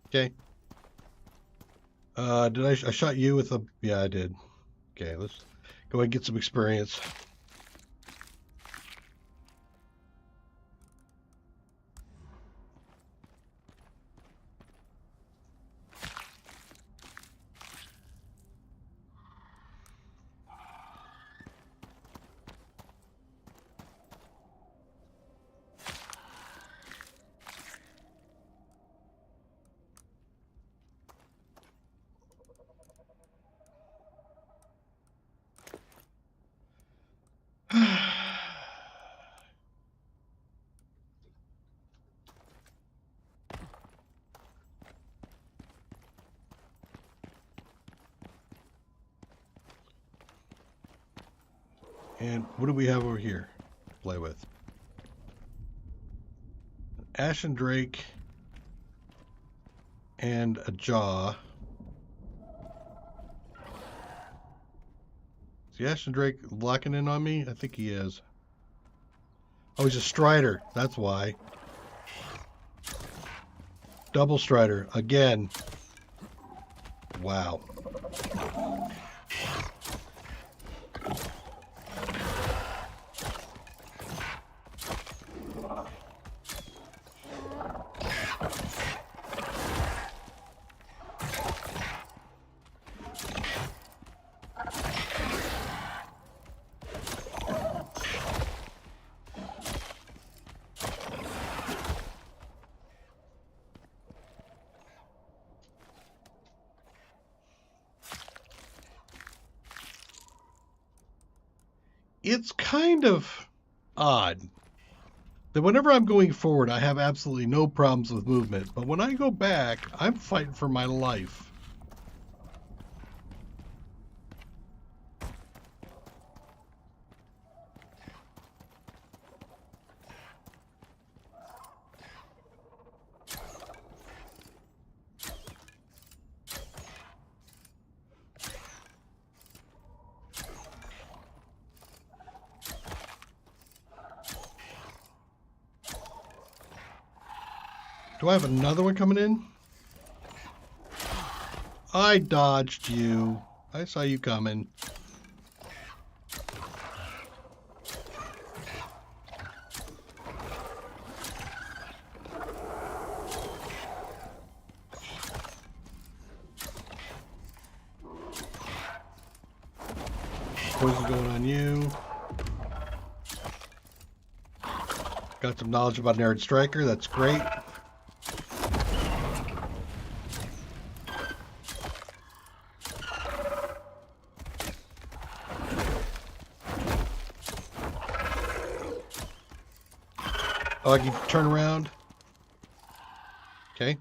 Okay. Did I shot you with a... Yeah, I did. Okay, let's go ahead and get some experience. And what do we have over here to play with? Ashen Drake and a jaw. Is the Ashen Drake locking in on me? I think he is. Oh, he's a Strider. That's why. Double Strider. Again. Wow. It's kind of odd that whenever I'm going forward, I have absolutely no problems with movement. But when I go back, I'm fighting for my life. Do I have another one coming in? I dodged you. I saw you coming. Poison going on you. Got some knowledge about an Arid Striker. That's great. Oh, I can turn around. Okay.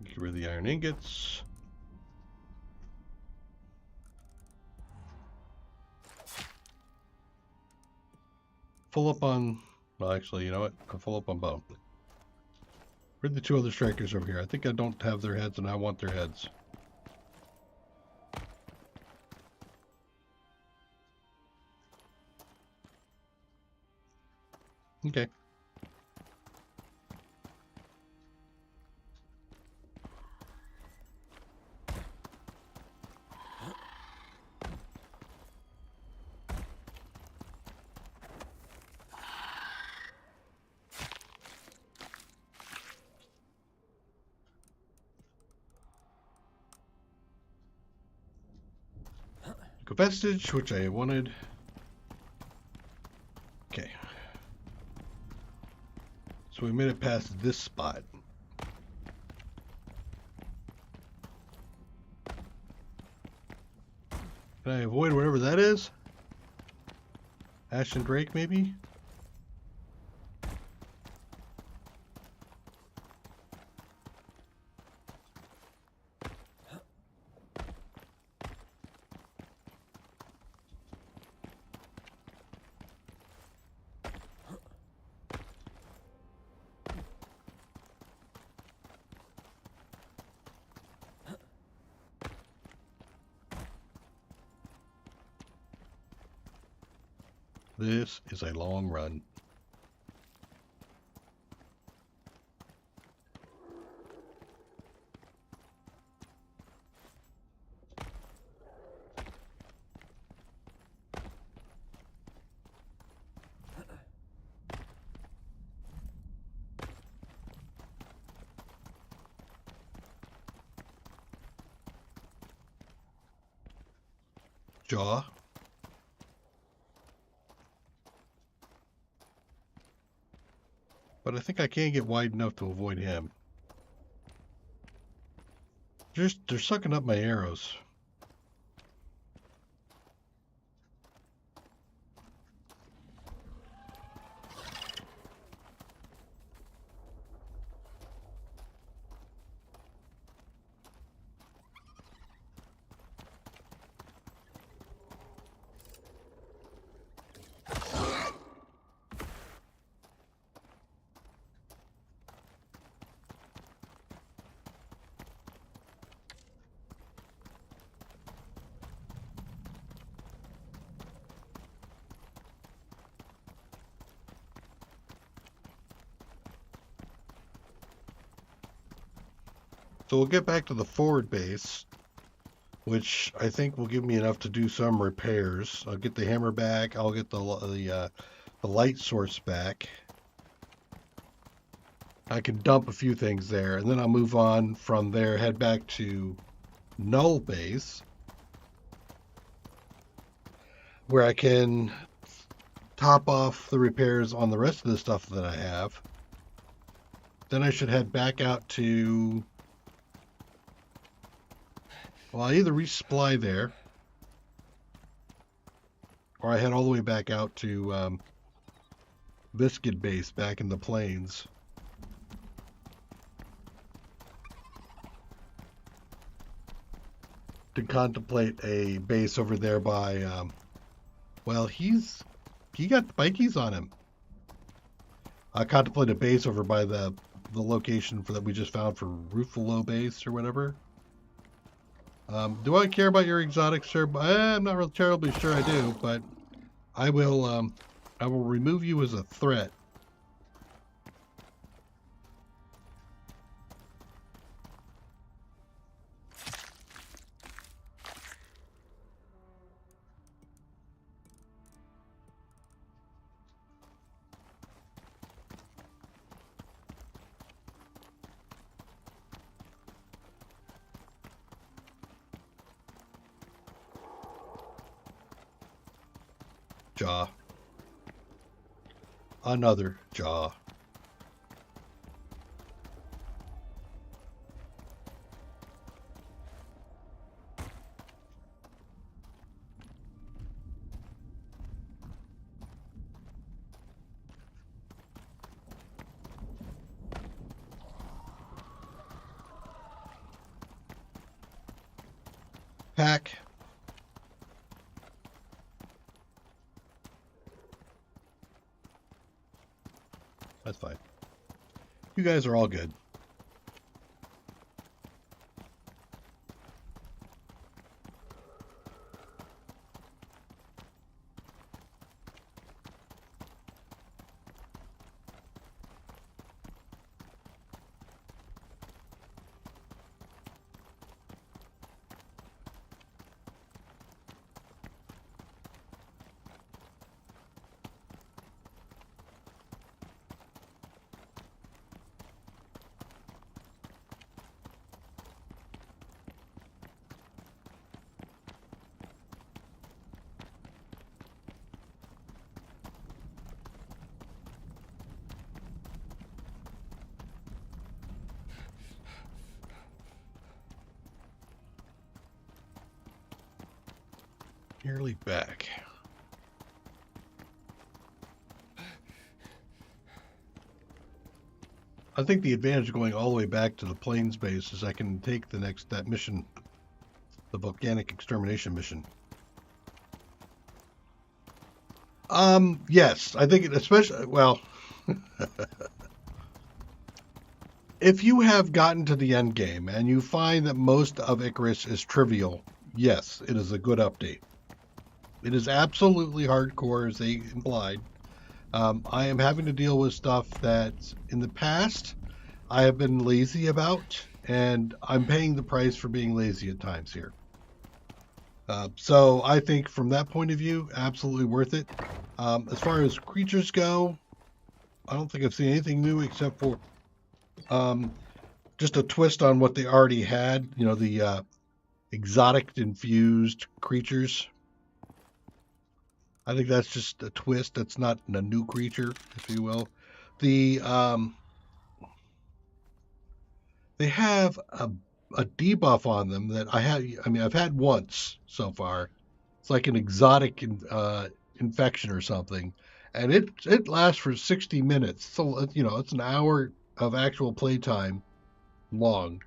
Get rid of the iron ingots. Full up on... Well, actually, you know what? I'm full up on bone. Where are the two other strikers over here? I think I don't have their heads, and I want their heads. Okay. Vestige, which I wanted. Okay. So we made it past this spot. Can I avoid whatever that is? Ash and Drake, maybe? This is a long run. Jaw. But I think I can't get wide enough to avoid him. They're sucking up my arrows. So we'll get back to the forward base, which I think will give me enough to do some repairs. I'll get the hammer back. I'll get the light source back. I can dump a few things there, and then I'll move on from there, head back to Null base, where I can top off the repairs on the rest of the stuff that I have. Then I should head back out to... Well, I either resupply there, or I head all the way back out to Biscuit Base back in the plains. To contemplate a base over there by, well, he got spikies on him. I contemplate a base over by the location that we just found for Ruffalo Base or whatever. Do I care about your exotics, sir? I'm not real terribly sure I do, but I will remove you as a threat. Jaw. Another jaw. Pack. That's fine. You guys are all good. nearly back. I think the advantage of going all the way back to the plains base is I can take that mission, the volcanic extermination mission. Yes, I think especially, well, if you have gotten to the end game and you find that most of Icarus is trivial, yes, it is a good update. It is absolutely hardcore, as they implied. I am having to deal with stuff that in the past I have been lazy about, and I'm paying the price for being lazy at times here. So I think from that point of view, absolutely worth it. As far as creatures go, I don't think I've seen anything new except for just a twist on what they already had. You know, the exotic infused creatures. I think that's just a twist. That's not a new creature, if you will. They have a debuff on them that I've had once so far. It's like an exotic infection or something, and it lasts for 60 minutes. So it's an hour of actual playtime long,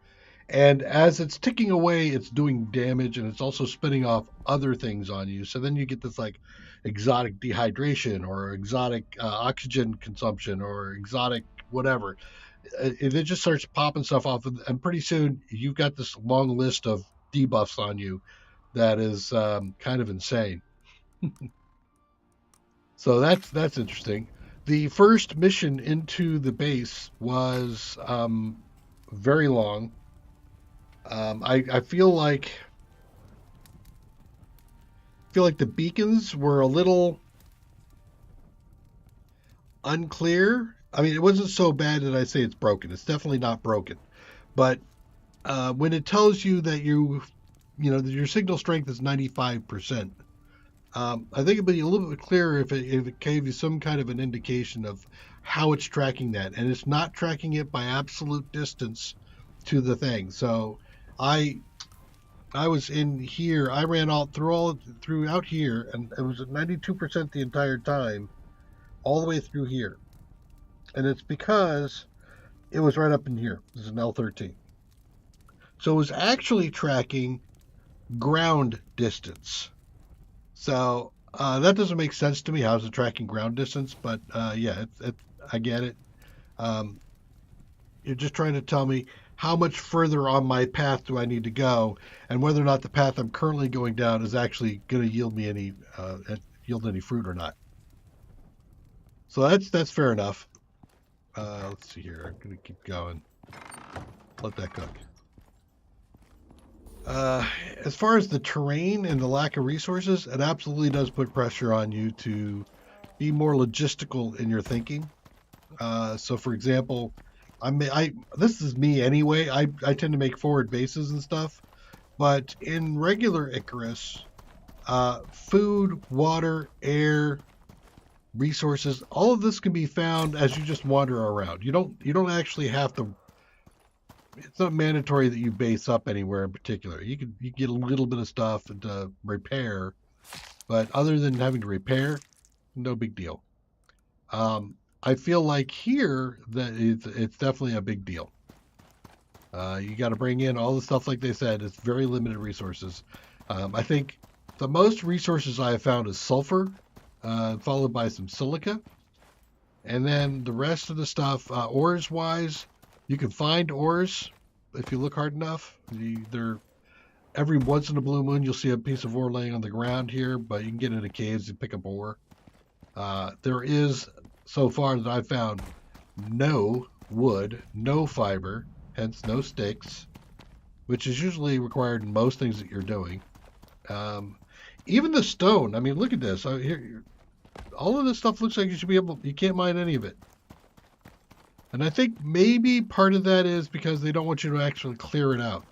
and as it's ticking away, it's doing damage, and it's also spinning off other things on you. So then you get this like exotic dehydration or exotic oxygen consumption or exotic whatever. It just starts popping stuff off, and pretty soon you've got this long list of debuffs on you that is kind of insane. So that's interesting. The first mission into the base was very long. I feel like the beacons were a little unclear. I mean, it wasn't so bad that I say it's broken. It's definitely not broken, but when it tells you that that your signal strength is 95%, I think it'd be a little bit clearer if it gave you some kind of an indication of how it's tracking that, and it's not tracking it by absolute distance to the thing. So I was in here. I ran throughout here, and it was at 92% the entire time, all the way through here. And it's because it was right up in here. This is an L13. So it was actually tracking ground distance. So that doesn't make sense to me. How is it tracking ground distance? But yeah, I get it. You're just trying to tell me how much further on my path do I need to go, and whether or not the path I'm currently going down is actually going to yield me any fruit or not. So that's fair enough. Let's see here. I'm going to keep going. Let that cook. As far as the terrain and the lack of resources, it absolutely does put pressure on you to be more logistical in your thinking. So, for example, this is me anyway. I tend to make forward bases and stuff, but in regular Icarus, food, water, air, resources, all of this can be found as you just wander around. You don't actually have to. It's not mandatory that you base up anywhere in particular. You get a little bit of stuff to repair, but other than having to repair, no big deal. I feel like here that it's definitely a big deal. You got to bring in all the stuff, like they said. It's very limited resources. I think the most resources I have found is sulfur, followed by some silica, and then the rest of the stuff, ores wise. You can find ores if you look hard enough. They're every once in a blue moon you'll see a piece of ore laying on the ground here, but you can get into caves and pick up ore. There is, so far that I've found, no wood, no fiber, hence no sticks, which is usually required in most things that you're doing. Even the stone. I mean, look at this. Here, all of this stuff looks like you can't mine any of it. And I think maybe part of that is because they don't want you to actually clear it out.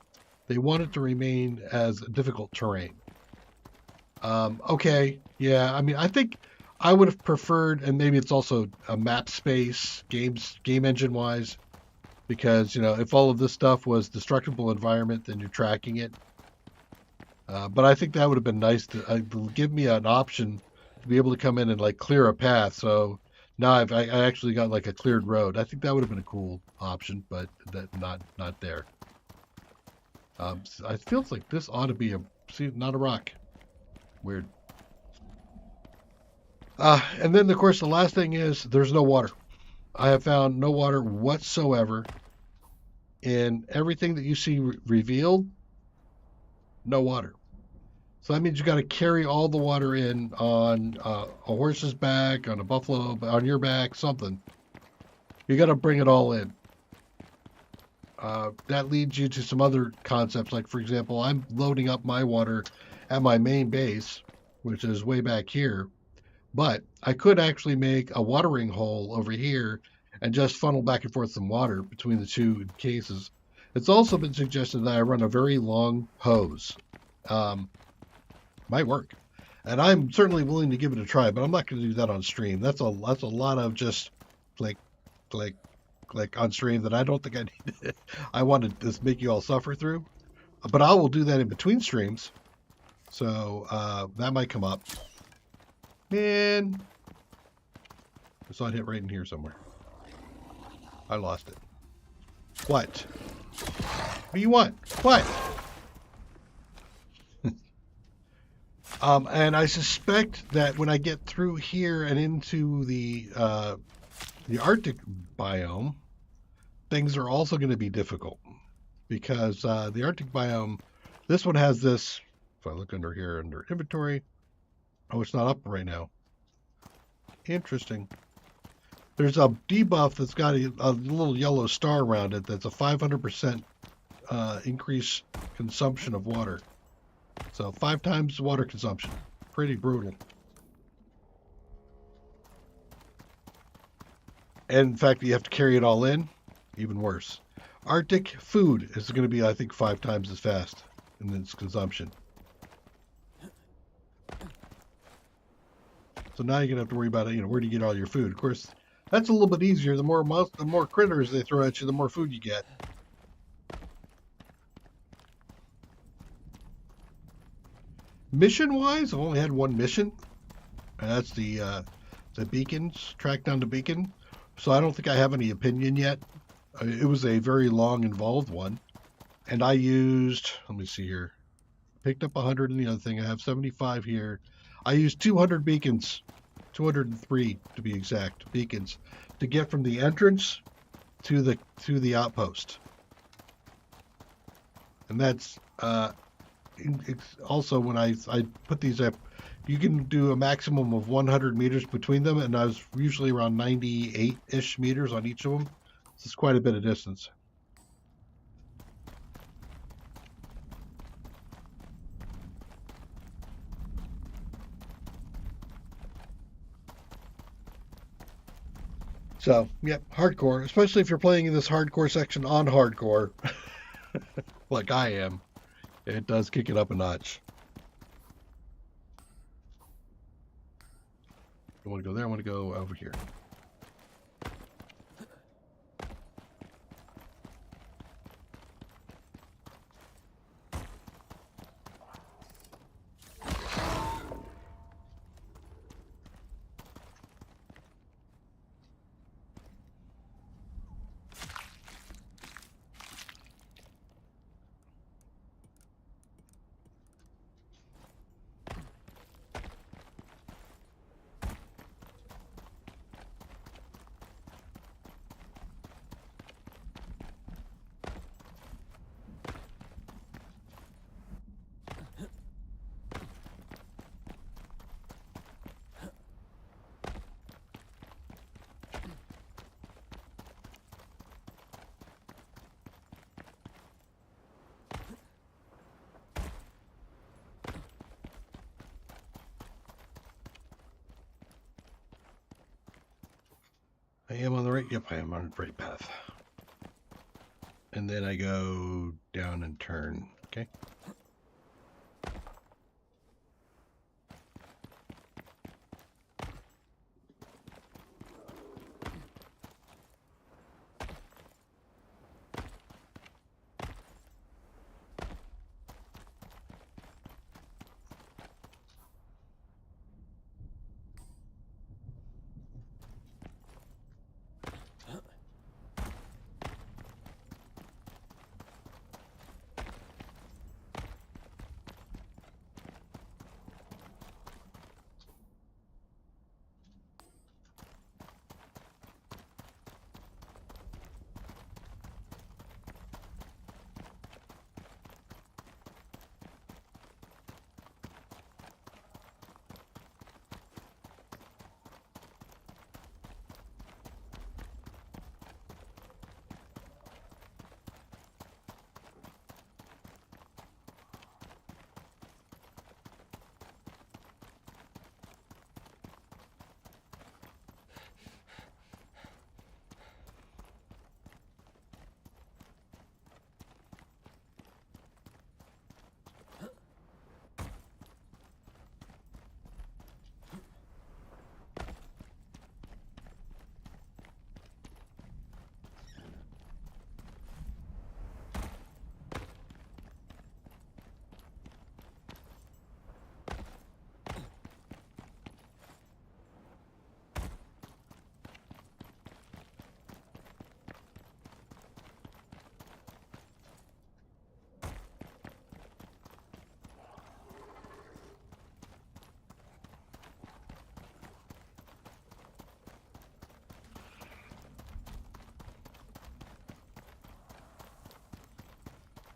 They want it to remain as difficult terrain. Okay, yeah, I mean, I think I would have preferred, and maybe it's also a map space, game engine-wise, because, if all of this stuff was destructible environment, then you're tracking it. But I think that would have been nice to give me an option to be able to come in and like clear a path. So now I actually got like a cleared road. I think that would have been a cool option, but that not there. It feels like this ought to be not a rock. Weird. And then of course the last thing is there's no water. I have found no water whatsoever in everything that you see revealed. No water. So that means you got to carry all the water in on a horse's back, on a buffalo, on your back, something. You got to bring it all in. That leads you to some other concepts, like, for example, I'm loading up my water at my main base, which is way back here, but I could actually make a watering hole over here and just funnel back and forth some water between the two cases. It's also been suggested that I run a very long hose. Might work. And I'm certainly willing to give it a try, but I'm not going to do that on stream. That's a lot of just click, click, click on stream that I don't think I need. I want to just make you all suffer through, but I will do that in between streams. So that might come up. Man, I saw it hit right in here somewhere. I lost it. What? What do you want? What? And I suspect that when I get through here and into the Arctic biome, things are also going to be difficult because the Arctic biome, this one has this. If I look under here under inventory, oh, it's not up right now. Interesting. There's a debuff that's got a little yellow star around it that's a 500% increase consumption of water. So 5 times water consumption. Pretty brutal. And in fact, you have to carry it all in. Even worse. Arctic food is going to be, I think, 5 times as fast in its consumption. So now you're going to have to worry about, where do you get all your food? Of course, that's a little bit easier. The more critters they throw at you, the more food you get. Mission-wise, I've only had one mission, and that's the beacons, track down the beacon. So I don't think I have any opinion yet. It was a very long, involved one, and I used, let me see here, picked up 100 in the other thing. I have 75 here. I used 200 beacons, 203 to be exact, beacons, to get from the entrance to the outpost. And that's it's also when I put these up, you can do a maximum of 100 meters between them, and I was usually around 98-ish meters on each of them. So it's quite a bit of distance. So, yep, hardcore, especially if you're playing in this hardcore section on hardcore, like I am. It does kick it up a notch. I want to go there. I want to go over here. I am on the right. Yep, I am on the right path. And then I go down and turn. Okay.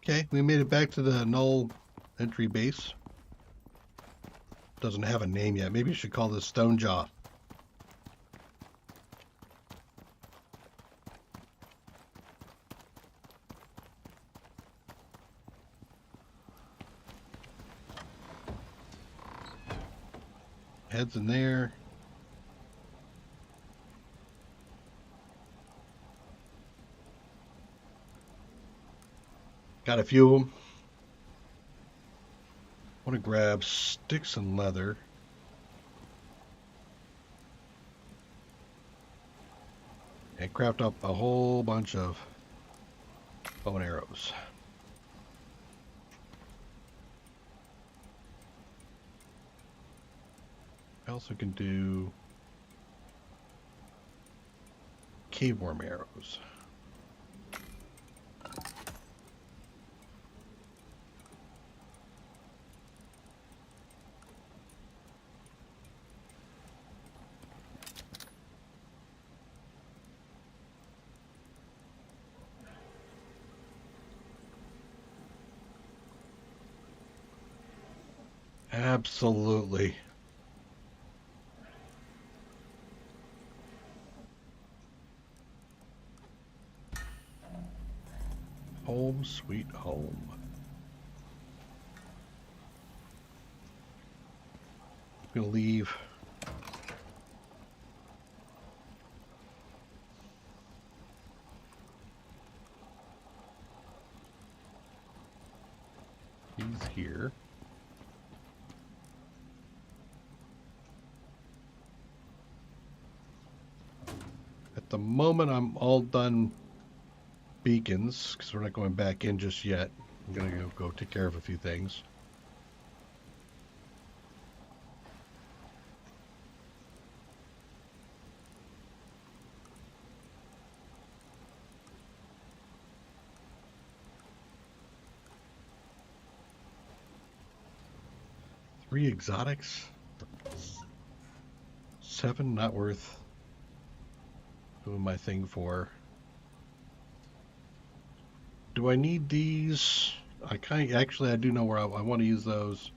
Okay, we made it back to the Null entry base. Doesn't have a name yet. Maybe you should call this Stonejaw. Heads in there. Got a few of them. Want to grab sticks and leather. And craft up a whole bunch of bow and arrows. I also can do cave worm arrows. Absolutely. Home sweet home. I'm gonna leave these here. At the moment, I'm all done beacons because we're not going back in just yet. I'm gonna go take care of a few things. Three exotics. 7 not worth doing my thing for. Do I need these? I do know where I want to use those.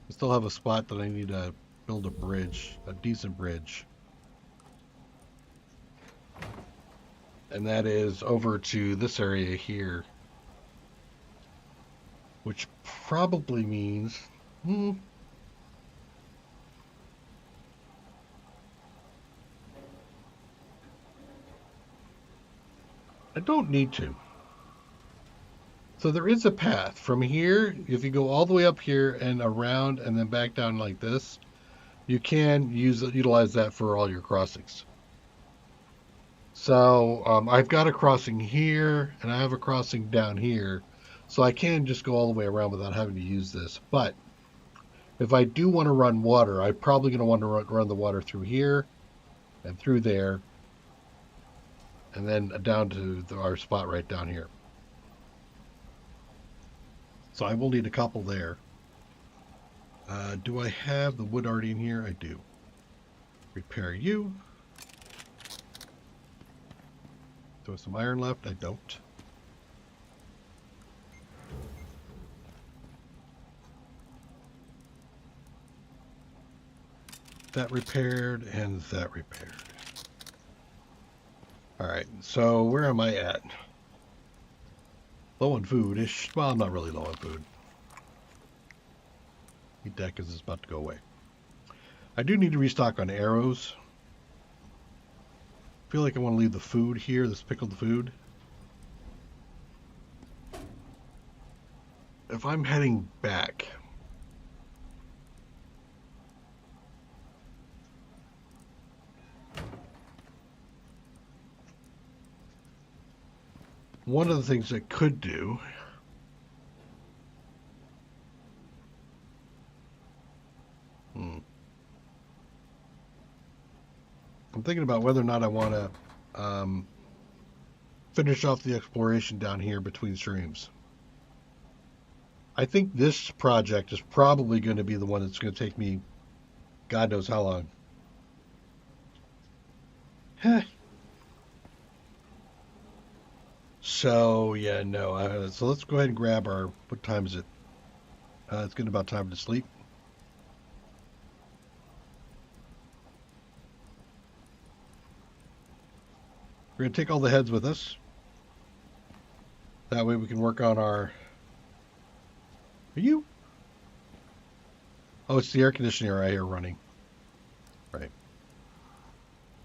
I still have a spot that I need to build a bridge, a decent bridge. And that is over to this area here. Which probably means... I don't need to. So there is a path from here. If you go all the way up here and around and then back down like this, you can utilize that for all your crossings. So I've got a crossing here and I have a crossing down here. So I can just go all the way around without having to use this. But if I do want to run water, I'm probably going to want to run the water through here and through there. And then down to our spot right down here. So I will need a couple there. Do I have the wood already in here? I do. Repair you. Do I have some iron left? I don't. That repaired and that repaired. Alright, so where am I at? Low on food-ish. Well, I'm not really low on food. The deck is about to go away. I do need to restock on arrows. I feel like I want to leave the food here, this pickled food. If I'm heading back... One of the things I could do I'm thinking about whether or not I want to finish off the exploration down here between streams. I think this project is probably going to be the one that's going to take me God knows how long. So yeah, no. So let's go ahead and grab our. What time is it? It's getting about time to sleep. We're gonna take all the heads with us. That way we can work on our. Are you? Oh, it's the air conditioner right here running. Right.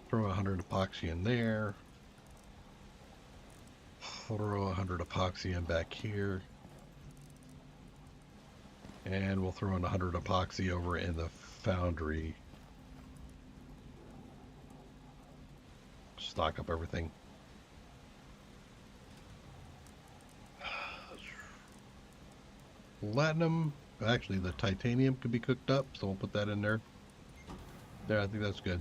Throw 100 epoxy in there. Throw 100 epoxy in back here. And we'll throw in 100 epoxy over in the foundry. Stock up everything. Platinum. Actually, the titanium could be cooked up, so we'll put that in there. There, I think that's good.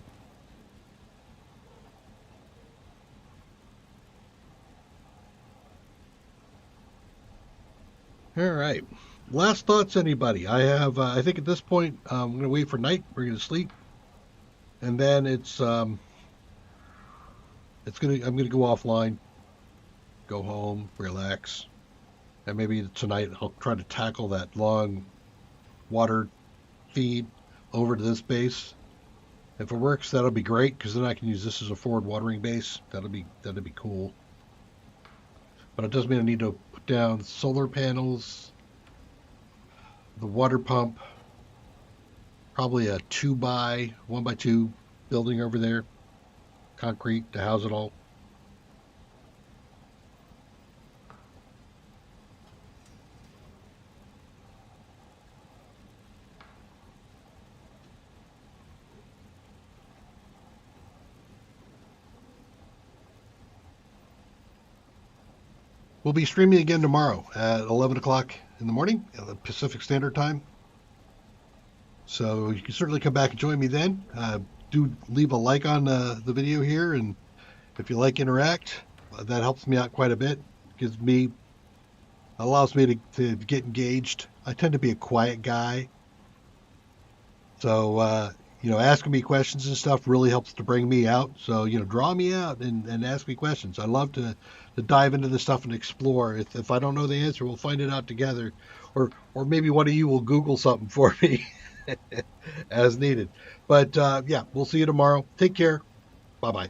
All right. Last thoughts, anybody? I have. I think at this point, I'm going to wait for night. We're going to sleep, and then it's gonna. I'm going to go offline, go home, relax, and maybe tonight I'll try to tackle that long water feed over to this base. If it works, that'll be great because then I can use this as a forward watering base. That'll be cool. But it does mean I need to put down solar panels, the water pump, probably a 1 by 2 building over there, concrete to house it all. We'll be streaming again tomorrow at 11 o'clock in the morning, Pacific Standard Time. So you can certainly come back and join me then. Do leave a like on the video here, and if you like Interact, that helps me out quite a bit. Allows me to get engaged. I tend to be a quiet guy, so asking me questions and stuff really helps to bring me out. So draw me out and ask me questions. I love to dive into this stuff and explore. If I don't know the answer, we'll find it out together, or maybe one of you will Google something for me as needed. But yeah, we'll see you tomorrow. Take care. Bye bye.